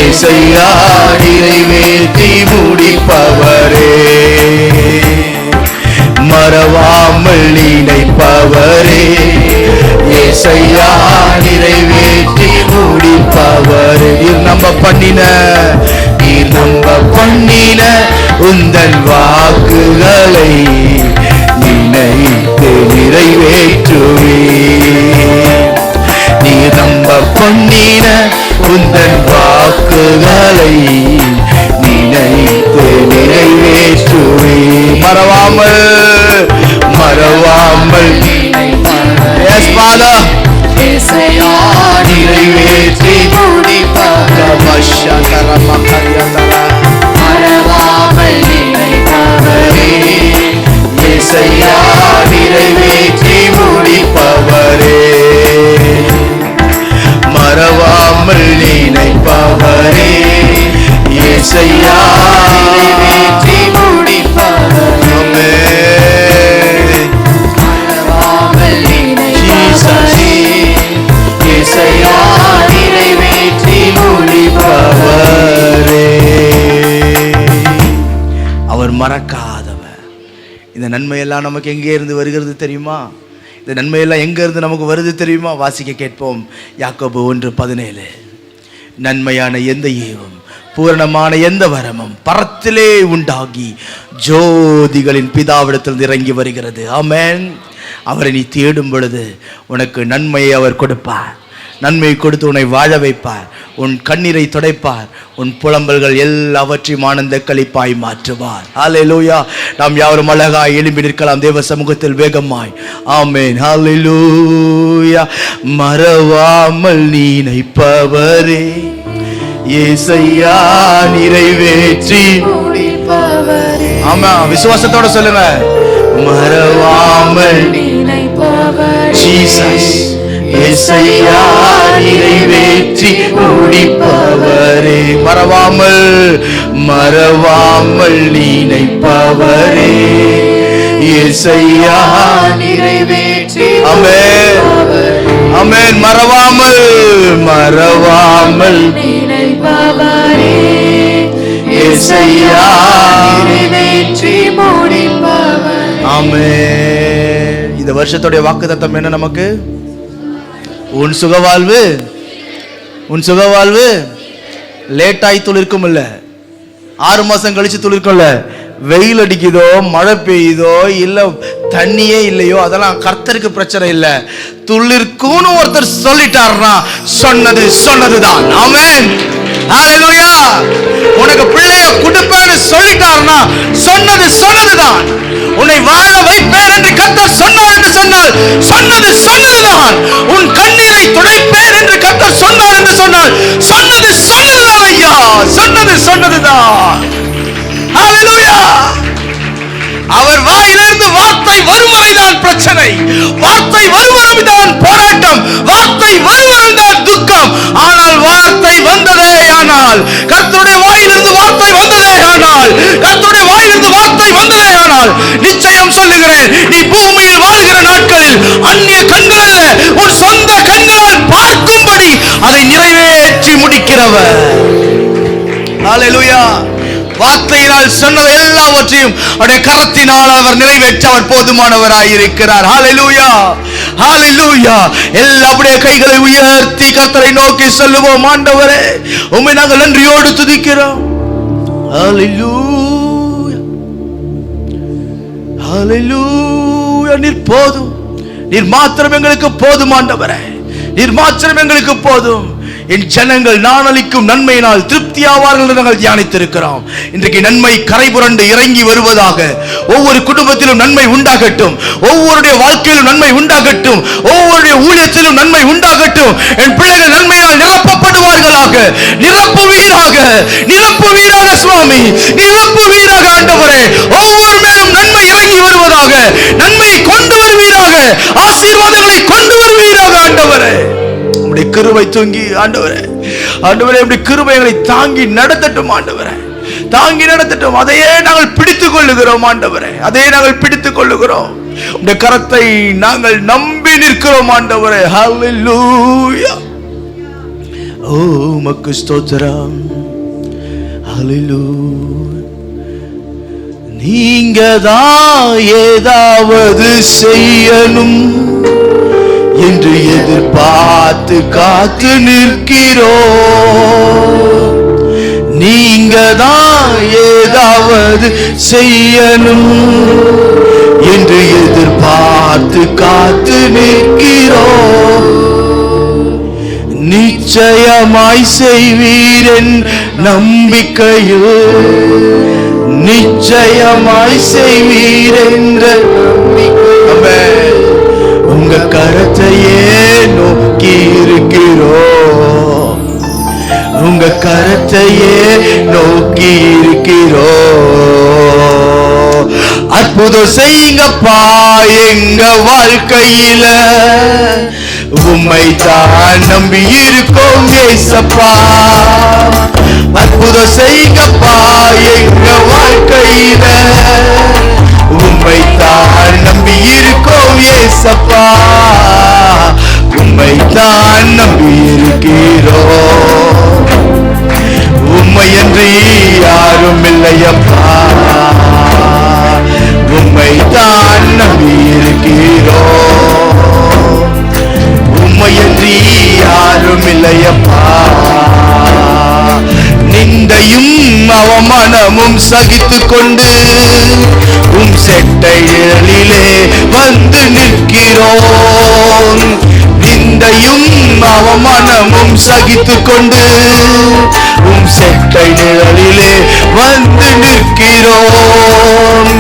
ஏசையா நிறைவேற்றி முடிப்பவரே. மறவாமல் நினைப்பவரே, ஏசையா நிறைவேற்றி முடிப்பவரே. நீர் நம்ப பண்ணின உந்தன் வாக்குகளை நினைத்து நிறைவேற்றுவே. நீர் நம்ப பண்ணின உந்தன் வாக்குகளை நினைத்து நிறைவேற்றுவே. மறவாமல் Yes, Father. நிறைவேற்றி மறவாமல் நினைப்பவரே, ஏசையா நிறைவேற்றி முடிப்பவரே. மறவாமல் நினைப்பவரே, ஏசையா நிறைவேற்றி முடிப்பவரே. அவர் மறக்காதவர். இந்த நன்மையெல்லாம் நமக்கு எங்கே இருந்து வருகிறது தெரியுமா? இந்த நன்மையெல்லாம் எங்க இருந்து நமக்கு வருது தெரியுமா? வாசிக்க கேட்போம். யாக்கோபு 1:17. நன்மையான எந்த ஈவும் பூரணமான எந்த வரமும் பரத்திலே உண்டாகி ஜோதிகளின் பிதாவிடத்தில் இறங்கி வருகிறது. ஆமென். அவரை நீ தேடும் பொழுது உனக்கு நன்மையை அவர் கொடுப்பார். நன்மையை கொடுத்து உன்னை வாழ வைப்பார். உன் கண்ணீரை துடைப்பார். உன் புலம்பல்கள் எல்லாவற்றையும் ஆனந்த களிப்பாய் மாற்றுவார். ஹல்லேலூயா. நாம் யாவரும் அழகாய் எழும்பி நிற்கலாம் தேவ சமூகத்தில் வேகமாய். ஆமென். ஹல்லேலூயா. மறவாமல் நினைப்பவரே, ஏசையா நிறைவேற்றி முடிப்பவரே. ஆமா, விசுவாசத்தோட சொல்லுங்க. மறவாமல் நினைப்பவரே, ஜீசஸ் ஏசையா நிறைவேற்றி முடிப்பவரே. மறவாமல் நினைப்பவரே, ஏசையா நிறைவேற்றி. ஆமென், ஆமென். மறவாமல் நினைப்பவரே, ஏசையா நிறைவேற்றி முடிப்பவரே. ஆமென். இந்த வருஷத்துடைய வாக்குத்தத்தம் என்ன நமக்கு? உன் சுகவாழ்வு லேட்டாய் துளிர்க்கும் இல்ல, 6 மாசம் கழிச்சு துளிர்க்கும்ல. வெயில் அடிக்குதோ, மழை பெய்யுதோ, இல்ல தண்ணியே இல்லையோ, அதெல்லாம் கர்த்தருக்கு பிரச்சனை இல்ல. துளிர்க்கும்னு ஒருத்தர் சொல்லிட்டாருன்னா சொன்னதுதான். ஆமென். ஹல்லேலூயா. உனக்கு பிள்ளைய கொடுப்பேன்னு சொல்லிட்டாருன்னா சொன்னதுதான். உன்னை வாழ வைப்பேன் என்று கர்த்தர் சொன்னார் என்று சொன்னால் சொன்னதுதான். உன் கண்ணீரை துடைப்பேன் என்று கர்த்தர் சொன்னார் என்று சொன்னால் சொன்னதுதான் ஐயா. சொன்னதுதான். ஹல்லேலூயா. அவர் வாயிலிருந்து வார்த்தை வருவரைதான் பிரச்சனை, வார்த்தை வருவரைதான் போராட்டம், வார்த்தை வருவரைதான் துக்கம். ஆனால் வார்த்தை வந்ததே ஆனால், கர்த்தருடைய வாயிலிருந்து வார்த்தை வந்ததே ஆனால், கர்த்தருடைய வாயிலிருந்து வார்த்தை வந்ததே ஆனால், நிச்சயம் சொல்லுகிறேன், நீ பூமியில் வாழ்கிற நாட்களில் அந்நிய கண்கள் அல்ல, உன் சொந்த கண்களால் பார்க்கும்படி அதை நிறைவேற்றி முடிக்கிறவர். ஹல்லேலூயா. வார்த்தையினால் சொன்னது எல்லாவற்றையும் அவருடைய கரத்தினால் அவர் நிறைவேற்ற அவர் போதுமானவராயிருக்கிறார். ஹல்லேலூயா. ஹல்லேலூயா. எல்லாருடைய கைகளை உயர்த்தி கர்த்தரை நோக்கி சொல்லுவோம். ஆண்டவரே, உம்மை நாங்கள் நன்றியோடு துதிக்கிறோம். ஹல்லேலூயா. ஹல்லேலூயா. நீர் போதும். நீர் மாத்திரம் எங்களுக்கு போதும் ஆண்டவரே. நீர் மாத்திரம் எங்களுக்கு போதும். என் ஜனங்கள் நான் அளிக்கும் நன்மையினால் திருப்தியாவார்கள் என்று நாங்கள் தியானித்திருக்கிறோம். இன்றைக்கு நன்மை கரை புரண்டு இறங்கி வருவதாக. ஒவ்வொரு குடும்பத்திலும் நன்மை உண்டாகட்டும், ஒவ்வொருடைய வாழ்க்கையிலும் நன்மை உண்டாகட்டும், ஒவ்வொருடைய ஊழியத்திலும் நன்மை உண்டாகட்டும். என் பிள்ளைகள் நன்மையால் நிரப்பப்படுவார்களாக. நிரப்புவீராக சுவாமி, நிரப்புவீராக ஆண்டவரே. ஒவ்வொரு மேலும் நன்மை இறங்கி வருவதாக. நன்மையை கொண்டு வருவீராக, ஆசீர்வாதங்களை கொண்டு வருவீராக ஆண்டவரே. உம்முடைய கிருபை தூங்கி ஆண்டவரே, உம்முடைய கிருபைகளை தாங்கி நடத்தட்டும் ஆண்டவரே, தாங்கி நடத்தட்டும். அதையே நாங்கள் பிடித்துக் கொள்ளுகிறோம் ஆண்டவரே, அதையே நாங்கள் பிடித்துக் கொள்ளுகிறோம். உம்முடைய கரத்தை நாங்கள் நம்பி நிற்கிறோம் ஆண்டவரே. ஹல்லேலூயா. ஓ உமக்கு ஸ்தோத்திரம். ஹல்லேலூயா. நீங்க தான் ஏதாவது செய்யணும் என்று எதிர்பார்த்து காத்து நிற்கிறோம். நீங்க தான் ஏதாவது செய்யணும் என்று எதிர்பார்த்து காத்து நிற்கிறோம். நிச்சயமாய் செய்வீரென் நம்பிக்கையில், நிச்சயமாய் செய்வீரென்ற நம்பிக்கை. உங்க கரத்தையே நோக்கி இருக்கிறோம், உங்க கரத்தையே நோக்கி இருக்கிறோம். அற்புதம் செய்யுங்கப்பா எங்க வாழ்க்கையில, உம்மை தான் நம்பி இருக்கோம் ஏசப்பா. அற்புதம் செய்யுங்கப்பா எங்க வாழ்க்கையில, உம்மை தான் நம்பி இருக்கோம் ஏசப்பா. உம்மை தான் நம்பி இருக்கிறோம், உம்மையன்றி யாரும் இல்லையப்பா. உம்மை தான் நம்பி இருக்கிறோம், உம்மையன்றி யாரும் இல்லையப்பா. நிந்தையும் அவமானமும் சகித்துக் கொண்டு உம் செட்டைகளிலே வந்து நிற்கிறோம். நிந்தையும் அவமானமும் சகித்துக் கொண்டு உம் செட்டை நிழலிலே வந்து நிற்கிறோம்.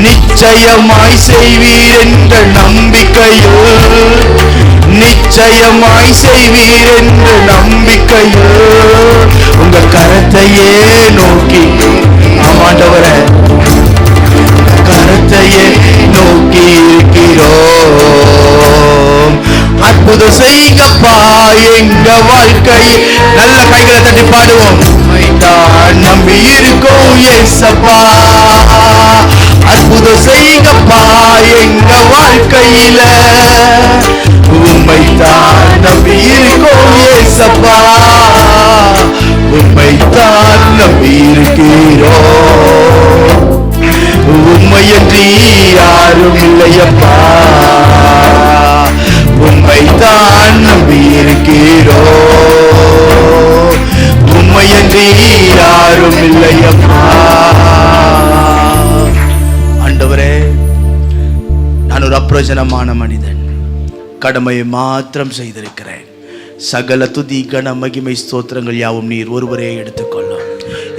நிச்சயமாய் செய்வீர் என்ற நம்பிக்கையில், நிச்சயமாய் செய்வீர் என்ற நம்பிக்கையில் உங்க கரத்தையே நோக்கி, ஆமாண்டவரே கரத்தையே நோக்கி இருக்கிறோம். அற்புதம் செய்யுங்கப்பா எங்க வாழ்க்கை. நல்ல கைகளை தட்டி பாடுவோம். தான் நம்பி இருக்கோம் ஏசப்பா. அற்புதம் செய்யுங்கப்பா எங்க வாழ்க்கையில, உம்மை தான் நம்பி இருக்கோம் ஏசப்பா. உம்மை தான் நம்பி இருக்கிறோம், உம்மையன்றி யாரும் இல்லையப்பா. உம்மை தான் நம்பி இருக்கிறோம், உம்மையன்றி யாரும் இல்லையப்பா. ஆண்டவரே, நான் ஒரு அப்பிரயோஜனமான மனிதன், கடமையை மாத்திரம் செய்திருக்கிறேன். சகல துதி கன மகிமை ஸ்தோத்திரங்கள் யாவும் நீர் ஒருவரே எடுத்துக்கொள்ளும்.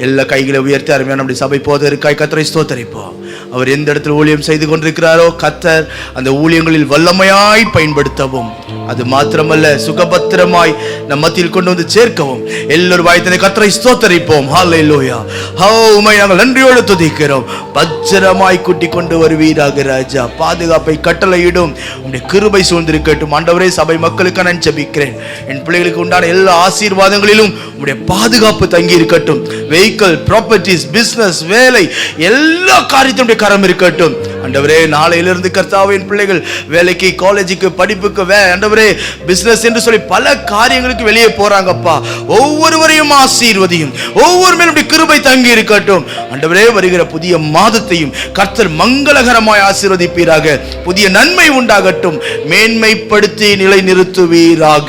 எல்லா கைகளை உயர்த்தி அருமையான நம்முடைய சபை போதற்காய் கர்த்தரை ஸ்தோத்தரிப்போம். அவர் எந்த இடத்துல ஊழியம் செய்து கொண்டிருக்கிறாரோ கர்த்தர் அந்த ஊழியங்களில் வல்லமையாய் பயன்படுத்தவும், அது மாத்திரமல்ல சுகபத்திரமாய் நம் மத்தியில் கொண்டு வந்து சேர்க்கவும் எல்லோரும் வாய்த்தனை கர்த்தரை ஸ்தோத்தரிப்போம். ஹல்லேலூயா. உம்மை நாங்கள் நன்றியோடு துதிக்கிறோம். பத்திரமாய் கூட்டி கொண்டு வருவீராக ராஜா. பாதுகாப்பை கட்டளையிடும் உம்முடைய கிருபை சூழ்ந்திருக்கட்டும். ஆண்டவரே, சபை மக்களுக்கு நான் ஜெபிக்கிறேன். என் பிள்ளைகளுக்கு உண்டான எல்லா ஆசீர்வாதங்களிலும் உம்முடைய பாதுகாப்பு தங்கி இருக்கட்டும். வெஹிக்கிள், ப்ராப்பர்ட்டிஸ், பிசினஸ், வேலை, எல்லா காரியத்தினுடைய கரம் இருக்கட்டும். ஆண்டவரே, நாளையிலிருந்து கர்த்தாவே என் பிள்ளைகள் வேலைக்கு, காலேஜுக்கு, படிப்புக்கு, ஆண்டவரே பிசினஸ் என்று சொல்லி பல காரியங்களுக்கு வெளியே போறாங்கப்பா. ஒவ்வொருவரையும் ஆசீர்வதியும், ஒவ்வொரு மேலும் கிருபை தங்கி இருக்கட்டும். ஆண்டவரே, வருகிற புதிய மாதத்தையும் கர்த்தர் மங்களகரமாய் ஆசீர்வதிப்பீராக. புதிய நன்மை உண்டாகட்டும். மேன்மைப்படுத்தி நிலை நிறுத்துவீராக.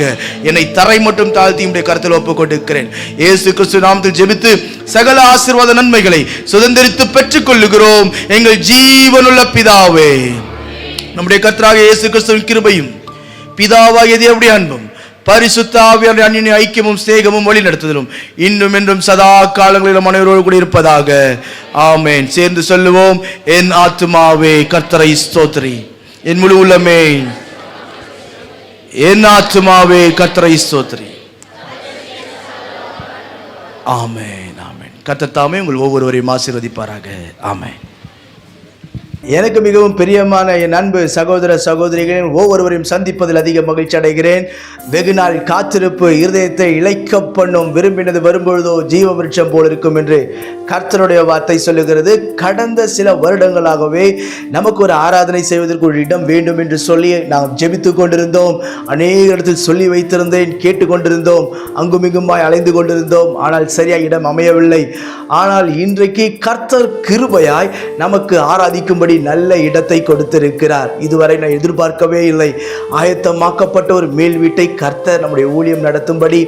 என்னை தரை மட்டும் தாழ்த்தி உம்முடைய கரத்தில் ஒப்புக் கொடுக்கிறேன். இயேசு கிறிஸ்து நாமத்தில் ஜெபித்து சகல ஆசீர்வாத நன்மைகளை சுதந்திரித்து பெற்றுக் கொள்ளுகிறோம் எங்கள் ஜீவனுள்ள பிதாவே. நம்முடைய கர்த்தராகிய இயேசு கிறிஸ்துவின் கிருபையும் பிதாவாகிய தேவனுடைய அன்பும் பரிசுத்த ஆவியானவருடைய அன்யோன்ய ஐக்கியமும் சிநேகமும் வழி நடத்துதலும் இன்னும் என்றும் சதா காலங்களிலும் அனைவரோடு கூட இருப்பதாக. ஆமென். சேர்ந்து சொல்லுவோம். என் ஆத்துமாவே கர்த்தரை ஸ்தோத்திரி, என் முழு உள்ளமே என் ஆத்துமாவே கர்த்தரை ஸ்தோத்திரி. ஆமென், ஆமென். கர்த்தர் தாமே உங்கள் ஒவ்வொருவரையும் ஆசீர்வதிப்பாராக. ஆமென். எனக்கு மிகவும் பிரியமான என் அன்பு சகோதர சகோதரிகளின் ஒவ்வொருவரையும் சந்திப்பதில் அதிக மகிழ்ச்சி அடைகிறேன். வெகு நாள் காத்திருப்பு இருதயத்தை இளைக்க பண்ணும், விரும்பினது வரும்பொழுதோ ஜீவ விருட்சம் போல் இருக்கும் என்று கர்த்தருடைய வார்த்தை சொல்லுகிறது. கடந்த சில வருடங்களாகவே நமக்கு ஒரு ஆராதனை செய்வதற்கு ஒரு இடம் வேண்டும் என்று சொல்லி நாம் ஜெபித்து கொண்டிருந்தோம். அநேக இடத்தில் சொல்லி வைத்திருந்தேன், கேட்டுக்கொண்டிருந்தோம், அங்குமிங்குமாய் அலைந்து கொண்டிருந்தோம். ஆனால் சரியாக இடம் அமையவில்லை. ஆனால் இன்றைக்கு கர்த்தர் கிருபையாய் நமக்கு ஆராதிக்கும்படி நல்ல இடத்தை கொடுத்திருக்கிறார். இதுவரை நான் எதிர்பார்க்கவே இல்லை. ஆயத்தமாக்கப்பட்ட ஒரு மேல் வீட்டை கர்த்தர் நம்முடைய ஊழியம் நடத்தும்படி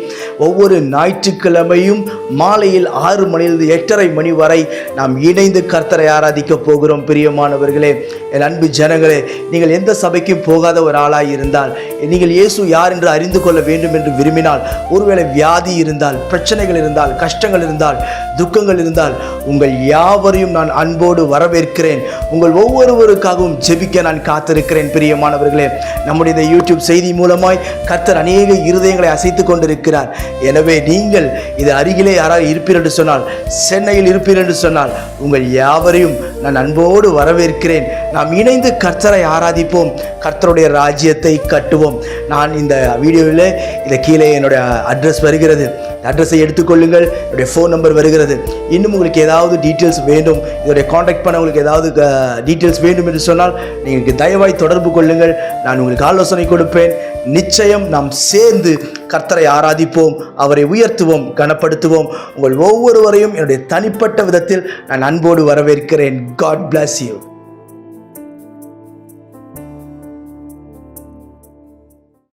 ஒவ்வொரு ஞாயிற்றுக்கிழமையும் மாலையில் 6 மணியிலிருந்து 8:30 மணி வரை நாம் இணைந்து கர்த்தரை ஆராதிக்க போகிறோம். பிரியமானவர்களே, என் அன்பு ஜனங்களே, நீங்கள் எந்த சபைக்கும் போகாத ஒரு ஆளாய் இருந்தால், நீங்கள் இயேசு யார் என்று அறிந்து கொள்ள வேண்டும் என்று விரும்பினால், ஒருவேளை வியாதி இருந்தால், பிரச்சனைகள் இருந்தால், கஷ்டங்கள் இருந்தால், துக்கங்கள் இருந்தால், உங்கள் யாவரையும் நான் அன்போடு வரவேற்கிறேன். உங்கள் ஒவ்வொருவருக்காகவும் ஜெபிக்க நான் காத்திருக்கிறேன். பிரியமானவர்களே, நம்முடைய இந்த யூடியூப் செய்தி மூலமாய் கர்த்தர் அநேக இருதயங்களை அசைத்து கொண்டிருக்கிறார். எனவே நீங்கள் இது அருகிலே யாராவது இருப்பீர் என்று சொன்னால், சென்னையில் இருப்பீர் என்று சொன்னால், உங்கள் யாவரையும் நான் அன்போடு வரவேற்கிறேன். நாம் இணைந்து கர்த்தரை ஆராதிப்போம், கர்த்தருடைய ராஜ்யத்தை கட்டுவோம். நான் இந்த வீடியோவில் இதை கீழே என்னுடைய அட்ரஸ் வருகிறது, அட்ரஸை எடுத்துக்கொள்ளுங்கள். என்னுடைய ஃபோன் நம்பர் வருகிறது. இன்னும் உங்களுக்கு ஏதாவது டீட்டெயில்ஸ் வேண்டும், இதோடைய காண்டாக்ட் பண்ண உங்களுக்கு ஏதாவது டீட்டெயில்ஸ் வேண்டும் என்று சொன்னால் நீங்கள் தயவாய் தொடர்பு கொள்ளுங்கள். நான் உங்களுக்கு ஆலோசனை கொடுப்பேன். நிச்சயம் நாம் சேர்ந்து கர்த்தரை ஆராதிப்போம், அவரை உயர்த்துவோம், கனப்படுத்துவோம். உங்கள் ஒவ்வொருவரையும் என்னுடைய தனிப்பட்ட விதத்தில் நான் அன்போடு வரவேற்கிறேன். God bless you.